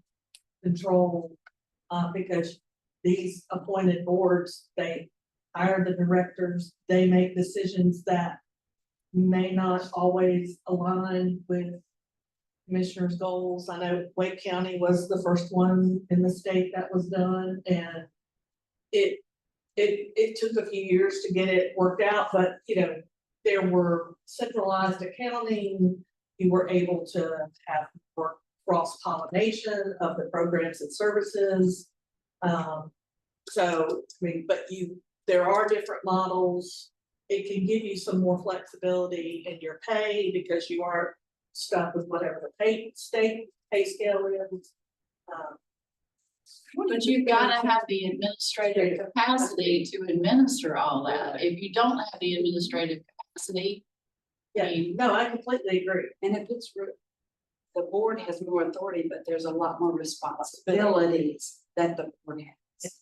control, because these appointed boards, they hire the directors, they make decisions that may not always align with commissioners' goals. I know Wake County was the first one in the state that was done, and it took a few years to get it worked out, but there were centralized accounting. You were able to have more cross-pollination of the programs and services. So, I mean, but there are different models. It can give you some more flexibility in your pay because you aren't stuck with whatever the state pay scale is. But you've got to have the administrative capacity to administer all that. If you don't have the administrative capacity, Yeah, no, I completely agree. and if it's the board has more authority, but there's a lot more responsibilities that the board has.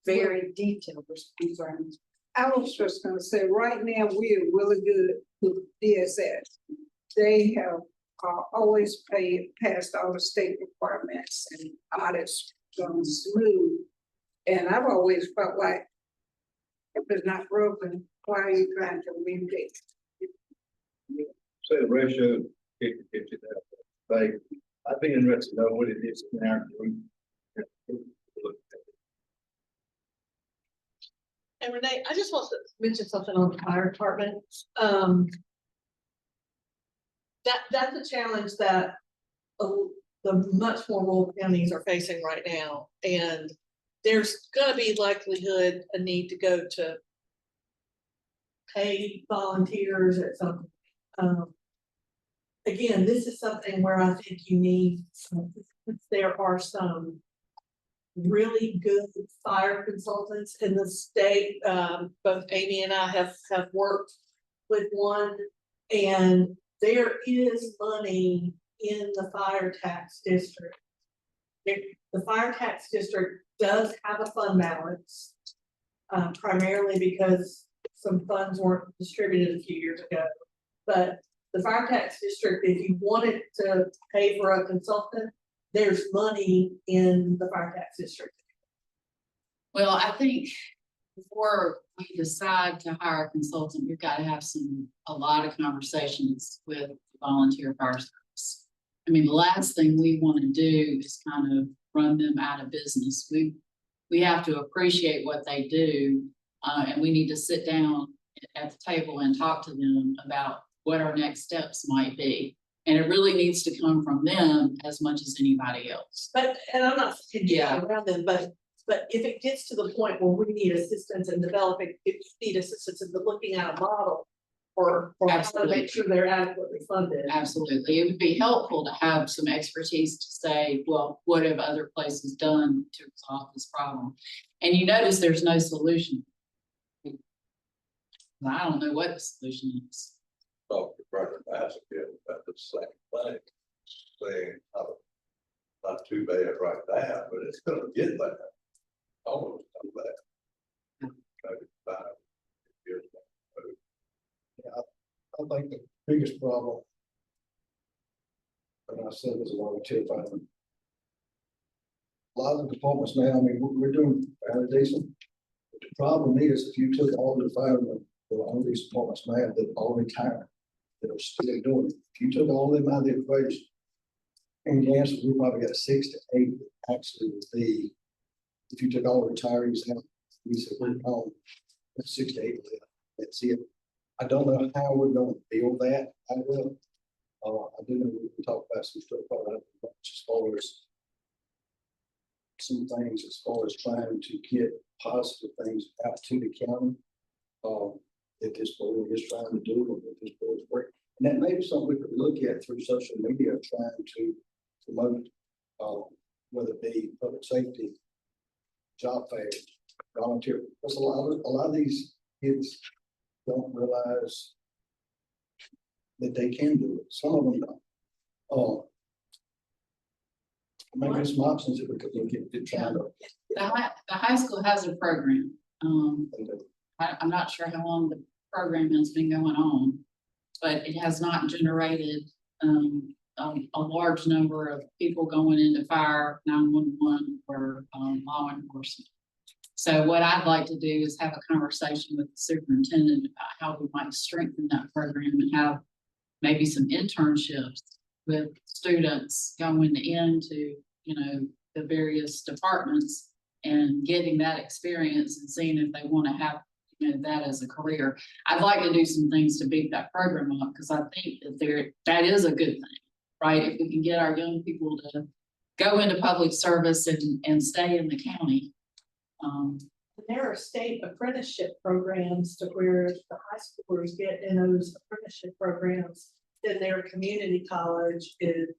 Very detailed responsibilities. I was just gonna say, right now, we're really good with DSS. They have always passed all the state requirements and audits gone smooth. And I've always felt like if it's not broken, why are you trying to remake it? Say the ratio 50-50 that, like, I'd be interested to know what it is in our group. And Renee, I just want to mention something on the fire department. That's a challenge that the much more rural counties are facing right now. And there's gonna be likelihood a need to go to pay volunteers at some, again, this is something where I think you need some, there are some really good fire consultants in the state. Both Amy and I have worked with one, and there is money in the fire tax district. The fire tax district does have a fund balance, primarily because some funds weren't distributed a few years ago. But the fire tax district, if you wanted to pay for a consultant, there's money in the fire tax district. Well, I think before we decide to hire a consultant, we've got to have a lot of conversations with the volunteer fire service. I mean, the last thing we want to do is kind of run them out of business. We have to appreciate what they do, and we need to sit down at the table and talk to them about what our next steps might be. And it really needs to come from them as much as anybody else. But, and I'm not saying Yeah. around them, but if it gets to the point where we need assistance in developing, if you need assistance in looking at a model or how to Absolutely. make sure they're adequately funded. Absolutely. It would be helpful to have some expertise to say, well, what have other places done to resolve this problem? And you notice there's no solution. I don't know what the solution is. Talk to Bernard Bassett about the same thing, saying, not too bad right now, but it's gonna get better. Almost come back. Maybe 5 years ago. I think the biggest problem, and I said as a volunteer fireman, a lot of the departments now, I mean, we're doing fairly decent. But the problem is, if you took all the firemen that are on these departments now that are retired, that are still doing it, if you took all of them out of the equation, and the answer, we probably got 6 to 8 that actually would be, if you took all the retirees out, we said, we're home, that's 6 to 8 left. That's it. I don't know how we're gonna build that. I will. I do know we can talk about some stuff, as far as some things, as far as trying to get positive things out to the county. That this board is trying to do, or that this board is working. And that may be something we could look at through social media, trying to promote, whether it be public safety, job fairs, volunteer. Because a lot of these kids don't realize that they can do it. Some of them don't. Maybe some options that we could look at trying to. The high school has a program. I'm not sure how long the program has been going on, but it has not generated a large number of people going into fire, 911, or law enforcement. So what I'd like to do is have a conversation with the superintendent about how we might strengthen that program and have maybe some internships with students going into, the various departments and getting that experience and seeing if they want to have that as a career. I'd like to do some things to beef that program up, because I think that is a good thing, right? If we can get our young people to go into public service and stay in the county. There are state apprenticeship programs to where the high schoolers get in those apprenticeship programs, then their community college is,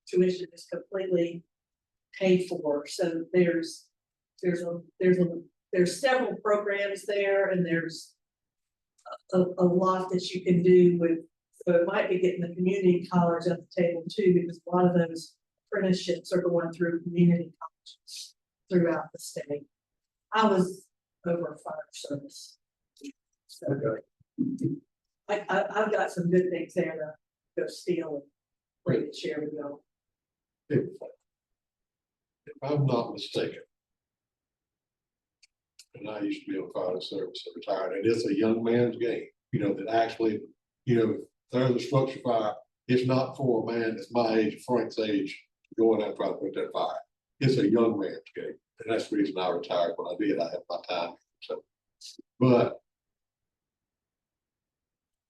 tuition is completely paid for. So there's several programs there, and there's a lot that you can do with, so it might be getting the community college at the table too, because a lot of those apprenticeships are going through community colleges throughout the state. I was over fire service. So I've got some good things there to go steal and bring to share with y'all. If I'm not mistaken, and I used to be on fire service and retired, and it's a young man's game, that actually, there's a structure fire. It's not for a man that's my age, Frank's age, going out and trying to put that fire. It's a young man's game. And that's the reason I retired when I did. I had my time. So, but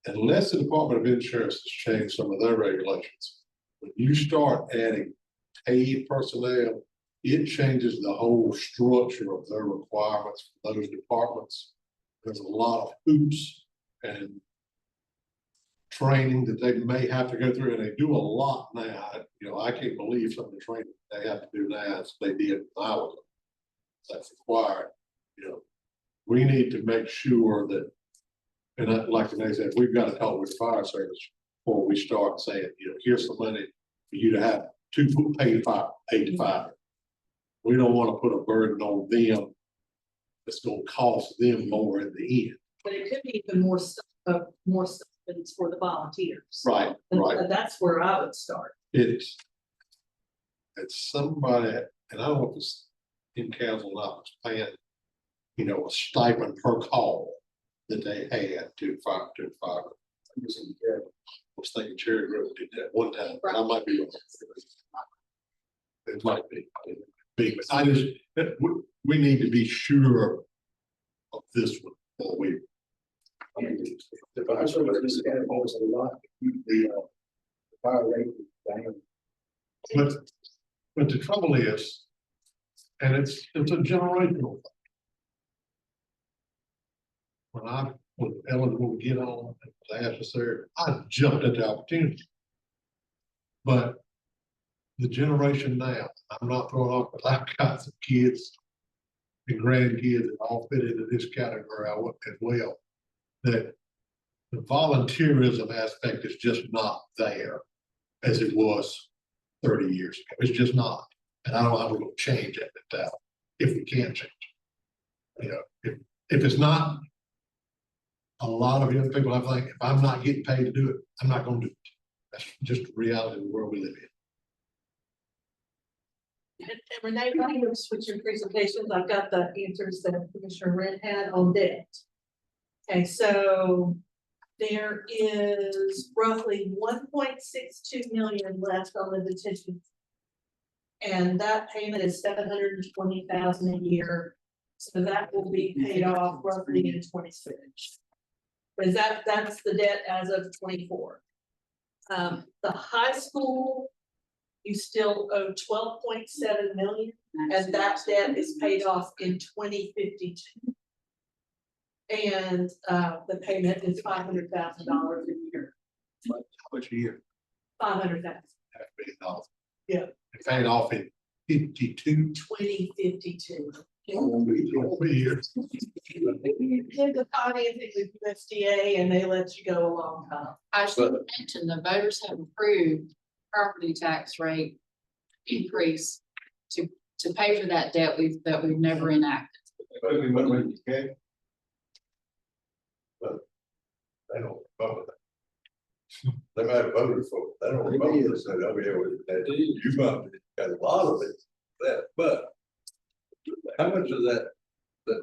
unless the Department of Insurance has changed some of their regulations, when you start adding paid personnel it changes the whole structure of their requirements for those departments. There's a lot of hoops and training that they may have to go through, and they do a lot now. You know, I can't believe some of the training they have to do now as they did when I was. That's required, you know. We need to make sure that, and like they said, we've got to talk with the fire service before we start saying, you know, here's the money for you to have two paid fire, 8 to 5. We don't want to put a burden on them that's going to cost them more in the end. But it could be even more stuff, for the volunteers. Right, right. And that's where I would start. It's somebody, and I don't know if it's in council or not, was paying, you know, a stipend per call that they had to fire. I was thinking Cherry Grove did that one time, but I might be wrong. It might be, but I just, we need to be sure of this one before we. The fire service is almost a lot, the fire rate is down. But the trouble is, and it's a generational thing. When I was eligible to get on, and was asked to serve, I jumped at the opportunity. But the generation now, I'm not throwing off, but I've got some kids and grandkids that all fit into this category as well. That the volunteerism aspect is just not there as it was 30 years ago. It's just not. And I don't know how we're going to change it if we can change it. You know, if it's not, a lot of young people, I think, if I'm not getting paid to do it, I'm not going to do it. That's just the reality of the world we live in. And Renee, while you're switching presentations, I've got the answers that Commissioner Wren had on debt. Okay, so there is roughly 1.62 million left on the detention. And that payment is 720,000 a year. So that will be paid off roughly in 26. Is that's the debt as of 24. The high school, you still owe 12.7 million, and that debt is paid off in 2052. And the payment is $500,000 a year. How much a year? 500,000. $500,000. Yeah. It paid off in 52. 2052. Over years. You did the financing with USDA and they let you go a long time. I should mention, the voters have approved property tax rate increase to pay for that debt that we've never enacted. Okay. But they don't vote that. They might have voted for it. They don't vote for it. So, I mean, you might got a lot of it, but how much of that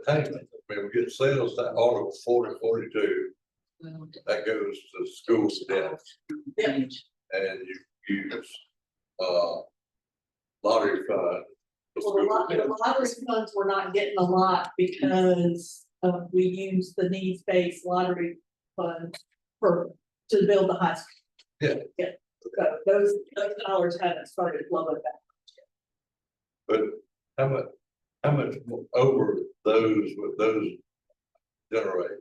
payment? I mean, we get sales tax, Article 4042, Well, that goes to schools debt, Yeah. and you use lottery fund. Well, the lottery funds were not getting a lot because we use the needs-based lottery fund to build the high school. Yeah. Yeah, so those dollars haven't started flowing back. But how much over those with those generate?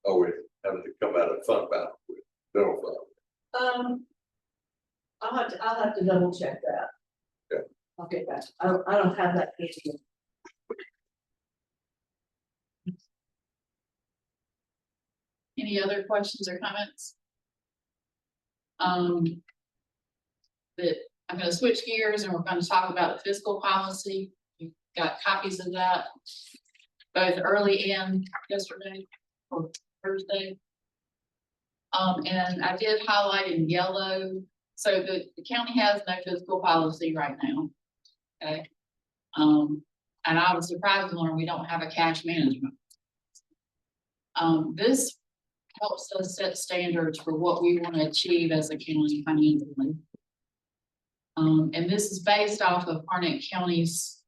Are we having to come out of fund balance with general fund? I'll have to double check that. Okay. I'll get back. I don't have that issue. Any other questions or comments? That I'm going to switch gears and we're going to talk about the fiscal policy. You've got copies of that, both early and yesterday or Thursday. And I did highlight in yellow. So the county has no fiscal policy right now. Okay. And I was surprised to learn we don't have a cash management. This helps us set standards for what we want to achieve as a county financially. And this is based off of Harnett County's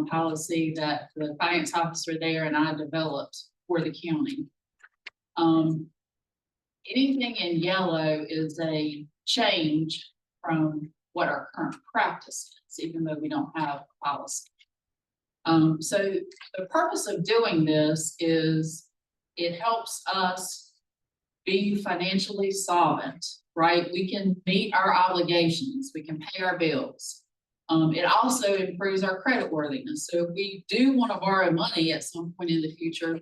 policy that the finance officer there and I developed for the county. Anything in yellow is a change from what our current practice is. even though we don't have a policy. So the purpose of doing this is it helps us be financially solvent, right? We can meet our obligations, we can pay our bills. It also improves our credit worthiness. So if we do want to borrow money at some point in the future,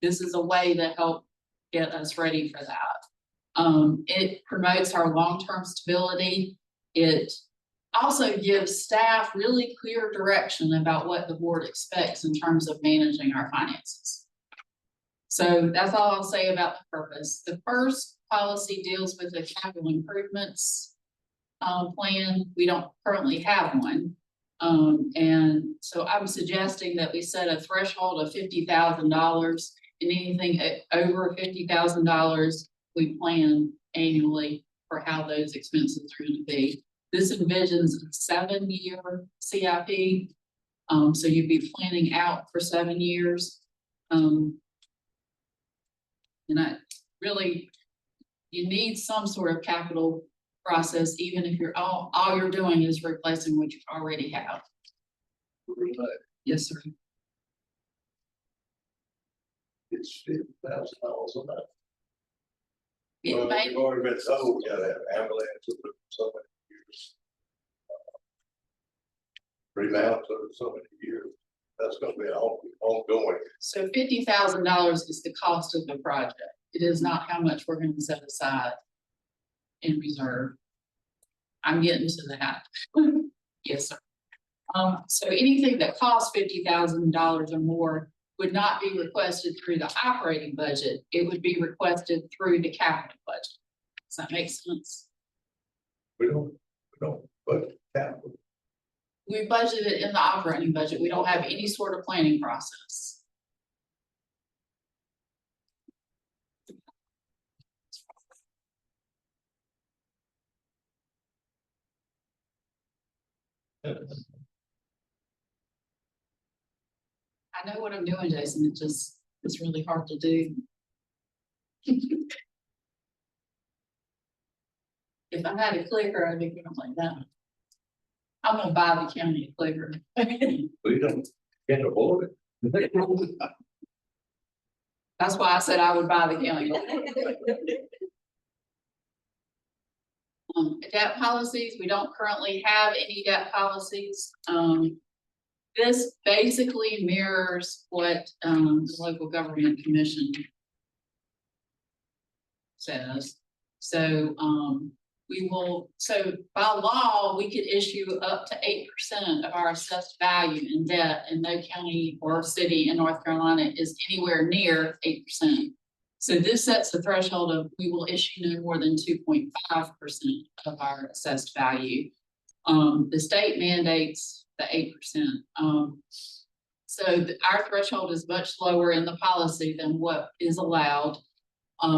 this is a way to help get us ready for that. It promotes our long-term stability. It also gives staff really clear direction about what the board expects in terms of managing our finances. So that's all I'll say about the purpose. The first policy deals with the capital improvements plan. We don't currently have one. And so I'm suggesting that we set a threshold of $50,000, and anything over $50,000, we plan annually for how those expenses are going to be. This envisions a 7-year CIP. So you'd be planning out for 7 years. And I really, you need some sort of capital process, even if you're all you're doing is replacing what you already have. Yes, sir. It's $50,000 a month. It Well, may, we've already been told we gotta have ambulances for so many years. Remounts over so many years. That's gonna be ongoing. so $50,000 is the cost of the project. It is not how much we're going to set aside in reserve. I'm getting to that. Yes, sir. So anything that costs $50,000 or more would not be requested through the operating budget. It would be requested through the capital budget. Does that make sense? We don't budget capital. We budget it in the operating budget. We don't have any sort of planning process. I know what I'm doing, Jason. It's really hard to do. If I had a clicker, I'd be doing it like that. I'm gonna buy the county a clicker. We can't afford it. That's why I said I would buy the county. Debt policies, we don't currently have any debt policies. This basically mirrors what the local government commission says. So so by law, we could issue up to 8% of our assessed value in debt, and no county or city in North Carolina is anywhere near 8%. So this sets the threshold of we will issue no more than 2.5% of our assessed value. The state mandates the 8%. So our threshold is much lower in the policy than what is allowed.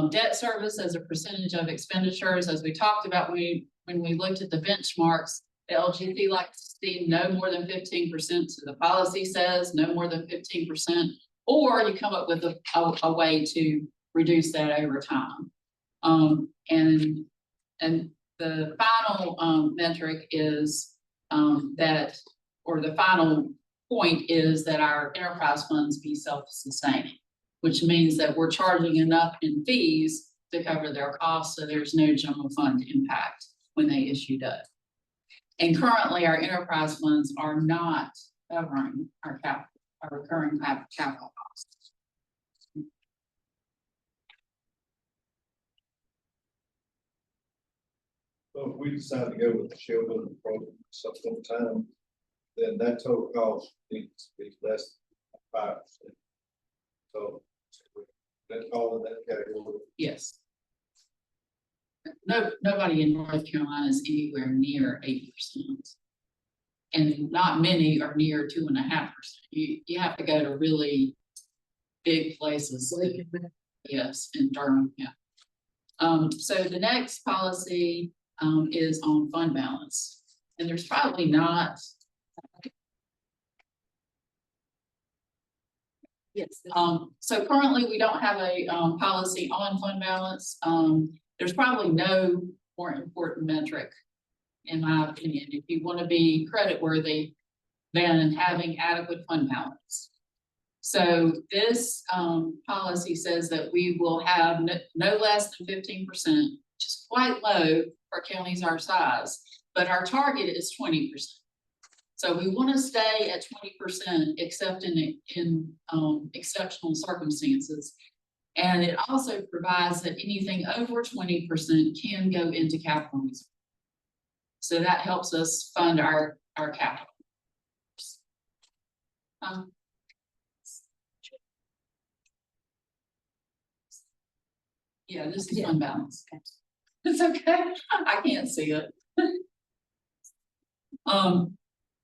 Debt service as a percentage of expenditures, as we talked about when we looked at the benchmarks, the LGP likes to see no more than 15%. So the policy says no more than 15%, or you come up with a way to reduce that over time. And the final metric is that, or the final point is that our enterprise funds be self-sustaining, which means that we're charging enough in fees to cover their costs, so there's no general fund impact when they issue debt. And currently, our enterprise funds are not covering our recurring capital costs. So if we decide to go with the shield building program at some point in time, then that total cost needs to be less than 5%. So let's call it that category. Yes. Nobody in North Carolina is anywhere near 8%. And not many are near 2.5%. You have to go to really big places. Yes, in Durham, yeah. So the next policy is on fund balance. And there's probably not. Yes. So currently we don't have a policy on fund balance. There's probably no more important metric in my opinion, if you want to be creditworthy, than having adequate fund balance. So this policy says that we will have no less than 15%, which is quite low for counties our size, but our target is 20%. So we want to stay at 20%, except in exceptional circumstances. And it also provides that anything over 20% can go into capital reserve. So that helps us fund our capital. Yeah, this is fund balance. It's okay, I can't see it.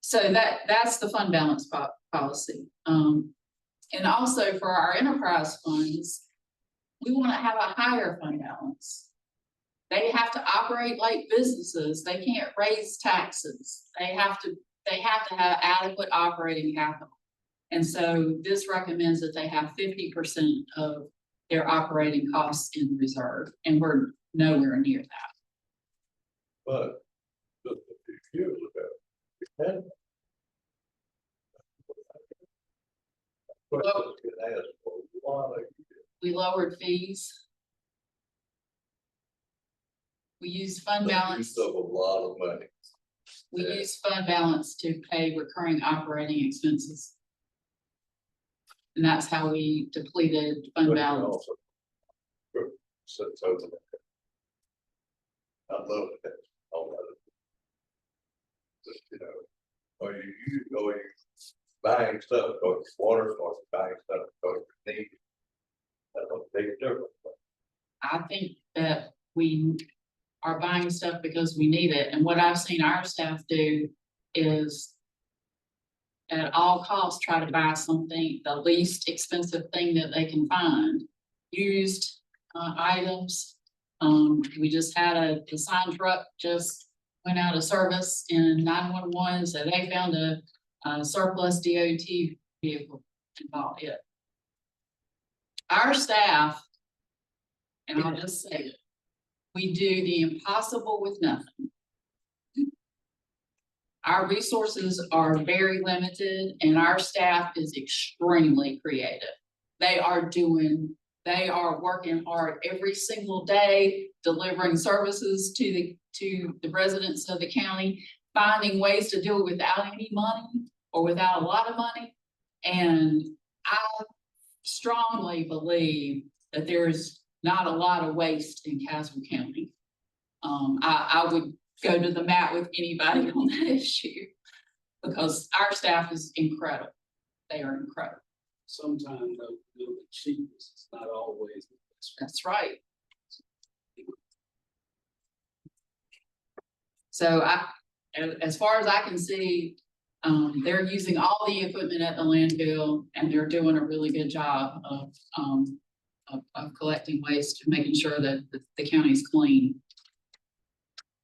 So that's the fund balance policy. And also for our enterprise funds, we want to have a higher fund balance. They have to operate like businesses. They can't raise taxes. They have to have adequate operating capital. And so this recommends that they have 50% of their operating costs in reserve, and we're nowhere near that. But just a few years ago, we had. Questions get asked for a lot of years. We lowered fees. We used fund balance. Used up a lot of money. We use fund balance to pay recurring operating expenses. And that's how we depleted fund But balance. also, sits over there. I love that, all that. Just, you know, are you buying stuff, or water, or buying stuff, or need? That's a big difference. I think that we are buying stuff because we need it. And what I've seen our staff do is at all costs, try to buy something, the least expensive thing that they can find. Used items. We just had the sign truck just went out of service in 911, so they found a surplus DOT vehicle and bought it. Our staff, and I'll just say it, we do the impossible with nothing. Our resources are very limited and our staff is extremely creative. They are working hard every single day, delivering services to the residents of the county, finding ways to do it without any money or without a lot of money. And I strongly believe that there's not a lot of waste in Caswell County. I would go to the mat with anybody on that issue because our staff is incredible. They are incredible. Sometimes the cheapest is not always the best. That's right. So as far as I can see, they're using all the equipment at the landfill and they're doing a really good job of collecting waste and making sure that the county's clean.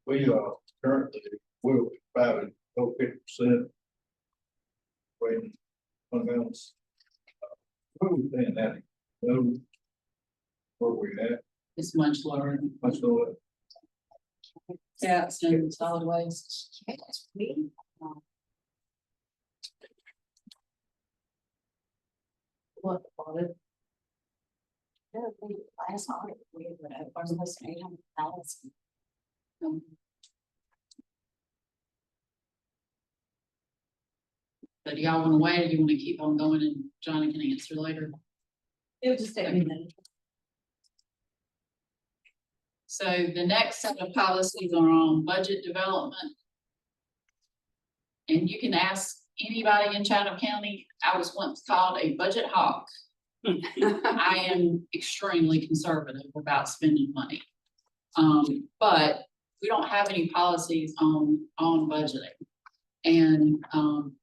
We currently, we're about 50% waiting on balance. Where we paying that? No, where we at? It's much lower than Much lower. cats and solid waste. Yes, we, what audit? Yeah, last audit, we would have almost 800,000. But do y'all want to wait or do you want to keep on going and Johnny can answer later? It'll just take me a minute. So the next set of policies are on budget development. And you can ask anybody in Chatham County. I was once called a budget hawk. I am extremely conservative about spending money. But we don't have any policies on budgeting. And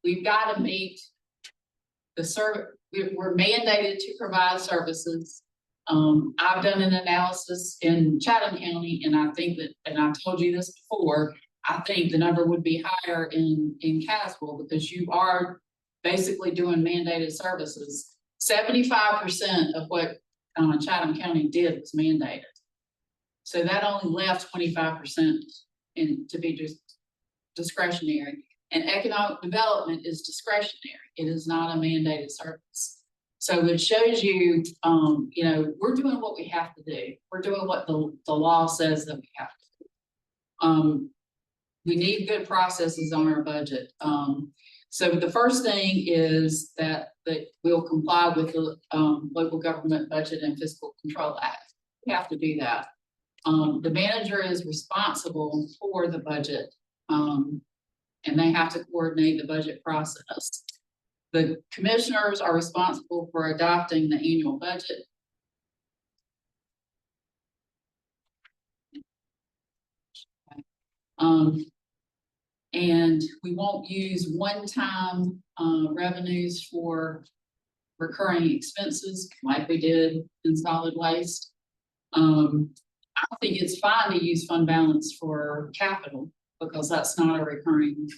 we've got to meet the we're mandated to provide services. I've done an analysis in Chatham County, and I think that, and I've told you this before, I think the number would be higher in Caswell because you are basically doing mandated services. 75% of what Chatham County did was mandated. So that only left 25% to be just discretionary. And economic development is discretionary. It is not a mandated service. So it shows you, you know, we're doing what we have to do. We're doing what the law says that we have to do. We need good processes on our budget. So the first thing is that we'll comply with the Local Government Budget and Fiscal Control Act. We have to do that. The manager is responsible for the budget, and they have to coordinate the budget process. The commissioners are responsible for adopting the annual budget. And we won't use one-time revenues for recurring expenses like we did in solid waste. I think it's fine to use fund balance for capital because that's not a recurring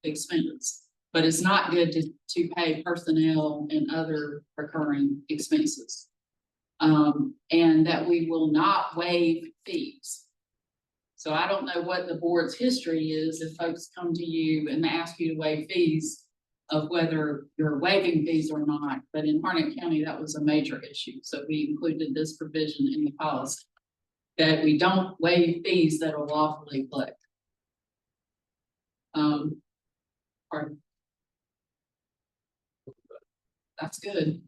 expense. But it's not good to pay personnel and other recurring expenses. And that we will not waive fees. So I don't know what the board's history is if folks come to you and ask you to waive fees of whether you're waiving fees or not. But in Harnett County, that was a major issue. So we included this provision in the policy that we don't waive fees that are lawfully collected. That's good.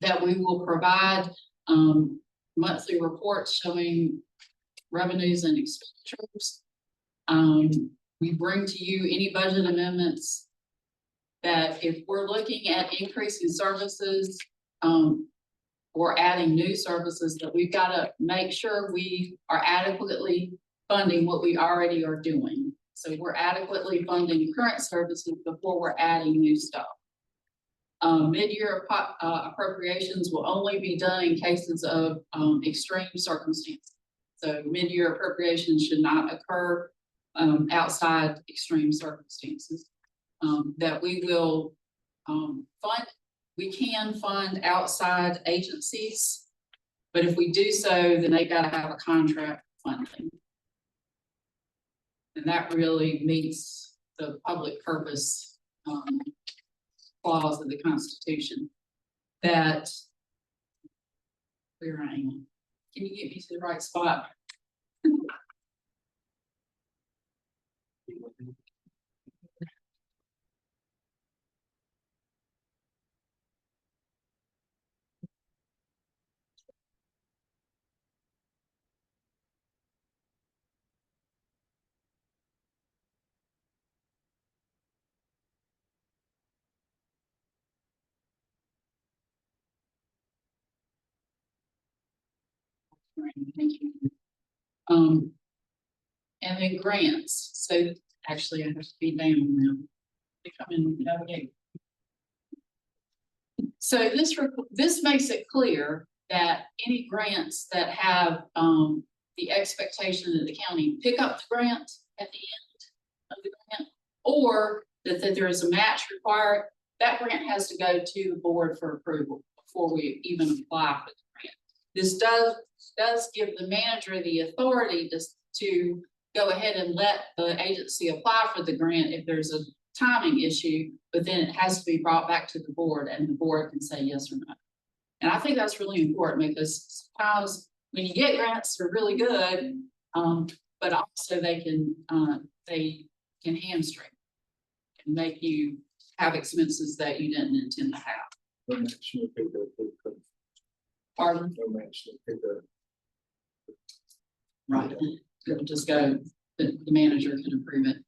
That we will provide monthly reports showing revenues and expenditures. We bring to you any budget amendments that if we're looking at increasing services or adding new services, that we've got to make sure we are adequately funding what we already are doing. So we're adequately funding current services before we're adding new stuff. Mid-year appropriations will only be done in cases of extreme circumstances. So mid-year appropriations should not occur outside extreme circumstances. That we will fund, we can fund outside agencies, but if we do so, then they got to have a contract funding. And that really meets the public purpose clause of the Constitution. That, where I am. Can you get me to the right spot? Thank you. And then grants. So actually I have to be down now. Come in, navigate. So this makes it clear that any grants that have the expectation that the county pick up the grant at the end of the grant, or that there is a match required, that grant has to go to the board for approval before we even apply for the grant. This does give the manager the authority to go ahead and let the agency apply for the grant if there's a timing issue, but then it has to be brought back to the board and the board can say yes or no. And I think that's really important because sometimes when you get grants, they're really good, but also they can hamstring and make you have expenses that you didn't intend to have. Pardon? Right, it'll just go, the manager can approve it.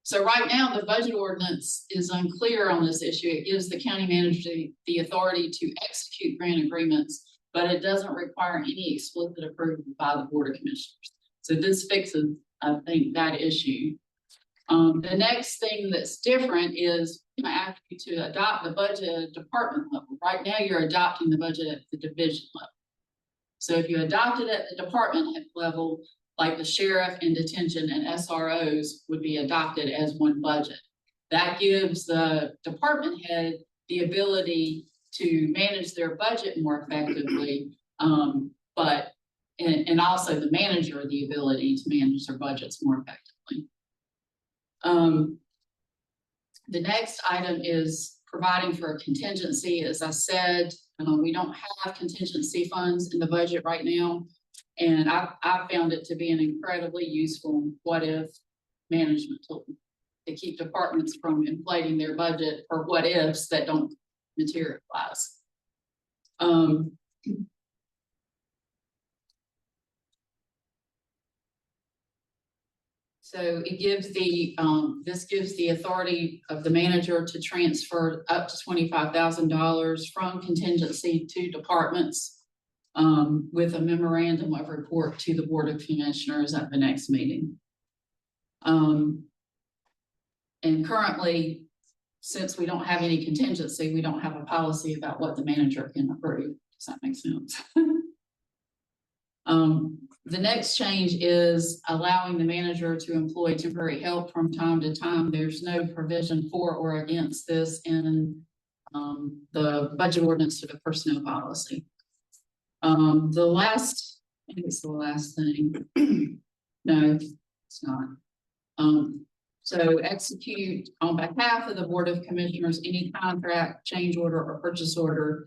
So right now, the budget ordinance is unclear on this issue. It gives the county manager the authority to execute grant agreements, but it doesn't require any explicit approval by the Board of Commissioners. So this fixes, I think, that issue. The next thing that's different is I ask you to adopt the budget at a department level. Right now, you're adopting the budget at the division level. So if you adopt it at the department level, like the sheriff and detention and SROs would be adopted as one budget. That gives the department head the ability to manage their budget more effectively, but and also the manager the ability to manage their budgets more effectively. The next item is providing for a contingency. As I said, we don't have contingency funds in the budget right now. And I found it to be an incredibly useful what if management tool to keep departments from inflating their budget for what ifs that don't materialize. So it gives the, this gives the authority of the manager to transfer up to $25,000 from contingency to departments with a memorandum of report to the Board of Commissioners at the next meeting. And currently, since we don't have any contingency, we don't have a policy about what the manager can approve. Does that make sense? The next change is allowing the manager to employ temporary help from time to time. There's no provision for or against this in the budget ordinance to the personnel policy. The last, I think it's the last thing. No, it's not. So execute on behalf of the Board of Commissioners any contract, change order, or purchase order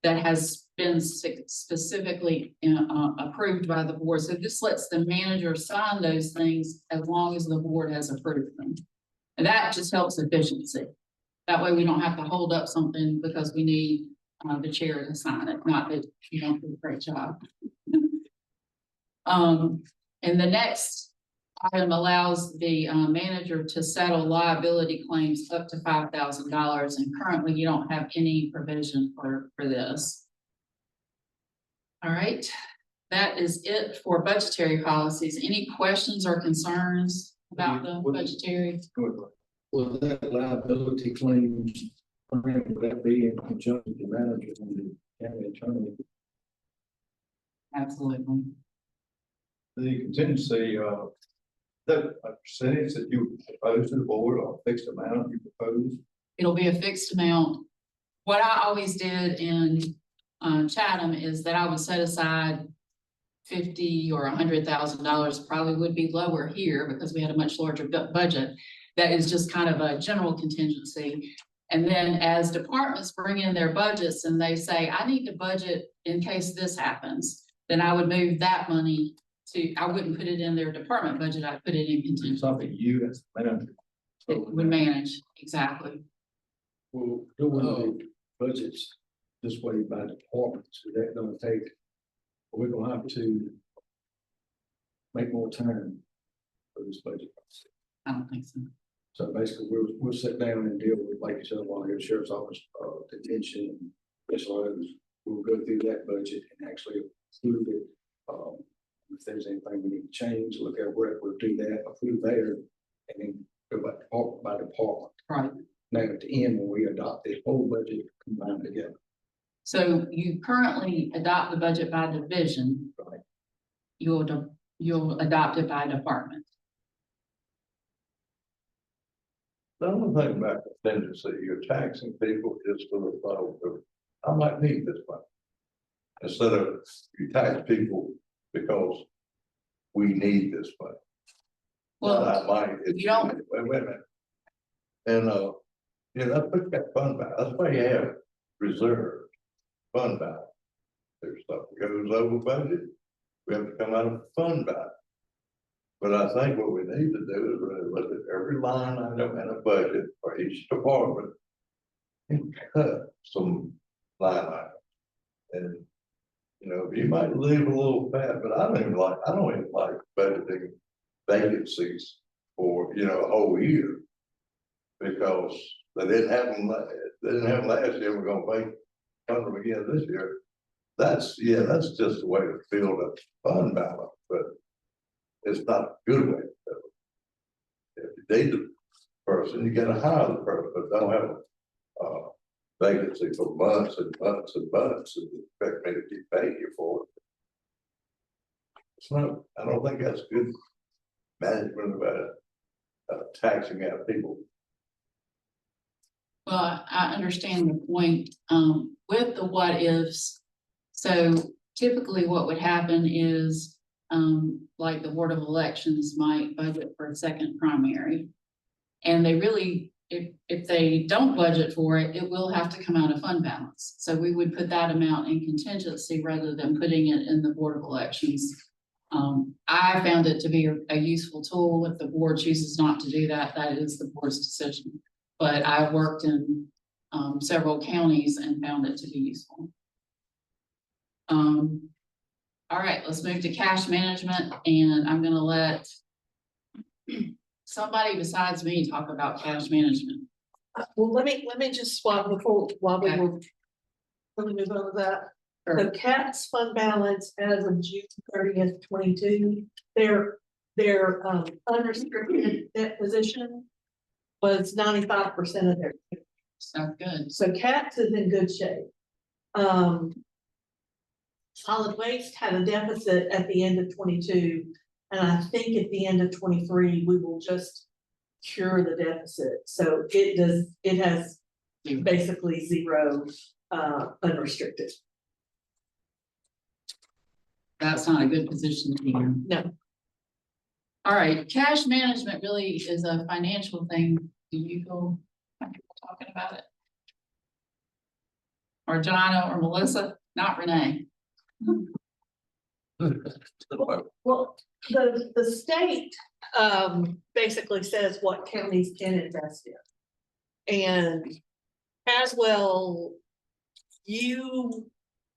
that has been specifically approved by the board. So this lets the manager sign those things as long as the board has approved them. And that just helps efficiency. That way we don't have to hold up something because we need the chair to sign it. Not that you don't do a great job. And the next item allows the manager to settle liability claims up to $5,000, and currently you don't have any provision for this. All right, that is it for budgetary policies. Any questions or concerns about the budgetary? Will that liability claims, would that be in conjunction with the manager and the county attorney? Absolutely. The contingency, that a percentage that you propose to the board or a fixed amount you propose? It'll be a fixed amount. What I always did in Chatham is that I would set aside $50,000 or $100,000, probably would be lower here because we had a much larger budget. That is just kind of a general contingency. And then as departments bring in their budgets and they say, I need to budget in case this happens, then I would move that money to, I wouldn't put it in their department budget, I'd put it in contingency. Something you as the manager. It would manage, exactly. Well, doing the budgets this way by departments, is that gonna take, we're gonna have to make more time for this budget process? I don't think so. So basically, we'll sit down and deal with, like you said, while the sheriff's office, detention, miscellaneous. We'll go through that budget and actually approve it. If there's anything we need to change, look at where we'll do that, approve there, and then go by department by department. Right. Now at the end, when we adopt this whole budget combined together. So you currently adopt the budget by division. Right. You'll adopt it by department. The only thing about contingency, you're taxing people just for the thought of, I might need this money. Instead of you tax people because we need this money. Well, I might, you don't. wait a minute. And, you know, put that fund back. That's why you have reserve fund back. There's stuff that goes over budget. We have to come out of fund back. But I think what we need to do is really look at every line item in a budget for each department and cut some line items. And, you know, you might leave a little fat, but I don't even like budgeting vacancies for, you know, a whole year. Because they didn't have them last year, we're gonna fund them again this year. That's just a way to build a fund balance, but it's not a good way to do it. If you need the person, you gotta hire the person, but don't have a vacancy for months and months and months and expect me to keep paying you for it. It's not, I don't think that's good management about taxing out people. Well, I understand the point with the what ifs. So typically what would happen is, like the Board of Elections might budget for a second primary. And they really, if they don't budget for it, it will have to come out of fund balance. So we would put that amount in contingency rather than putting it in the Board of Elections. I found it to be a useful tool. If the board chooses not to do that, that is the board's decision. But I worked in several counties and found it to be useful. All right, let's move to cash management, and I'm gonna let somebody besides me talk about cash management. Well, let me just swap while we Okay. were. Let me move on to that. Sure. The CAT's fund balance as of June 30th, 22, their unrestricted debt position was 95% of their. Sounds good. So CAT's is in good shape. Solid waste had a deficit at the end of 22, and I think at the end of 23, we will just cure the deficit. So it has basically zero unrestricted. That's not a good position to be in. No. All right, cash management really is a financial thing. Do you feel comfortable talking about it? Or Jonna or Melissa, not Renee. Well, the state basically says what counties can invest in. And as well,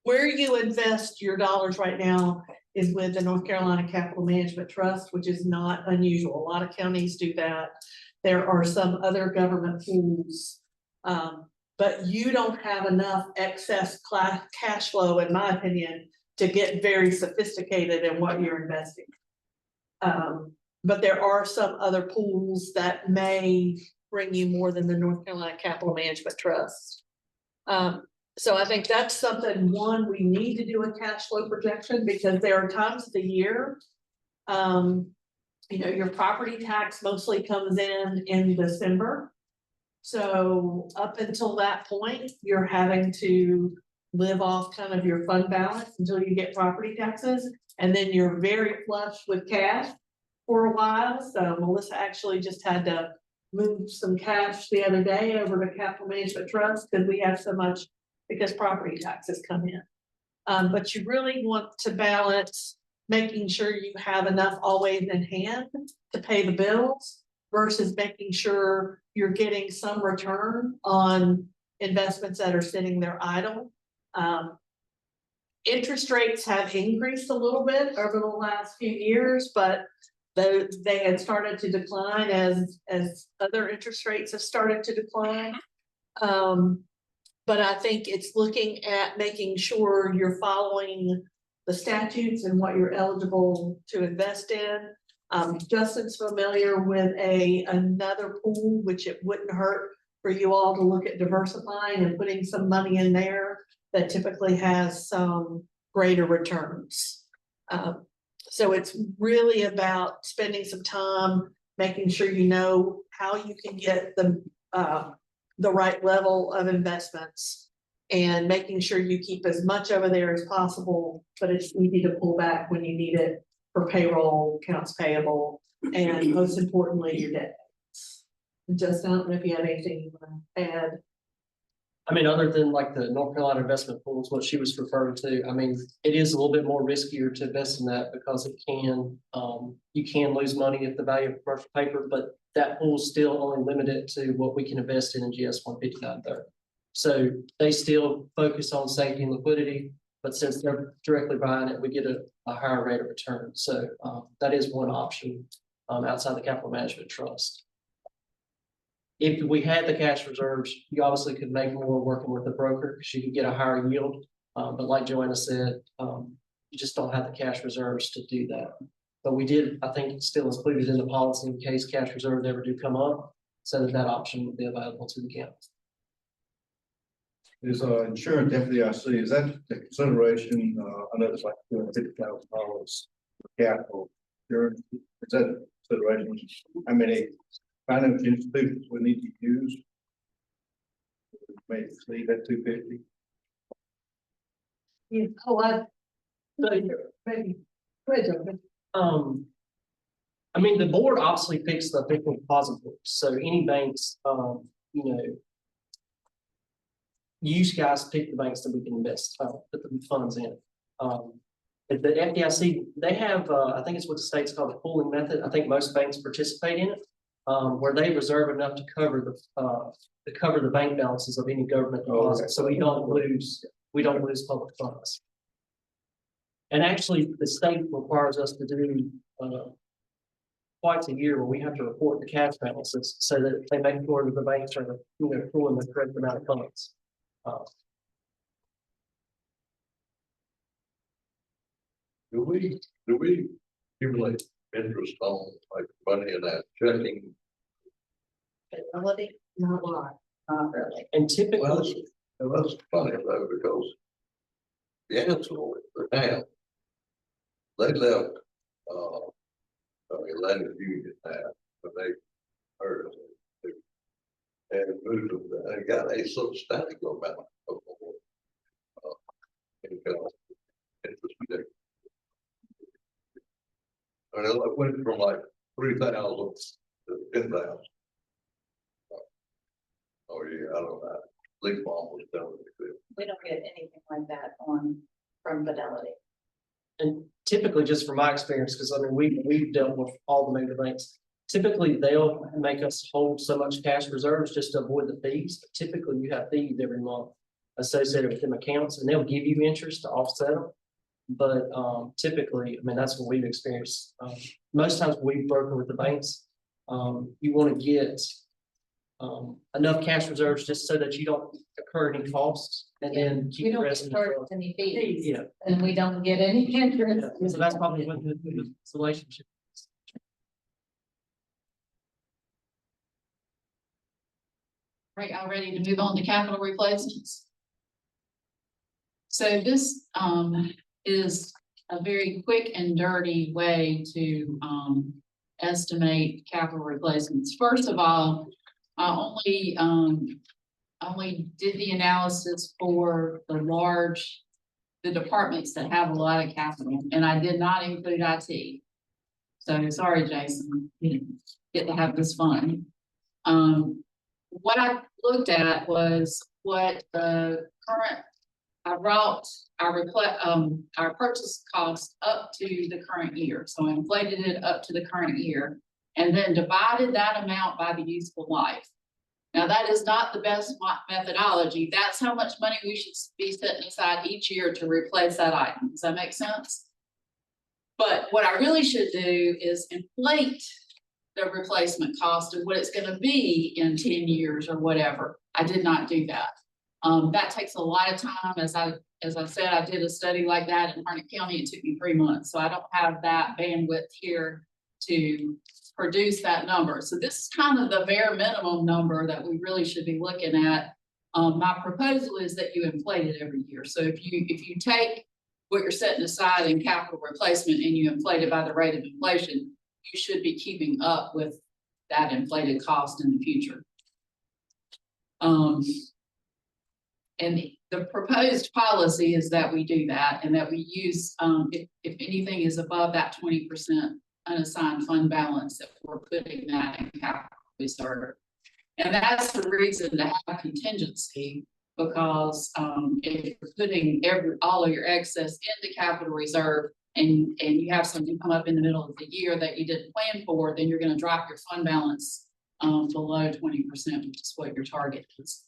where you invest your dollars right now is with the North Carolina Capital Management Trust, which is not unusual. A lot of counties do that. There are some other government pools, but you don't have enough excess cash flow, in my opinion, to get very sophisticated in what you're investing. But there are some other pools that may bring you more than the North Carolina Capital Management Trust. So I think that's something, one, we need to do a cash flow projection because there are times of the year. Your property tax mostly comes in December. So up until that point, you're having to live off kind of your fund balance until you get property taxes. And then you're very flush with cash for a while. So Melissa actually just had to move some cash the other day over to Capital Management Trust because we have so much because property taxes come in. But you really want to balance making sure you have enough always in hand to pay the bills versus making sure you're getting some return on investments that are sitting there idle. Interest rates have increased a little bit over the last few years, but they had started to decline as other interest rates have started to decline. But I think it's looking at making sure you're following the statutes and what you're eligible to invest in. Justin's familiar with another pool, which it wouldn't hurt for you all to look at diversifying and putting some money in there that typically has some greater returns. So it's really about spending some time, making sure you know how you can get the right level of investments and making sure you keep as much over there as possible, but it's easy to pull back when you need it for payroll, accounts payable, and most importantly, your debt. Justin, I don't know if you have anything you want to add. I mean, other than like the North Carolina investment pools, what she was referring to, I mean, it is a little bit more riskier to invest in that because it can, you can lose money if the value of commercial paper, but that pool is still only limited to what we can invest in GS 15930. So they still focus on safety and liquidity, but since they're directly buying it, we get a higher rate of return. So that is one option outside the capital management trust. If we had the cash reserves, you obviously could make more working with the broker because you could get a higher yield. But like Joanna said, you just don't have the cash reserves to do that. But we did, I think it's still included in the policy in case cash reserves ever do come up, so that option would be available to the county. Is insurance FDIC, is that the consideration? I know it's like $250,000 for capital insurance. Is that consideration? How many financial institutions we need to use? Maybe leave that 250. Yeah, Maybe, President, I mean, the board obviously picks the big depositories, so any banks, you know. You guys pick the banks that we can invest, put the funds in. But the FDIC, they have, I think it's what the state's called a pooling method. I think most banks participate in it. Where they reserve enough to cover the bank balances of any government deposit, so we don't lose public funds. And actually, the state requires us to do, twice a year where we have to report the cash balances so that they make sure that the banks are, you know, pulling the correct amount of funds. Do we accumulate interest on like money in that checking? Ability, not a lot, not really. And typically, Well, that's funny though, because the answer the town, they left, Atlantic Union now, but they heard of it. And moved them, and got a substantial amount of income, interest. I mean, it went from like 3,000 to 10,000. Oh yeah, I don't know. Leaf Farm was done with it. We don't get anything like that from Fidelity. and typically, just from my experience, because I mean, we've dealt with all the major banks. Typically, they'll make us hold so much cash reserves just to avoid the fees. But typically, you have fees every month associated with them accounts, and they'll give you interest to offset them. But typically, I mean, that's what we've experienced. Most times we've broken with the banks. You want to get enough cash reserves just so that you don't incur any costs, and then We keep the don't rest get in the charged fund. any fees, Yeah, and we don't get any interest. yeah. So that's probably what the relationship. Right, y'all ready to move on to capital replacements? So this is a very quick and dirty way to estimate capital replacements. First of all, I only did the analysis for the departments that have a lot of capital, and I did not include IT. So sorry, Jason, you didn't get to have this fun. What I looked at was what the current, I brought our purchase cost up to the current year. So I inflated it up to the current year and then divided that amount by the useful life. Now, that is not the best methodology. That's how much money we should be setting aside each year to replace that item. Does that make sense? But what I really should do is inflate the replacement cost of what it's gonna be in 10 years or whatever. I did not do that. That takes a lot of time. As I said, I did a study like that in Harnett County. It took me 3 months. So I don't have that bandwidth here to produce that number. So this is kind of the bare minimum number that we really should be looking at. My proposal is that you inflate it every year. So if you take what you're setting aside in capital replacement and you inflate it by the rate of inflation, you should be keeping up with that inflated cost in the future. And the proposed policy is that we do that and that we use, if anything is above that 20% unassigned fund balance, that we're putting that in capital reserve. And that's the reason to have contingency, because if you're putting all of your excess into capital reserve and you have something come up in the middle of the year that you didn't plan for, then you're going to drop your fund balance below 20%, which is what your target is.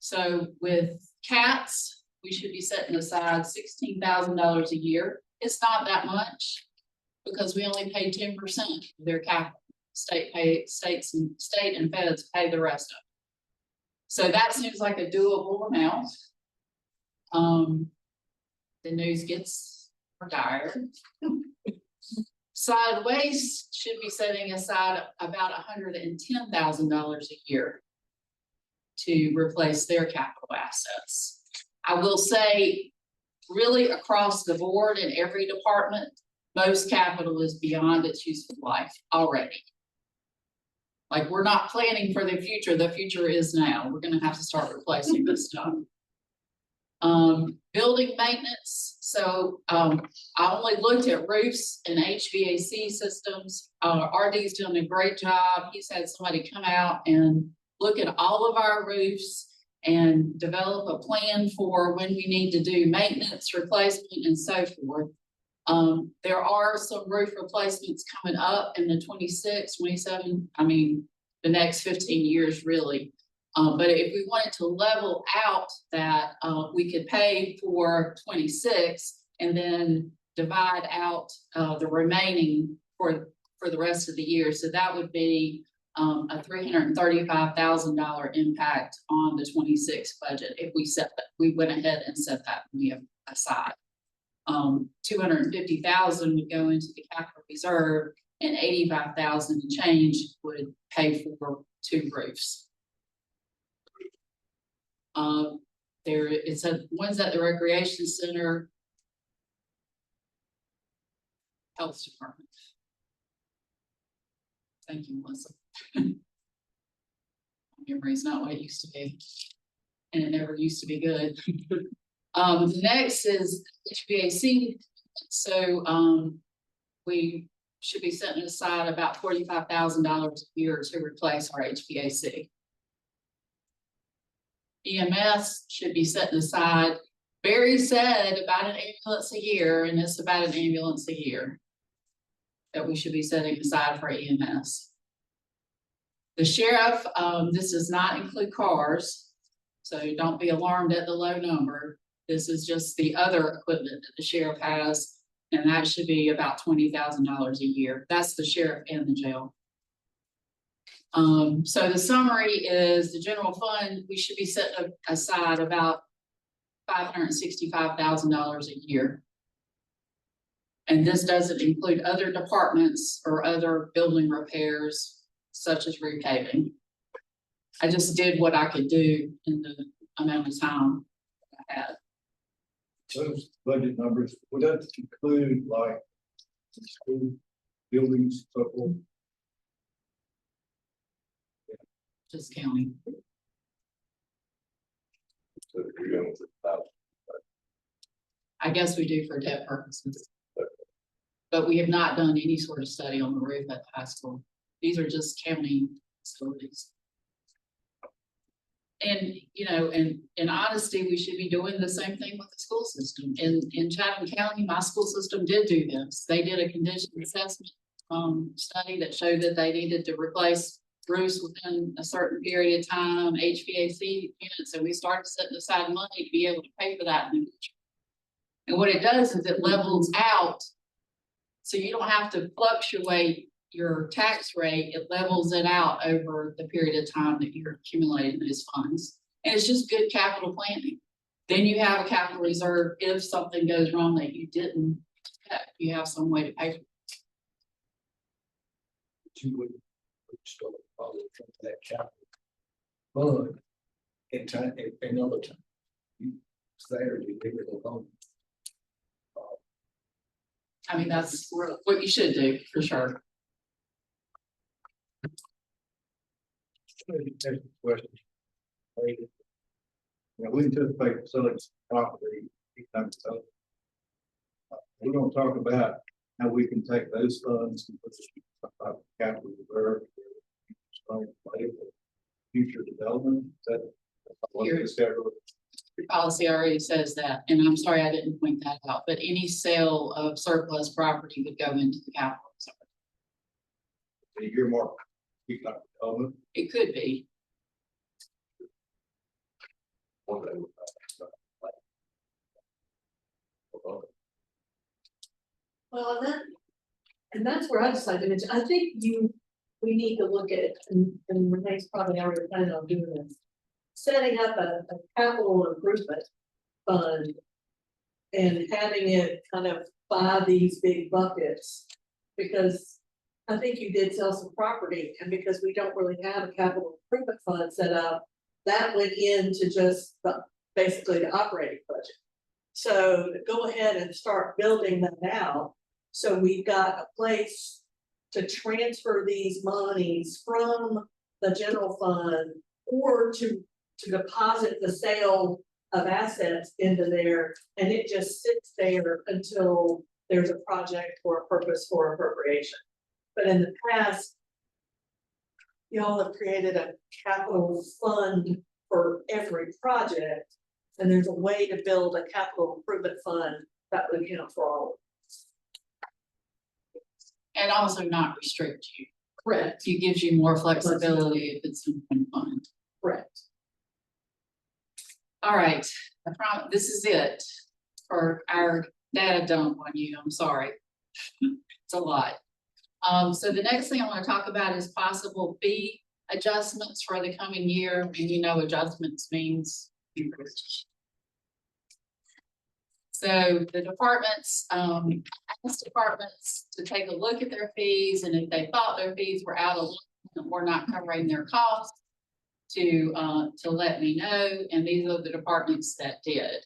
So with cats, we should be setting aside $16,000 a year. It's not that much because we only pay 10% of their capital. State and feds pay the rest of it. So that seems like a doable amount. The news gets more dire. Solid waste should be setting aside about $110,000 a year to replace their capital assets. I will say, really across the board in every department, most capital is beyond its useful life already. Like, we're not planning for the future is now. We're gonna have to start replacing this stuff. Building maintenance, so, I only looked at roofs and HVAC systems. RD's doing a great job. He's had somebody come out and look at all of our roofs and develop a plan for when we need to do maintenance, replacement, and so forth. There are some roof replacements coming up in the 26, 27. I mean, the next 15 years, really. But if we wanted to level out that, we could pay for 26 and then divide out, the remaining for the rest of the year. So that would be, a $335,000 impact on the 26 budget if we went ahead and set that money aside. 250,000 would go into the capital reserve, and 85,000 and change would pay for 2 roofs. One's at the recreation center. Health department. Thank you, Melissa. My memory's not what it used to be, and it never used to be good. The next is HVAC. So, we should be setting aside about $45,000 a year to replace our HVAC. EMS should be setting aside, Barry said, about an ambulance a year, and it's about an ambulance a year that we should be setting aside for EMS. The sheriff, this does not include cars, so don't be alarmed at the low number. This is just the other equipment that the sheriff has, and that should be about $20,000 a year. That's the sheriff and the jail. So the summary is the general fund, we should be setting aside about $565,000 a year. And this doesn't include other departments or other building repairs, such as repaving. I just did what I could do in the amount of time I had. Those budget numbers, would that include like school buildings, so forth? Just counting. So you're going with about I guess we do for debt purposes. But we have not done any sort of study on the roof at the high school. These are just county facilities. And, you know, in honesty, we should be doing the same thing with the school system. In Chatham County, my school system did do this. They did a condition assessment study that showed that they needed to replace roofs within a certain period of time, HVAC units, and we started setting aside money to be able to pay for that in the future. And what it does is it levels out, so you don't have to fluctuate your tax rate. It levels it out over the period of time that you're accumulating those funds. And it's just good capital planning. Then you have a capital reserve if something goes wrong that you didn't expect. You have some way to pay for it. You would start probably from that capital fund in time, in other time. It's there, you leave it alone. I mean, that's what you should do, for sure. Question. Now, we anticipate selling property. We're gonna talk about how we can take those funds and put some capital reserve. Future development, is that what is that? Your policy already says that, and I'm sorry I didn't point that out, but any sale of surplus property would go into the capital reserve. You're more economic development. It could be. one day. Well, and that's where I decided to mention, I think we need to look at, and Renee's probably already planning on doing this. Setting up a capital improvement fund and having it kind of by these big buckets. Because I think you did sell some property, and because we don't really have a capital improvement fund set up, that went into just basically the operating budget. So go ahead and start building that out. So we've got a place to transfer these monies from the general fund or to deposit the sale of assets into there, and it just sits there until there's a project or a purpose for appropriation. But in the past, y'all have created a capital fund for every project, and there's a way to build a capital improvement fund that would account for all of it. And also not restrict you. Correct. It gives you more flexibility if it's in one fund. Correct. All right, I promise, this is it for our data dump on you, I'm sorry. It's a lot. So the next thing I want to talk about is possible fee adjustments for the coming year, and you know adjustments means increase. So the departments, asked departments to take a look at their fees, and if they thought their fees were out of line or not covering their costs, to let me know, and these are the departments that did.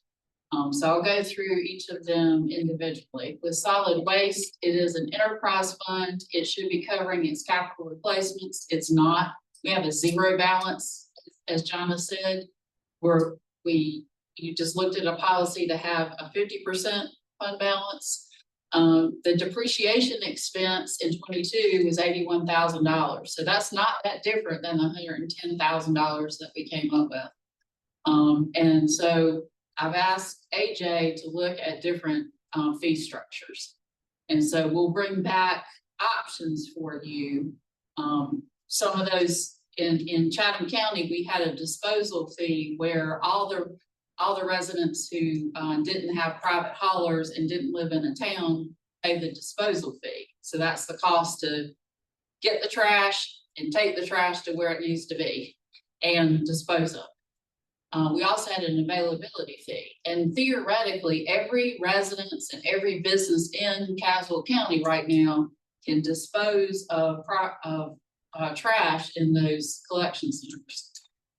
So I'll go through each of them individually. With solid waste, it is an enterprise fund. It should be covering its capital replacements. It's not. We have a zero balance, as Jonna said, where you just looked at a policy to have a 50% fund balance. The depreciation expense in 22 was $81,000. So that's not that different than the $110,000 that we came up with. And so I've asked AJ to look at different fee structures. And so we'll bring back options for you. Some of those in Chatham County, we had a disposal fee where all the residents who didn't have private haulers and didn't live in a town pay the disposal fee. So that's the cost to get the trash and take the trash to where it needs to be and dispose of. We also had an availability fee, and theoretically, every residence and every business in Caswell County right now can dispose of trash in those collection centers.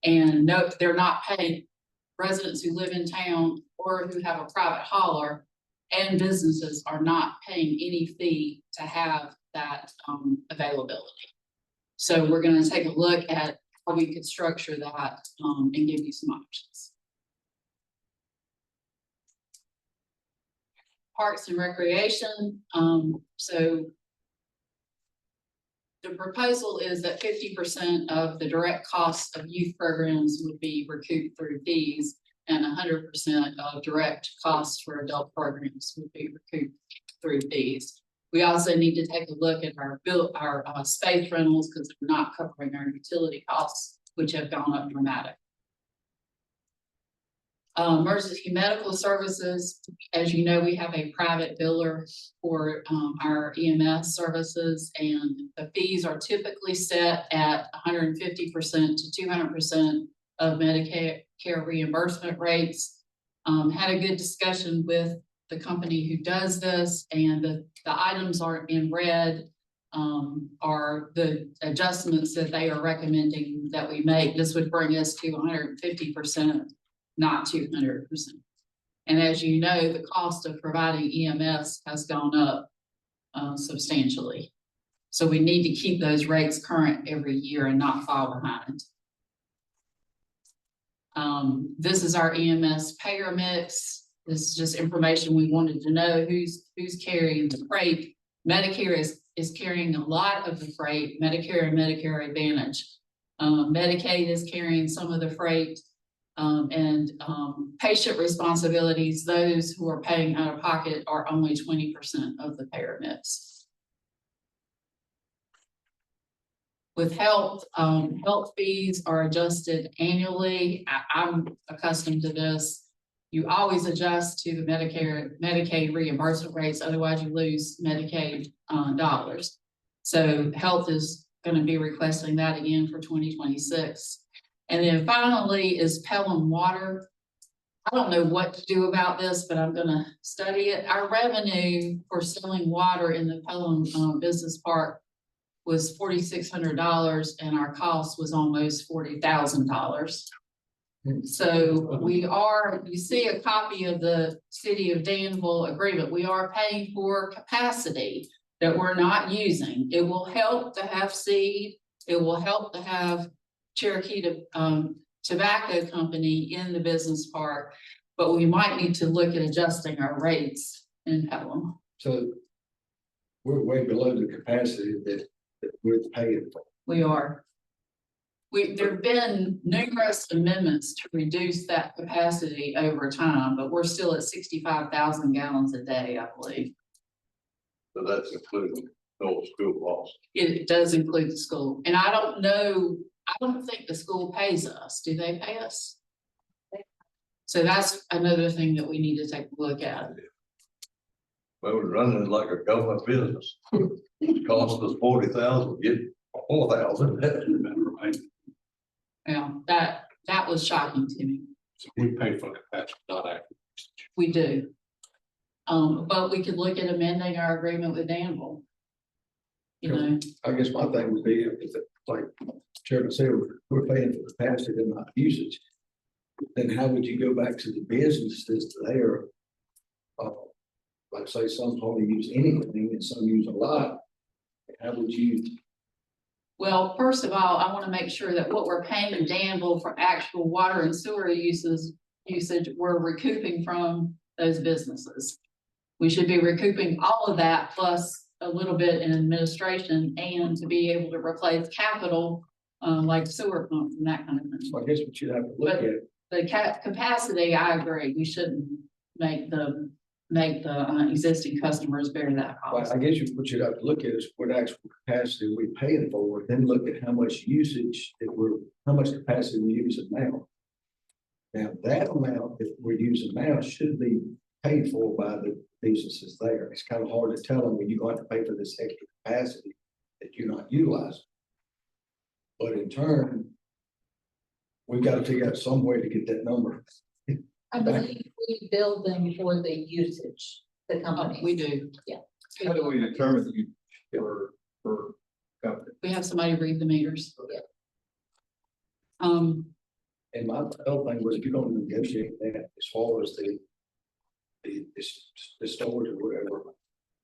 And no, they're not paying. Residents who live in town or who have a private hauler and businesses are not paying any fee to have that availability. So we're going to take a look at how we could structure that and give you some options. Parks and Recreation. So the proposal is that 50% of the direct cost of youth programs would be recouped through fees, and 100% of direct costs for adult programs would be recouped through fees. We also need to take a look at our space rentals because they're not covering our utility costs, which have gone up dramatically. Emergency medical services, as you know, we have a private biller for our EMS services, and the fees are typically set at 150% to 200% of Medicare reimbursement rates. Had a good discussion with the company who does this, and the items are in red are the adjustments that they are recommending that we make. This would bring us to 150%. Not 200%. And as you know, the cost of providing EMS has gone up substantially. So we need to keep those rates current every year and not fall behind. This is our EMS payer mix. This is just information we wanted to know who's carrying the freight. Medicare is carrying a lot of the freight, Medicare and Medicare Advantage. Medicaid is carrying some of the freight. And patient responsibilities, those who are paying out of pocket are only 20% of the payer mix. With health, health fees are adjusted annually. I'm accustomed to this. You always adjust to the Medicaid reimbursement rates, otherwise you lose Medicaid dollars. So health is going to be requesting that again for 2026. And then finally is Pelham Water. I don't know what to do about this, but I'm going to study it. Our revenue for selling water in the Pelham Business Park was $4,600, and our cost was almost $40,000. So you see a copy of the City of Danville agreement. We are paying for capacity that we're not using. It will help to have seed. It will help to have Cherokee tobacco company in the business park, but we might need to look at adjusting our rates in Pelham. So we're way below the capacity that we're paying for. We are. There've been numerous amendments to reduce that capacity over time, but we're still at 65,000 gallons a day, I believe. So that's including no school loss. It does include the school, and I don't know, I don't think the school pays us. Do they pay us? So that's another thing that we need to take a look at. Well, we're running like a government business. It costs us 40,000, get 4,000. Right? Yeah, that was shocking to me. So we pay for capacity, not active. We do. But we could look at amending our agreement with Danville. You know, I guess my thing would be, if it's like Chairman said, we're paying for capacity and not usage. Then how would you go back to the businesses there? Like say some only use anything and some use a lot. How would you? well, first of all, I want to make sure that what we're paying Danville for actual water and sewer usage, we're recouping from those businesses. We should be recouping all of that plus a little bit in administration and to be able to replace capital, like sewer pumps and that kind of thing. So I guess what you'd have to look But at. the capacity, I agree, we shouldn't make the existing customers bear that Well, cost. I guess what you'd have to look at is what actual capacity we paying for, then look at how much usage how much capacity we're using now. Now, that amount that we're using now should be paid for by the businesses there. It's kind of hard to tell them when you're going to pay for this extra capacity that you're not utilizing. But in turn, we've got to figure out some way to get that number. I believe we bill them for the usage, the company. We do. Yeah. How do we determine you for company? We have somebody read the meters. And my other thing was, if you're gonna negotiate that as far as the storage or whatever,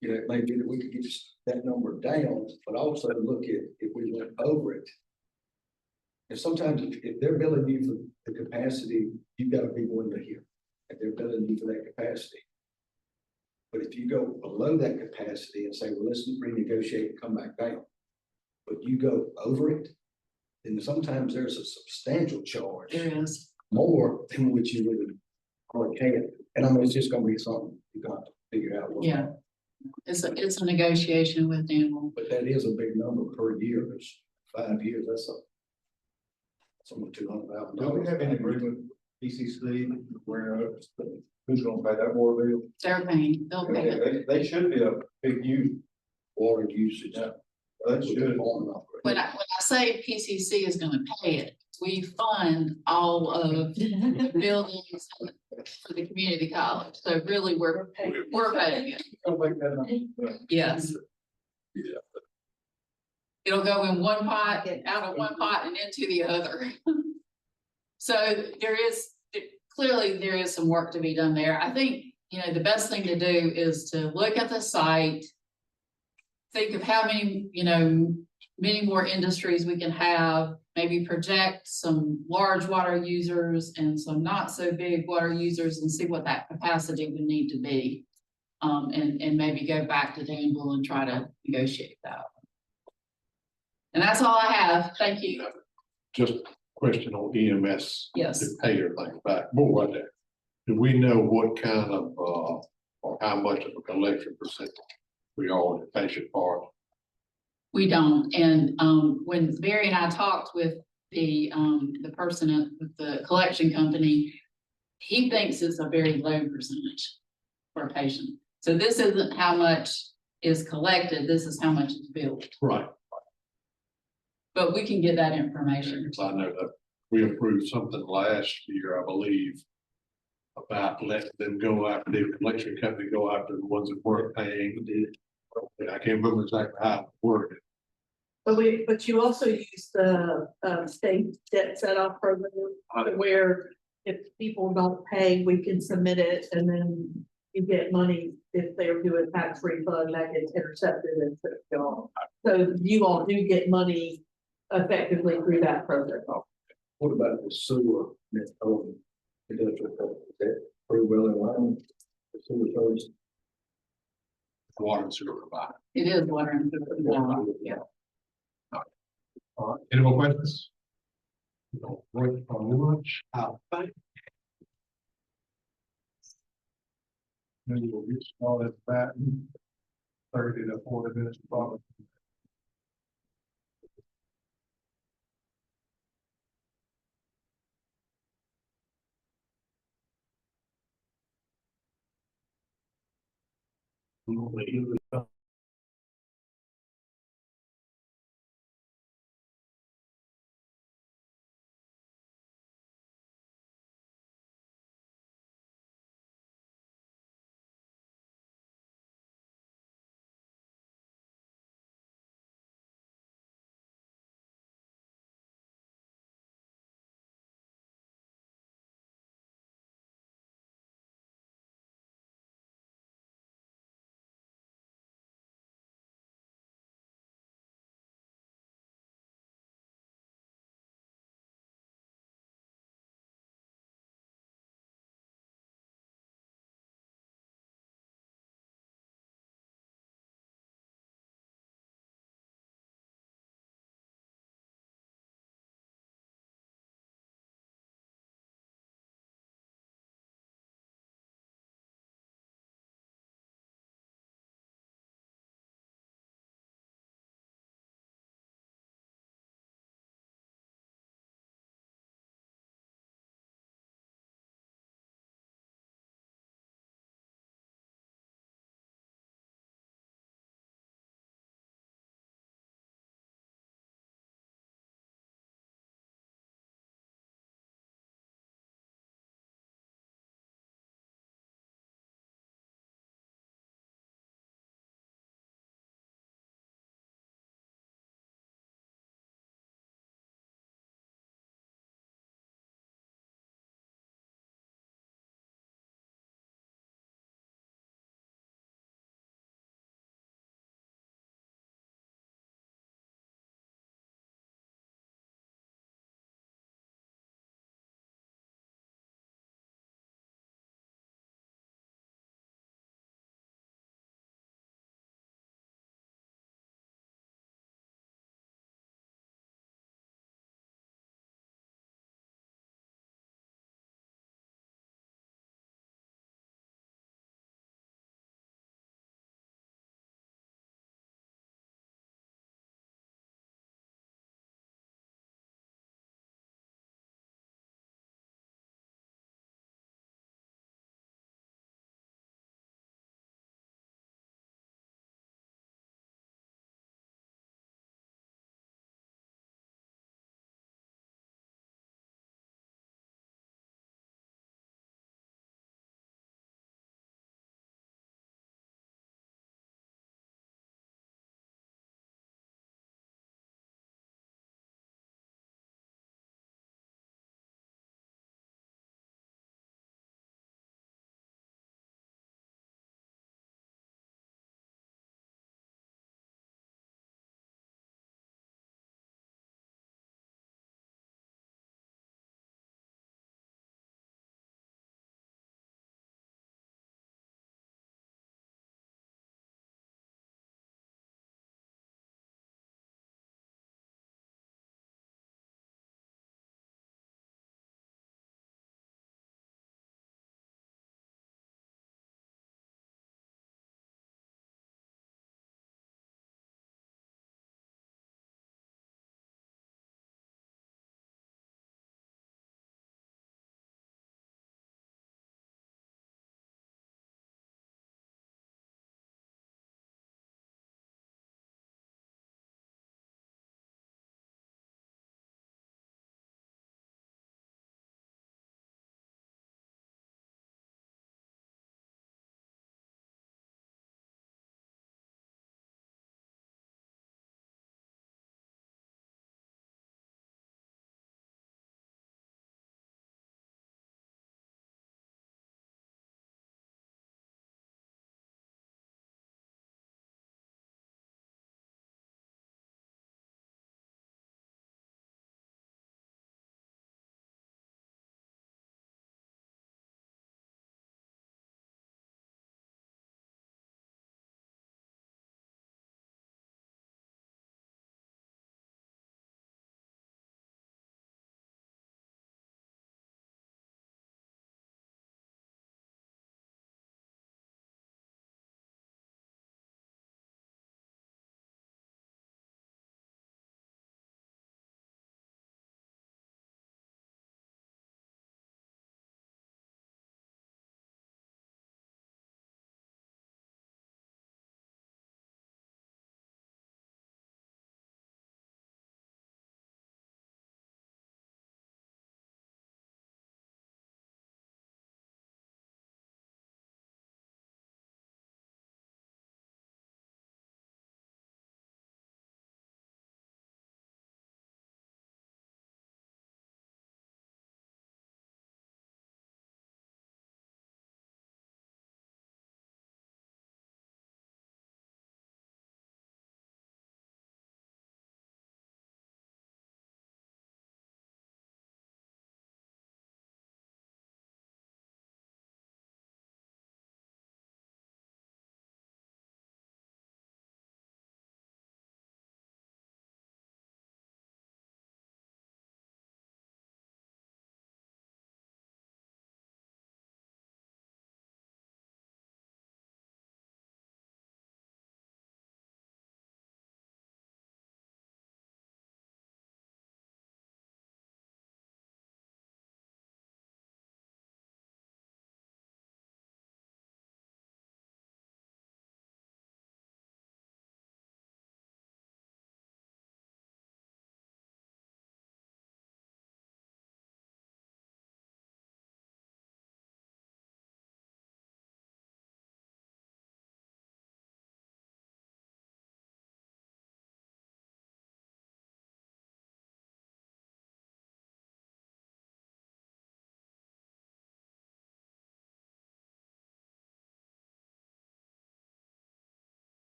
you know, it may be that we could get that number down, but also look at if we went over it. And sometimes if they're billing you for the capacity, you've got to be willing to hear, if they're billing you for that capacity. But if you go below that capacity and say, well, let's renegotiate and come back down, but you go over it, then sometimes there's a substantial charge, There is. more than what you would allocate. And I mean, it's just gonna be something you got to figure out. Yeah. It's a negotiation with Danville. But that is a big number per year. It's 5 years, that's almost $200,000. Do we have any agreement with PCC where who's gonna pay that water bill? They're paying, they'll pay it. They should be a big use. Water usage. They should. When I say PCC is gonna pay it, we fund all of the buildings for the community college. So really, we're paying it. Yes. Yeah. It'll go in one pot, out of one pot and into the other. So clearly there is some work to be done there. I think, the best thing to do is to look at the site. Think of how many, many more industries we can have, maybe project some large water users and some not so big water users and see what that capacity would need to be. And maybe go back to Danville and try to negotiate that. And that's all I have. Thank you. Just a question on EMS. Yes. To pay everything back, more right there. Do we know what kind of, or how much of a collection percentage we are on the patient part? We don't. And when Barry and I talked with the person at the collection company, he thinks it's a very low percentage for a patient. So this isn't how much is collected, this is how much is billed. Right. But we can get that information. Because I know that we approved something last year, I believe, about letting them go after the collection company, go after the ones that weren't paying. I can't remember exactly how it worked. But you also use the state debt set-off program where if people don't pay, we can submit it and then you get money if they're doing tax refund that gets intercepted and put on. So you all do get money effectively through that program. What about the sewer? Industrial code, is that pretty well in line? with the sewer codes? Water and sewer provider. It is water and sewer. Yeah. Any more questions? Don't break for lunch, I think. Then we'll get started back 30 to 40 minutes probably.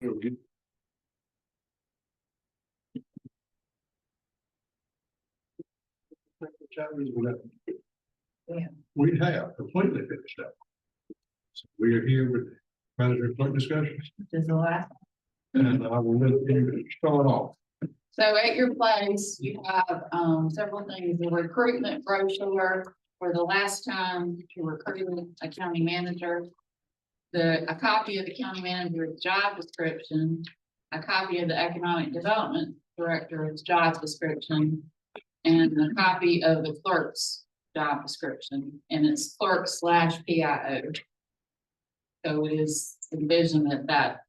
We have completely finished up. So we are here with manager clerk discussions, Just the last. and I will let you start off. So at your place, you have, several things, the recruitment brochure for the last time you recruited a county manager. A copy of the county manager's job description, a copy of the economic development director's job description, and a copy of the clerk's job description, and it's clerk/PIO. So it is envisioned that that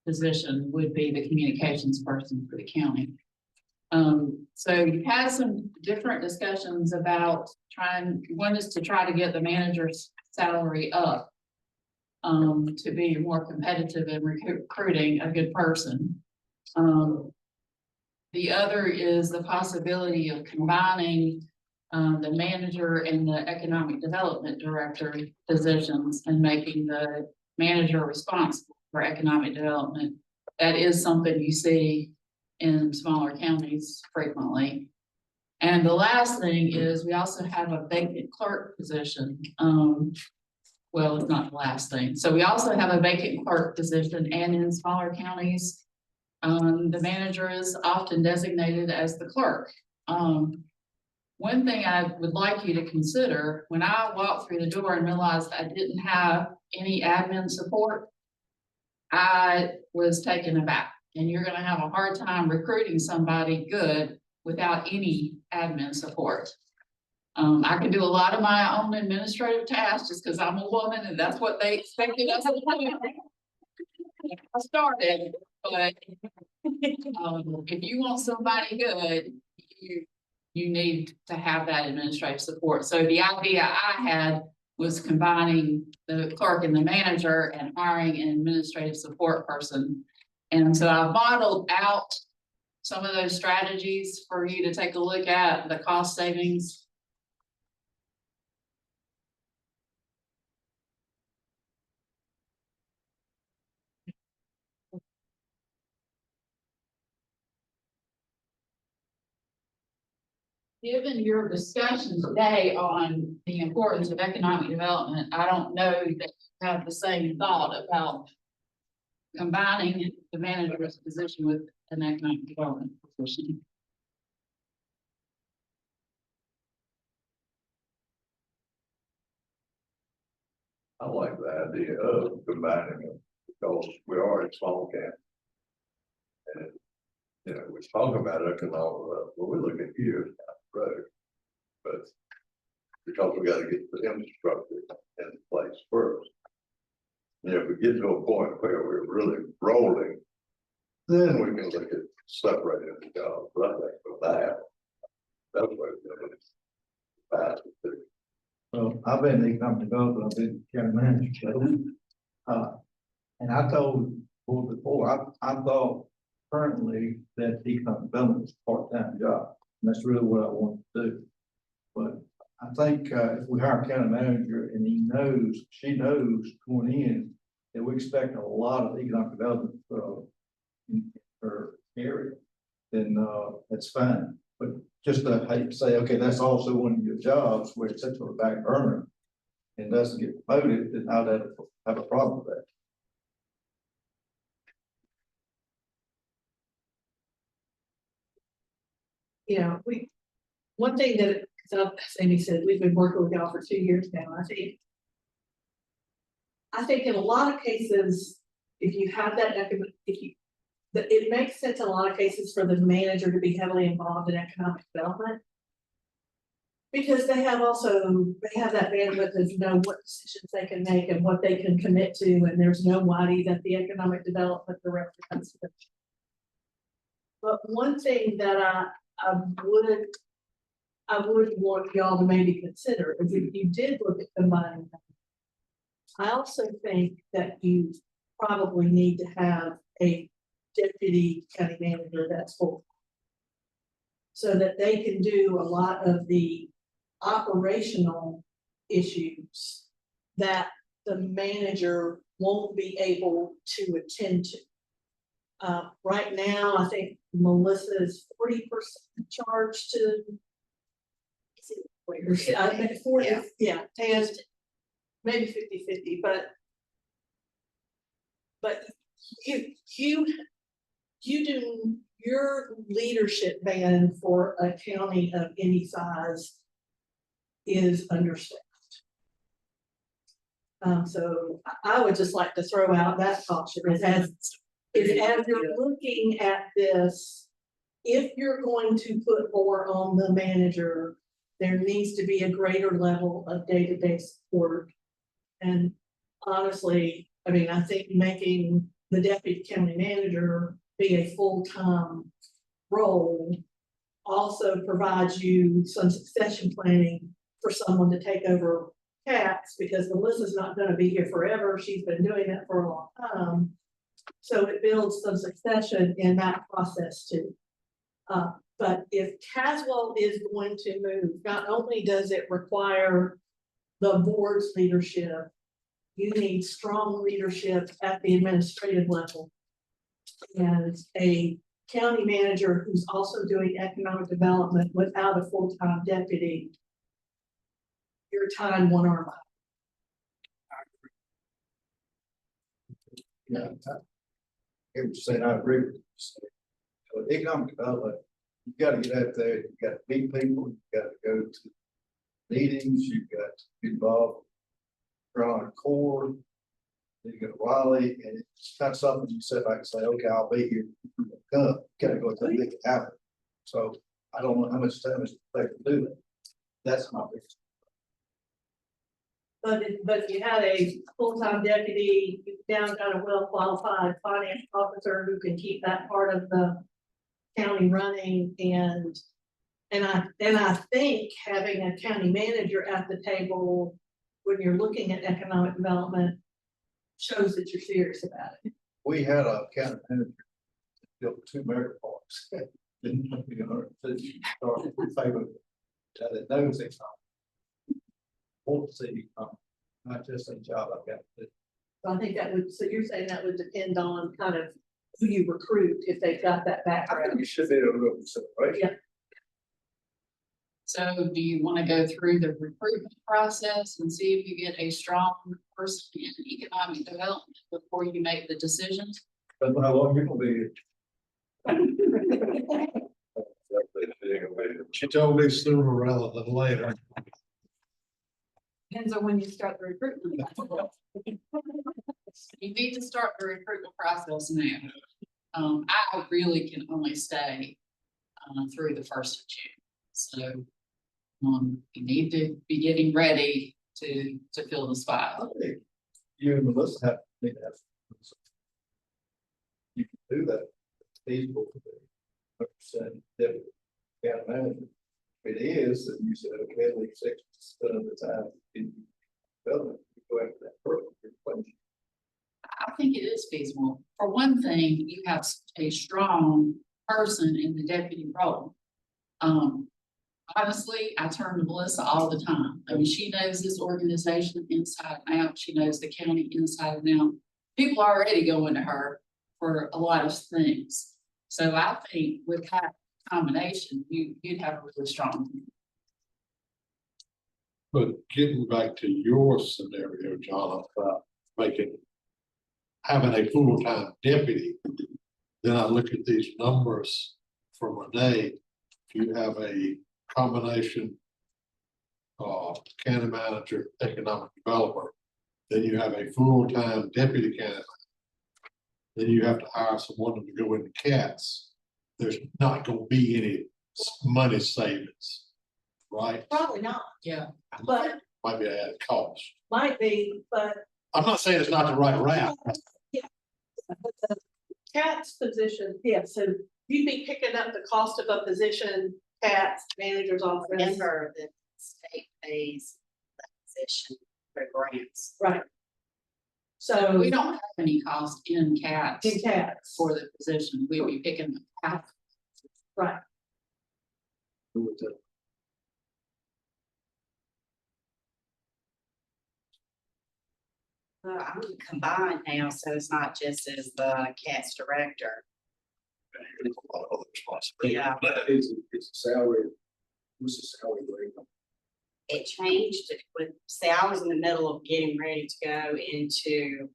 position would be the communications person for the county. So you've had some different discussions about one is to try to get the manager's salary up. To be more competitive in recruiting a good person. The other is the possibility of combining the manager and the economic development director positions and making the manager responsible for economic development. That is something you see in smaller counties frequently. And the last thing is we also have a vacant clerk position. Well, it's not the last thing. So we also have a vacant clerk position, and in smaller counties, the manager is often designated as the clerk. One thing I would like you to consider, when I walked through the door and realized I didn't have any admin support, I was taken aback, and you're gonna have a hard time recruiting somebody good without any admin support. I can do a lot of my own administrative tasks just because I'm a woman and that's what they expected us to do. I started, but if you want somebody good, you need to have that administrative support. So the idea I had was combining the clerk and the manager and hiring an administrative support person. And so I modeled out some of those strategies for you to take a look at, the cost savings. Given your discussion today on the importance of economic development, I don't know that you have the same thought about combining the manager's position with an economic development position. I like the idea of combining them because we are a small county. And, you know, we talk about economic, but we look at years down the road. But because we gotta get the infrastructure in place first. You know, if we get to a point where we're really rolling, then we can look at separating the jobs. But I think for that, that's what it's fast to do. So I've been the economic developer, I've been county manager. So, and I told board before, I thought currently that economic development was a part-time job. And that's really what I want to do. But I think if we hire a county manager and she knows going in that we expect a lot of economic development in her area, then that's fine. But just to say, okay, that's also one of your jobs where it's sits on the back burner and doesn't get promoted, then I'd have a problem with that. Yeah, one thing that, as Amy said, we've been working with y'all for 2 years now. I think in a lot of cases, if you have that it makes sense in a lot of cases for the manager to be heavily involved in economic development. Because they have that bandwidth to know what decisions they can make and what they can commit to, and there's nobody that the economic development director has to. But one thing that I would want y'all to maybe consider is if you did look at combining them. I also think that you probably need to have a deputy county manager that's full. So that they can do a lot of the operational issues that the manager won't be able to attend to. Right now, I think Melissa is 40% charged to. I think 40, yeah, and maybe 50-50, but you do, your leadership band for a county of any size is understaffed. So I would just like to throw out that caution as you're looking at this, if you're going to put more on the manager, there needs to be a greater level of day-to-day support. And honestly, I mean, I think making the deputy county manager be a full-time role also provides you some succession planning for someone to take over cats, because Melissa's not gonna be here forever. She's been doing that for a long time. So it builds some succession in that process too. But if Caswell is going to move, not only does it require the board's leadership, you need strong leadership at the administrative level. And a county manager who's also doing economic development without a full-time deputy, you're tying one arm up. Yeah, I was saying, I agree with you. So, economic development, you gotta get out there, you gotta meet people, you gotta go to meetings, you got to be involved, drawing a cord, then you go to Raleigh, and it's not something you sit back and say, okay, I'll be here, come, gotta go to make it happen. So I don't know how much time it's take to do that. That's my biggest. But if you had a full-time deputy, you've now got a well-qualified finance officer who can keep that part of the county running, and I think having a county manager at the table when you're looking at economic development shows that you're serious about it. We had a county manager built 2 mega parks. Didn't be 150 start in favor of it. That knows it's not. Want to see, not just a job I've got to do. So I think that would, so you're saying that would depend on kind of who you recruit, if they've got that I background. think you should be able to go consideration. Yeah. So do you want to go through the recruitment process and see if you get a strong person in economic development before you make the decisions? Depends on how long you're gonna be. She told me sooner rather than later. Depends on when you start the recruitment. You need to start the recruitment process now. I really can only stay through the 1st of June. So you need to be getting ready to fill the spot. I think you and Melissa have to meet that. You can do that. It's feasible for the 100% deputy county manager. If it is, then you said, okay, at least 60% of the time in development, you go after that person. I think it is feasible. For one thing, you have a strong person in the deputy role. Honestly, I turn to Melissa all the time. I mean, she knows this organization inside and out. She knows the county inside and out. People are already going to her for a lot of things. So I think with that combination, you'd have a really strong team. But getting back to your scenario, John, about having a full-time deputy, then I look at these numbers from Renee. If you have a combination of county manager, economic developer, then you have a full-time deputy county manager. Then you have to hire someone to go into cats. There's not gonna be any money savings, right? Probably not, Yeah. but Might be an added cost. might be, but I'm not saying it's not the right route. but the cat's position, yeah, so you'd be picking up the cost of a position, cat's manager's office. Remember that the state pays that position for grants. Right. So We don't have any cost in cats in cats, for the position. We'd be picking the cat. right, I'm combined now, so it's not just as the CAT's director. There's a lot of other responsibility. Yeah. It's a salary, what's the salary rate? It changed see, I was in the middle of getting ready to go into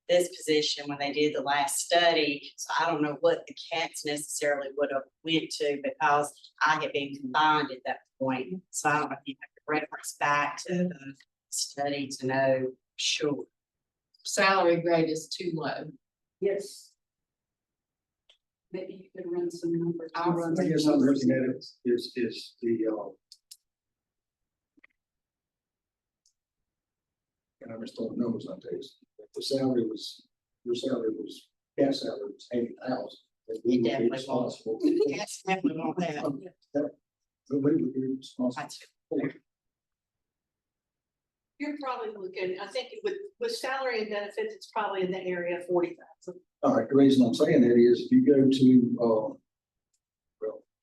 this position when they did the last study. So I don't know what the CATs necessarily would have went to because I had been combined at that point. So I don't know if you have to reference back to the study to know sure. Salary grade is too low. Yes. Maybe you could run some numbers. I'll run I guess I'm looking at it is the, and I'm just throwing numbers out there. The salary was, your salary was, cat salary was 80,000. It definitely was. Yes, definitely want that. So we would be responsible. You're probably looking, I think with salary and benefits, it's probably in the area of 40,000. All right, the reason I'm saying that is if you go to,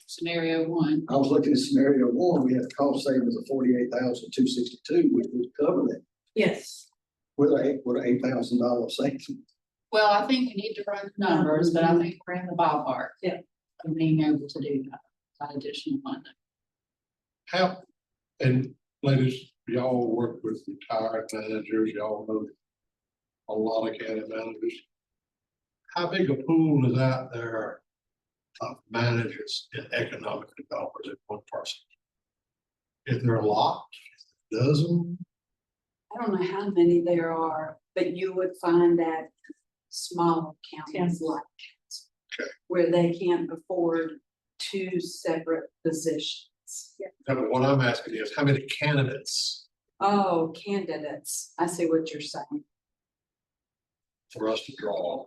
Scenario one. I was looking at scenario one, we had cost savings of 48,262, which would cover that Yes. with a $8,000 savings. Well, I think we need to run the numbers, but I think we're in the ballpark. Yeah. Of being able to do that additional funding. How, and ladies, y'all work with retired managers, y'all know a lot of county managers. How big a pool is out there of managers and economic developers in one person? Is there a lot, dozen? I don't know how many there are, but you would find that small counties like Okay. where they can't afford two separate positions. And what I'm asking is, how many candidates Oh, candidates. I see what you're saying. for us to draw?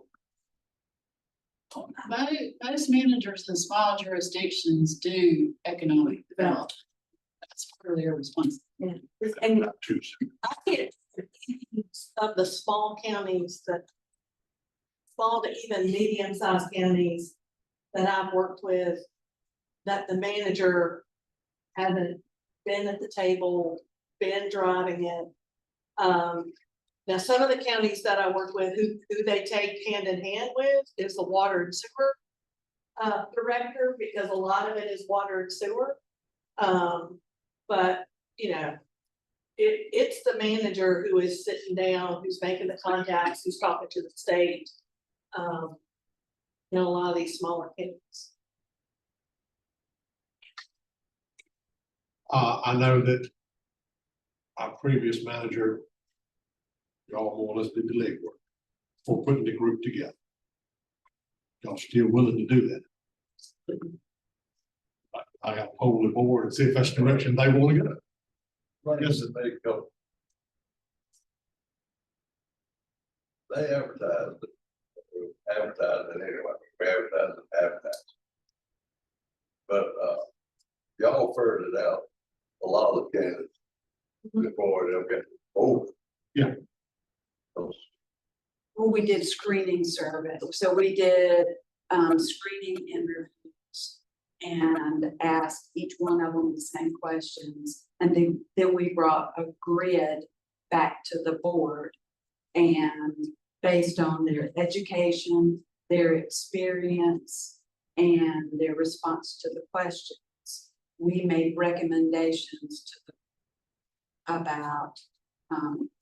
Most managers in small jurisdictions do economic development. That's part of their responsibility. And Not two. I get of the small counties that small to even medium-sized counties that I've worked with, that the manager hasn't been at the table, been driving it. Now, some of the counties that I work with, who they take hand in hand with is the water and sewer director, because a lot of it is water and sewer. But, you know, it's the manager who is sitting down, who's making the contacts, who's talking to the state. In a lot of these smaller counties. I know that our previous manager, y'all more or less did the legwork for putting the group together. Y'all still willing to do that? I got to poll the board and see if that's the direction they want to go. I guess it may go. They advertised it. Anyway, we advertised. But, y'all figured it out, a lot of the candidates before they'll get over. Yeah. Well, we did screening survey, so we did screening interviews and asked each one of them the same questions. And then we brought a grid back to the board, and based on their education, their experience, and their response to the questions, we made recommendations to about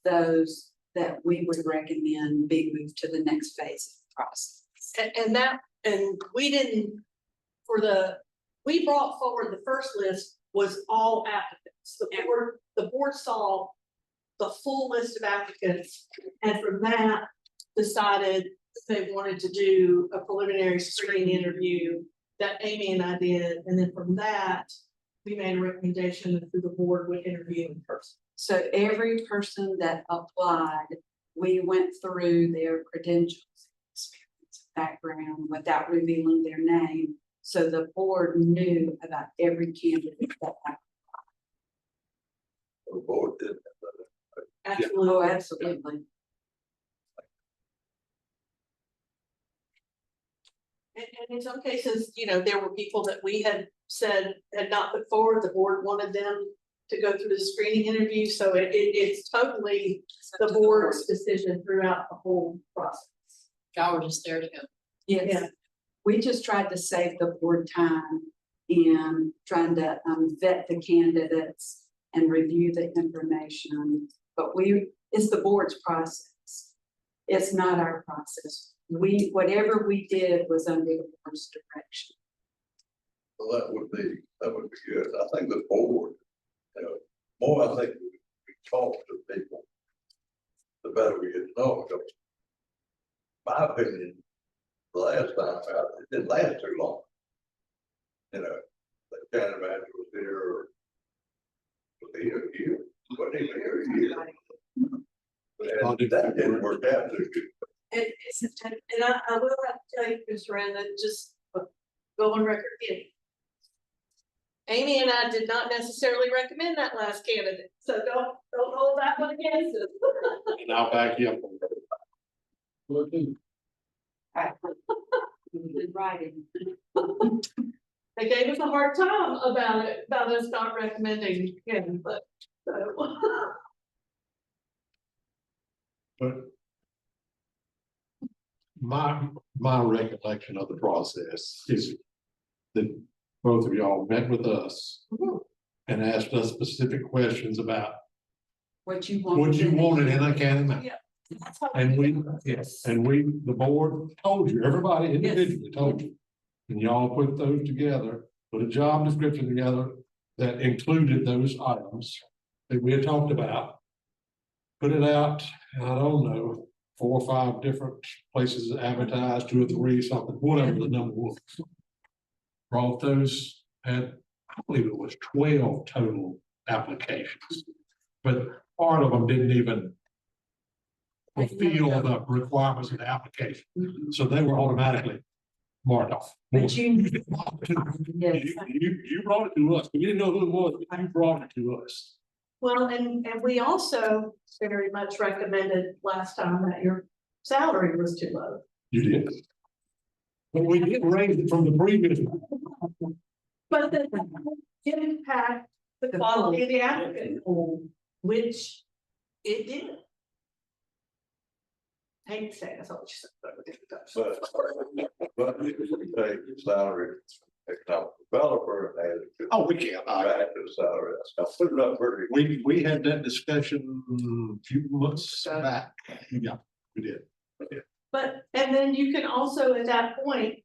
those that we would recommend be moved to the next phase of the process. And we didn't, we brought forward, the first list was all applicants. The board saw the full list of applicants, and from that decided they wanted to do a preliminary screening interview that Amy and I did, and then from that, we made a recommendation that the board would interview in person. So every person that applied, we went through their credentials, experience, background without revealing their name. So the board knew about every candidate that applied. The board did. Absolutely. Oh, absolutely. And in some cases, you know, there were people that we had said had not put forward, the board wanted them to go through the screening interview, so it's totally the board's decision throughout the whole process. Y'all were just there to go. Yeah. Yes, we just tried to save the board time in trying to vet the candidates and review the information. But it's the board's process. It's not our process. Whatever we did was under the board's direction. Well, that would be good. I think the board, more I think we talk to people, the better we get to know them. My opinion, the last time, it didn't last too long. The county manager was here, wasn't even here a year. And that didn't work out too good. And I will have to tell you, Mr. Rand, just go on record again. Amy and I did not necessarily recommend that last candidate, so don't hold that one against us. And I'll back you up. Good writing. They gave us a hard time about us not recommending him, but so. But my recollection of the process is that both of y'all met with us and asked us specific questions about What you wanted in a county manager. Yeah. That's how And did it. the board told you, everybody individually told you. And y'all put those together, put a job description together that included those items that we had talked about. Put it out, I don't know, 4 or 5 different places advertised, 2 or 3, something, whatever the number was. Brought those, had, I believe it was 12 total applications. But part of them didn't even fulfill the requirements of the application. So they were automatically marked off. But you brought yes. it to us. We didn't know who it was, but you brought it to us. Well, and we also very much recommended last time that your salary was too low. You did. But we did raise it from the previous. But that did impact the quality of the applicant pool, which it did. Hate to say it, that's all you said, but it does. But if you take the salary, economic developer, and add it to. Oh, we can't. Back to the salary, that's put it up pretty. We had that discussion a few months back. Yeah, we did. But, and then you can also at that point,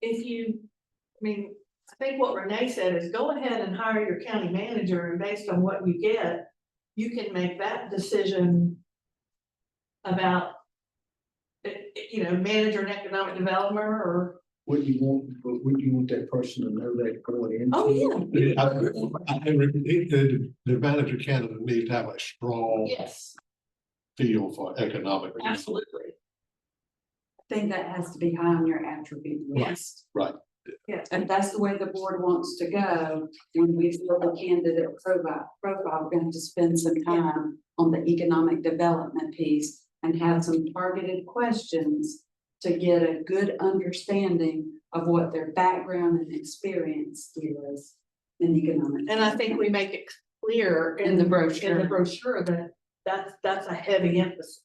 if you, I mean, I think what Renee said is go ahead and hire your county manager, and based on what you get, you can make that decision about, manager and economic development or. Wouldn't you want that person to know that going in? Oh, yeah. The manager candidate needs to have a strong Yes, feel for economic. absolutely. I think that has to be high on your attribute Right. list. Right. Yes. And that's the way the board wants to go. When we fill the candidate profile, we're going to spend some time on the economic development piece and have some targeted questions to get a good understanding of what their background and experience is in economic. And I think we make it clear In the brochure. that that's a heavy emphasis.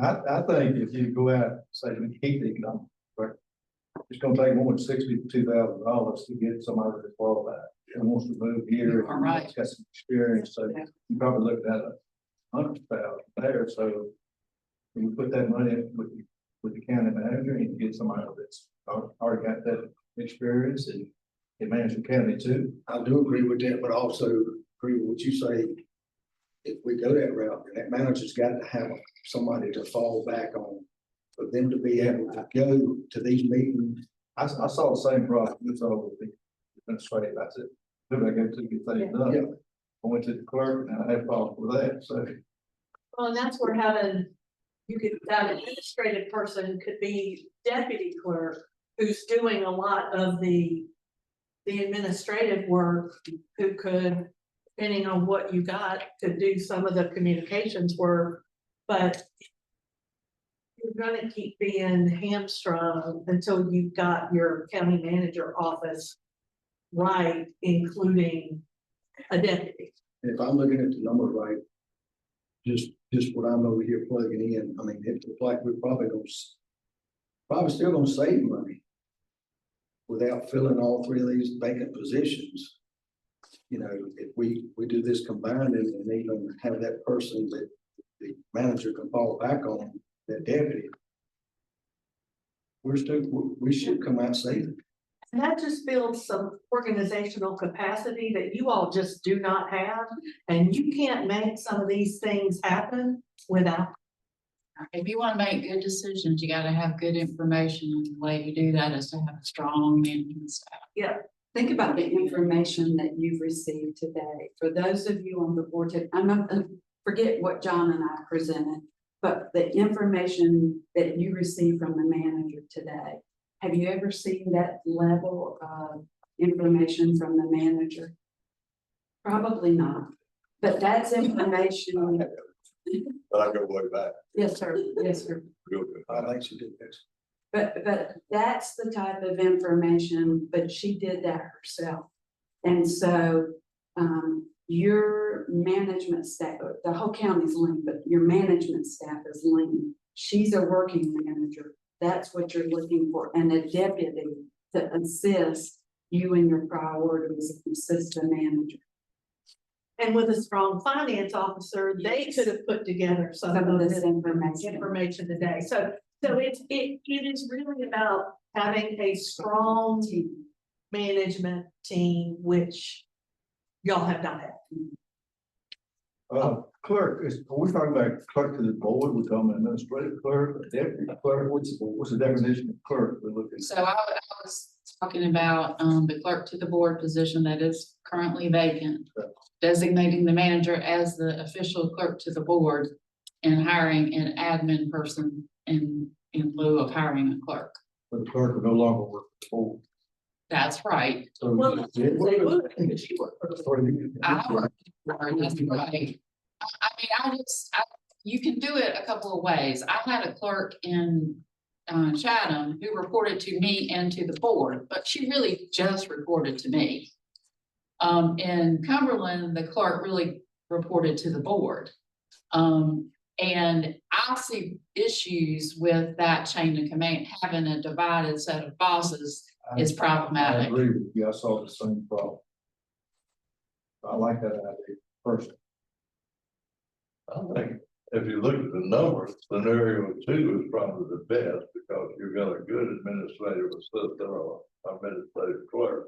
I think if you go out and say, we keep the economic, but it's gonna take more than $62,000 to get somebody that's qualified and wants to move here. All right. and got some experience, so you probably look at $100,000 there, so you put that money with the county manager and you get somebody that's already got that experience and can manage the county too. I do agree with that, but also agree with what you say. If we go that route, then that manager's got to have somebody to fall back on, for them to be able to go to these meetings. I saw the same problem you saw with the administrative. I said, who do I go to get things done? Yeah. I went to the clerk and I had problems with that, so. Well, and that's where that administrative person could be deputy clerk, who's doing a lot of the administrative work, who could, depending on what you got, could do some of the communications work, but you're gonna keep being hamstrung until you've got your county manager office right, including a deputy. If I'm looking at the numbers right, just what I'm over here plugging in, I mean, it looks like we're probably probably still gonna save money without filling all three of these vacant positions. You know, if we do this combined and even have that person that the manager can fall back on, that deputy, we should come out saving. And that just builds some organizational capacity that you all just do not have. And you can't make some of these things happen without. If you want to make good decisions, you gotta have good information, and the way you do that is to have a strong management staff. Think about the information that you've received today. For those of you on the board, I'm not, forget what John and I presented, but the information that you received from the manager today. Have you ever seen that level of information from the manager? Probably not, but that's information. But I go way back, Yes, sir. Yes, sir. real good. I like to do this. But that's the type of information, but she did that herself. And so, your management staff, the whole county's lean, but your management staff is lean. She's a working manager. That's what you're looking for, and a deputy to assist you in your priorities, assist the manager. And with a strong finance officer, they Yes. could have put together some Some of of this this information. information today. So it is really about having a strong management team, which y'all have not had. Clerk, are we talking about clerk to the board, we're talking about administrative clerk, deputy clerk, what's the definition of clerk we're looking? So I was talking about, the clerk to the board position that is currently vacant. Designating the manager as the official clerk to the board and hiring an admin person in lieu of hiring a clerk. The clerk will no longer work for the board. That's right. So Well, yeah, they would, because you work for the board. I work for it, that's right. I mean, you can do it a couple of ways. I had a clerk in Chatham who reported to me and to the board, but she really just reported to me. In Cumberland, the clerk really reported to the board. And I see issues with that chain of command, having a divided set of bosses is I problematic. agree with you, I saw the same problem. I like that idea personally. I think if you look at the numbers, scenario 2 is probably the best because you've got a good administrative assistant or administrative clerk.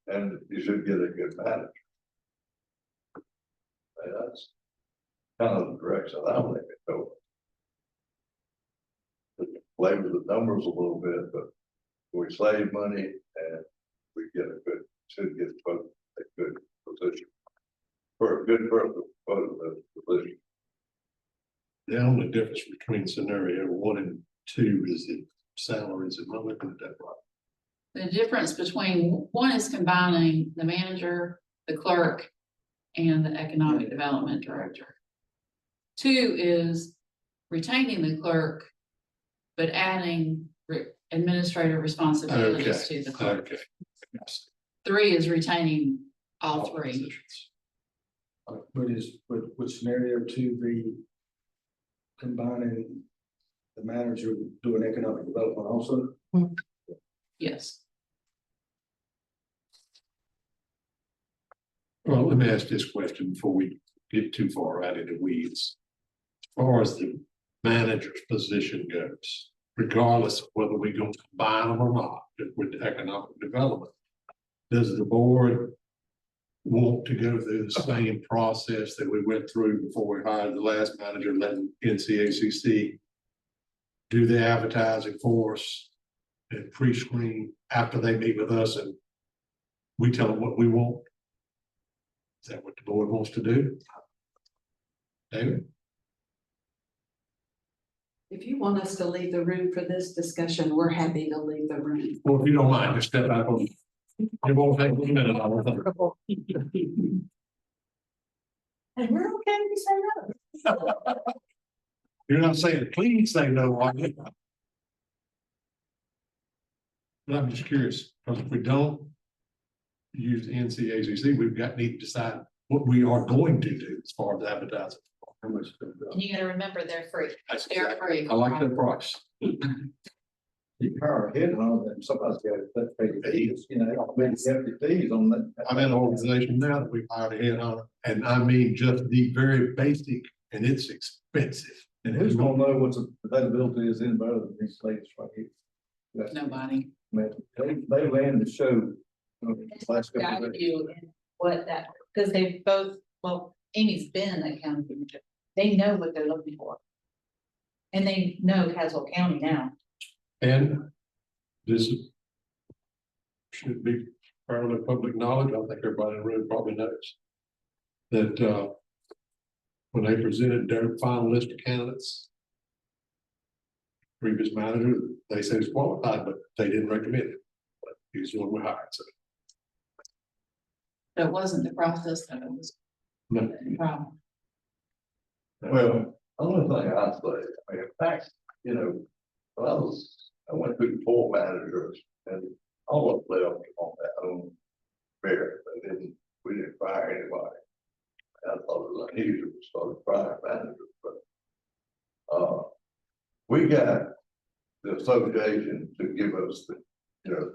And you should get a good manager. And that's kind of the direction I'm thinking, so. Play with the numbers a little bit, but we save money and we get should get both a good position. For a good person, both of those positions. The only difference between scenario 1 and 2 is the salaries, am I looking at that right? The difference between one is combining the manager, the clerk, and the economic development director. 2 is retaining the clerk, but adding administrative responsibilities to the clerk. Okay. 3 is retaining all 3. positions. Would scenario 2 be combining the manager doing economic development also? Yes. Well, let me ask this question before we get too far out into weeds. As far as the manager's position goes, regardless of whether we're going to combine them or not with economic development, does the board want to go through the same process that we went through before we hired the last manager, letting NCACC do the advertising for us and pre-screen after they meet with us and we tell them what we want? Is that what the board wants to do? David? If you want us to leave the room for this discussion, we're happy to leave the room. Well, if you don't mind, just step back on. It won't take a minute. I don't think. And we're okay to say no. You're not saying, please say no, are you? But I'm just curious, because if we don't, use NCACC, need to decide what we are going to do as far as advertising. How much? And you gotta remember, they're free. That's They're exactly- free. I like that price. You hire a head on them, somebody's got to pay the fees, you know, maybe hefty fees on that. I'm in an organization now that we've hired a head hunter, and I mean just the very basic, and it's expensive. And who's gonna know what's the availability is any better than these ladies right here? That's- Nobody. Man, they ran the show. Last couple of Guide days. you in what that, because they've both, well, Amy's been a county manager. They know what they're looking for. And they know Caswell County now. And this should be fairly public knowledge. I think everybody in the room probably knows that, when they presented their final list of candidates, previous manager, they said he's qualified, but they didn't recommend it. But he's the one we hired, so. It wasn't the process that it was No. the problem. Well, only thing I say, I mean, in fact, you know, I went through 4 managers and all of them left on that own fair. We didn't fire anybody. I thought it was unusual to start firing managers, but we got the association to give us the, you know,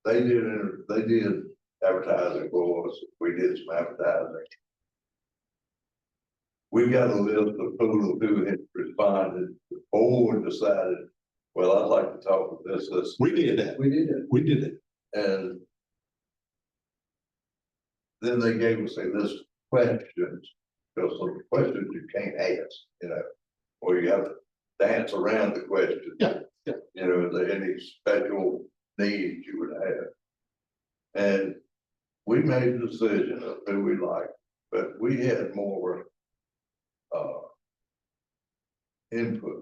they did advertising for us. We did some advertising. We got a list of people who had responded. The board decided, well, I'd like to talk with this. We did that. We did it. We did it. And then they gave us a list of questions, because some questions you can't ask, you know, or you have to dance around the question. Yeah, yeah. You know, is there any special needs you would have? And we made a decision of who we liked, but we had more input.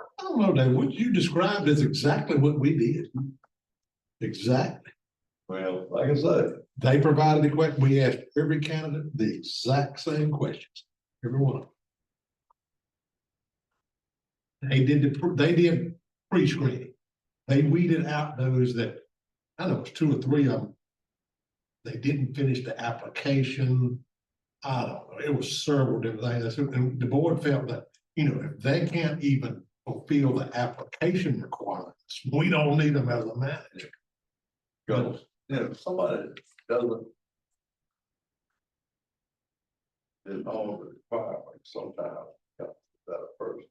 I don't know, Dave, what you described is exactly what we did. Exactly. Well, like I said, They provided the question. We asked every candidate the exact same questions, every one of them. They did pre-screening. They weeded out those that, I know it was 2 or 3 of them. They didn't finish the application. I don't know, it was several different things. And the board felt that, you know, if they can't even fulfill the application requirements, we don't need them as a manager. because, you know, somebody doesn't all the requirements sometimes. That first,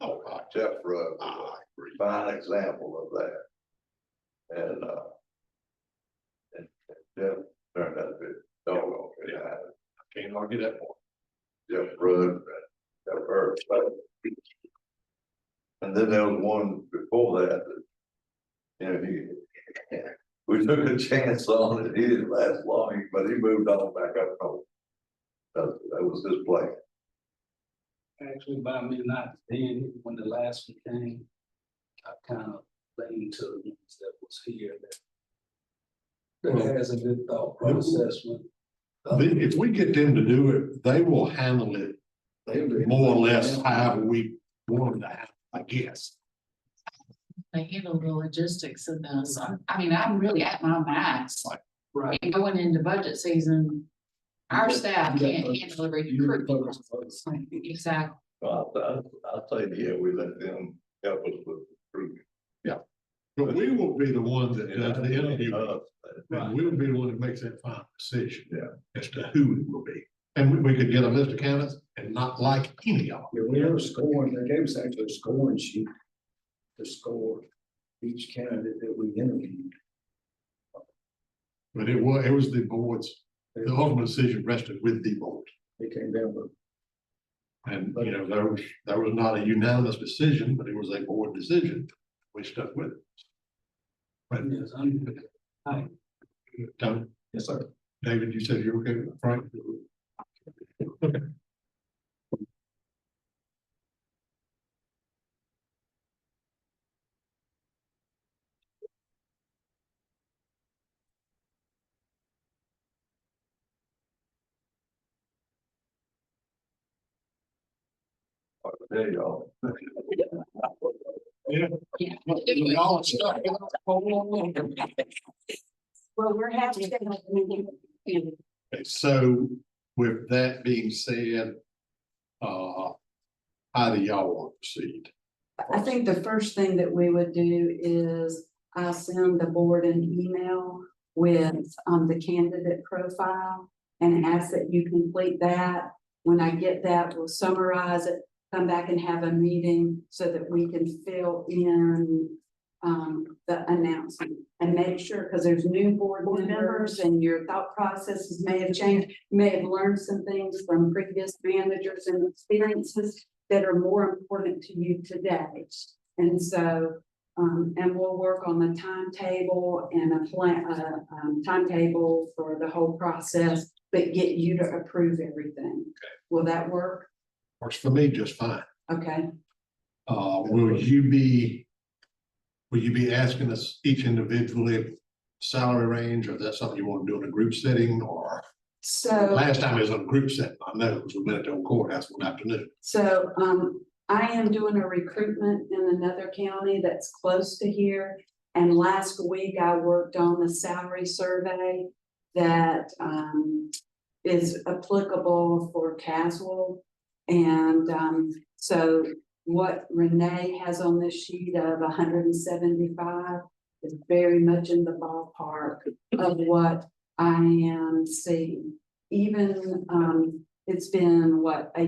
Jeff Rudd was a fine example of that. And Jeff turned out to be doggone good at it. Can't argue that point. Jeff Rudd, Jeff Earth. And then there was one before that, you know, we took a chance on it. He didn't last long, but he moved on back up north. That was his plan. Actually, by me not being, when the last one came, I kind of leaned to the ones that was here that has a good thought process with. If we get them to do it, they will handle it more or less however we want them to handle, I guess. They handle the logistics of this. I mean, I'm really at my max. Right. And going into budget season, our staff can't handle every recruitment. Exactly. I'll say, yeah, we let them help us with recruiting. But we will be the ones that does the interview. Uh, And we'll be the one that makes that final decision. Yeah. As to who it will be. And we could get a list of candidates and not like any of them. Yeah, we have a scoring, they gave us actually a scoring sheet to score each candidate that we interviewed. But it was the board's, the ultimate decision rested with the board. They came down with. And, you know, there was not a unanimous decision, but it was a board decision. We stuck with it. But, Yes, Tony, Yes, sir. David, you said you're okay with it, Frank? Okay. There you go. Yeah. Yeah. Well, we're happy to have a meeting. Okay, so with that being said, how do y'all want to proceed? I think the first thing that we would do is I'll send the board an email with the candidate profile and ask that you complete that. When I get that, we'll summarize it, come back and have a meeting so that we can fill in the announcement and make sure, because there's new board members and your thought processes may have changed. You may have learned some things from previous managers and experiences that are more important to you today. And so, and we'll work on the timetable and a plan, timetable for the whole process, but get you to approve everything. Okay. Will that work? Works for me just fine. Okay. Will you be asking us each individually salary range, or is that something you want to do in a group setting, or? So. Last time it was on a group setting, I know, because we went to the courthouse one afternoon. So, I am doing a recruitment in another county that's close to here. And last week I worked on the salary survey that, is applicable for Caswell. And, so what Renee has on this sheet of 175 is very much in the ballpark of what I am seeing. Even, it's been what, a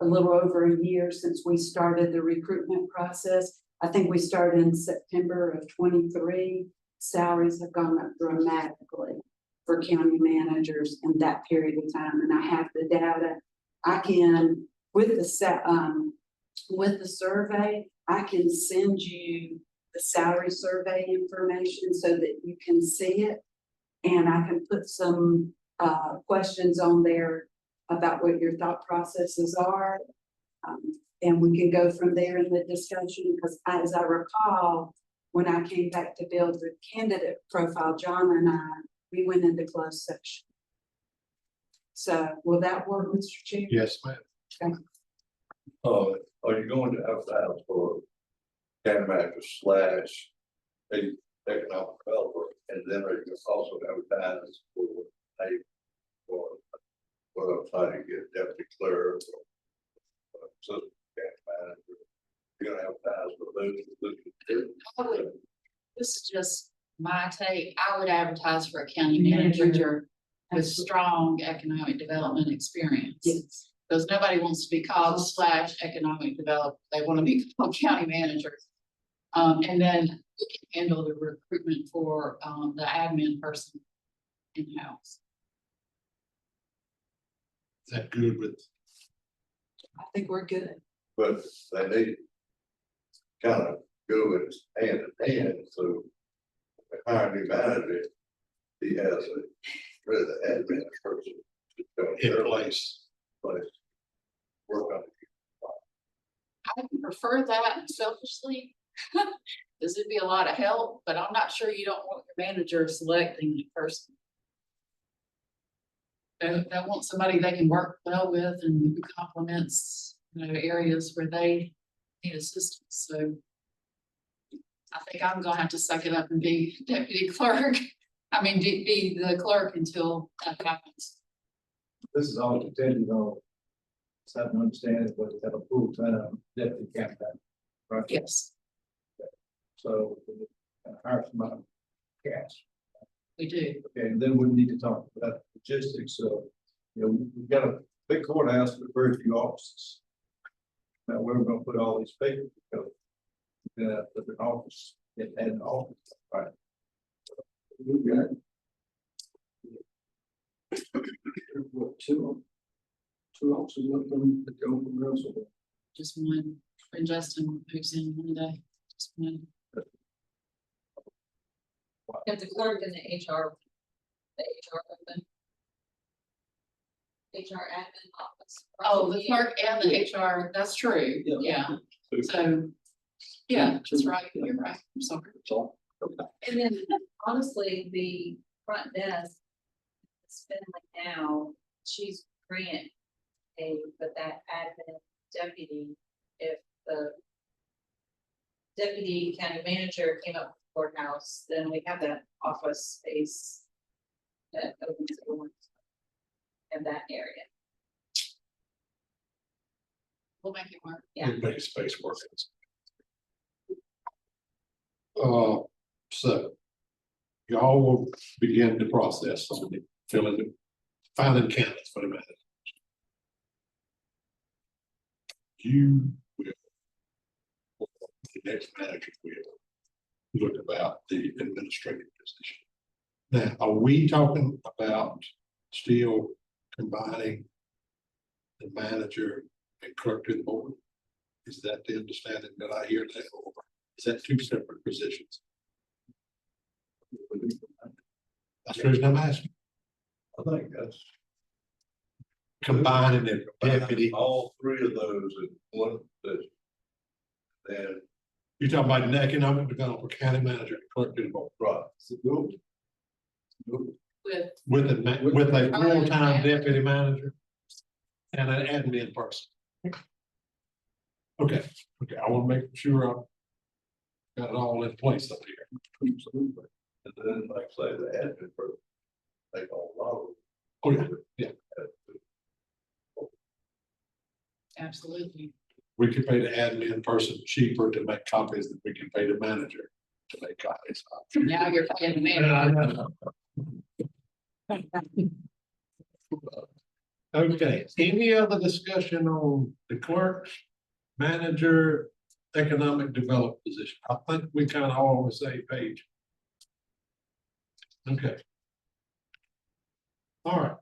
little over a year since we started the recruitment process. I think we started in September of 23. Salaries have gone up dramatically for county managers in that period of time. And I have the data. I can, with the survey, I can send you the salary survey information so that you can see it. And I can put some questions on there about what your thought processes are. And we can go from there in the discussion, because as I recall, when I came back to build the candidate profile, John and we went into closed session. So will that work, Mr. Chair? Yes, ma'am. Okay. Are you going to advertise for county manager / a economic developer, and then are you also advertise for a try to get deputy clerk or assistant county manager? You're gonna advertise for those. This is just my take. I would advertise for a county manager with strong economic development experience. Yes. Because nobody wants to be called / economic developer. They want to be called county managers. And then we can handle the recruitment for the admin person in-house. Is that good with? I think we're good. But they need kind of go hand in hand, so the hiring new manager, he has a really the admin person In place. Work on it. I would prefer that selfishly, because it'd be a lot of help, but I'm not sure you don't want your manager selecting the person. They want somebody they can work well with and who complements, areas where they need assistance. So I think I'm gonna have to suck it up and be deputy clerk. I mean, be the clerk until that happens. This is all dependent on, so I don't understand it, but it's have a full-time deputy county manager, right? Yes, So, hire somebody, cash. we do. Okay, and then we need to talk about logistics, so, we've got a big courthouse with very few offices. Now, where we're gonna put all these people, because we're gonna put an office, and an office, right? We've got what, two offices up from the go from Russell. Just one. And Justin moves in one day. Just one. If the clerk and the HR open. HR admin office. Oh, the clerk and the HR, that's true, yeah. So, yeah, that's right, you're right, I'm sorry. And then honestly, the front desk, Finley now, she's grant paid, but that admin deputy, if the deputy county manager came up with courthouse, then we have that office space that opens the doors in that area. We'll make it work. Yeah. Make space work. So y'all will begin the process on the filling, finding candidates for the manager. You will, the next manager will look about the administrative position. Now, are we talking about still combining the manager and clerk to the board? Is that the understanding that I hear now, or is that two separate positions? That's the reason I'm asking. I think that's. Combining the deputy, All three of those in one position. Then, you're talking about an economic developer, county manager, and clerk to the board, right. With with a full-time deputy manager and an admin person. Okay, I want to make sure I've got it all in place up here. Absolutely. And then, like I say, the admin person, they all know. Oh, yeah, yeah. absolutely. We could pay the admin person cheaper to make copies than we can pay the manager to make copies. Now you're paying the manager. Okay, any other discussion on the clerk, manager, economic development position? I think we kind of all on the same page. Okay. All right.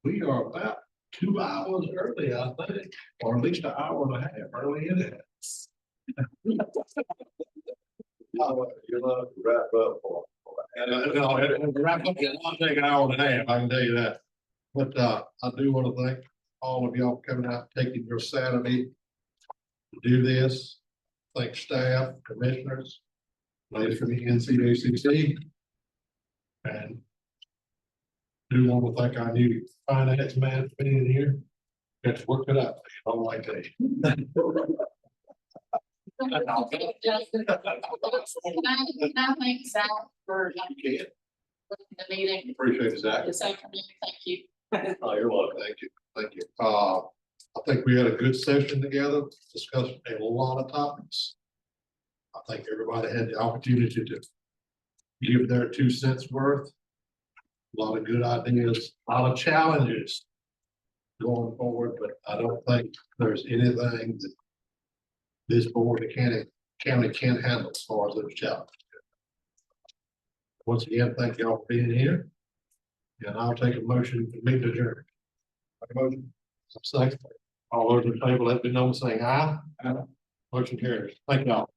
We are about 2 hours early, I think, or at least an hour and a half early in it. You'll have to wrap up for. And wrap up, it'll take an hour and a half, I can tell you that. But I do want to thank all of y'all for coming out, taking your Saturday to do this. Thank staff, commissioners, ladies from the NCACC. And do want to thank our new finance man for being here. Got to work it out. I don't like that. Can I thank Zach for Yeah, the meeting appreciate it, Zach. this afternoon? Thank you. Oh, you're welcome. Thank you. Thank you. I think we had a good session together, discussed a lot of topics. I think everybody had the opportunity to give their 2 cents worth. A lot of good ideas, a lot of challenges going forward, but I don't think there's anything that this board, the county can't handle as far as those challenges. Once again, thank y'all for being here. And I'll take a motion to meet adjourned. Make a motion. Second. All those in favor, let me know by saying aye. Aye. Motion carries. Thank y'all.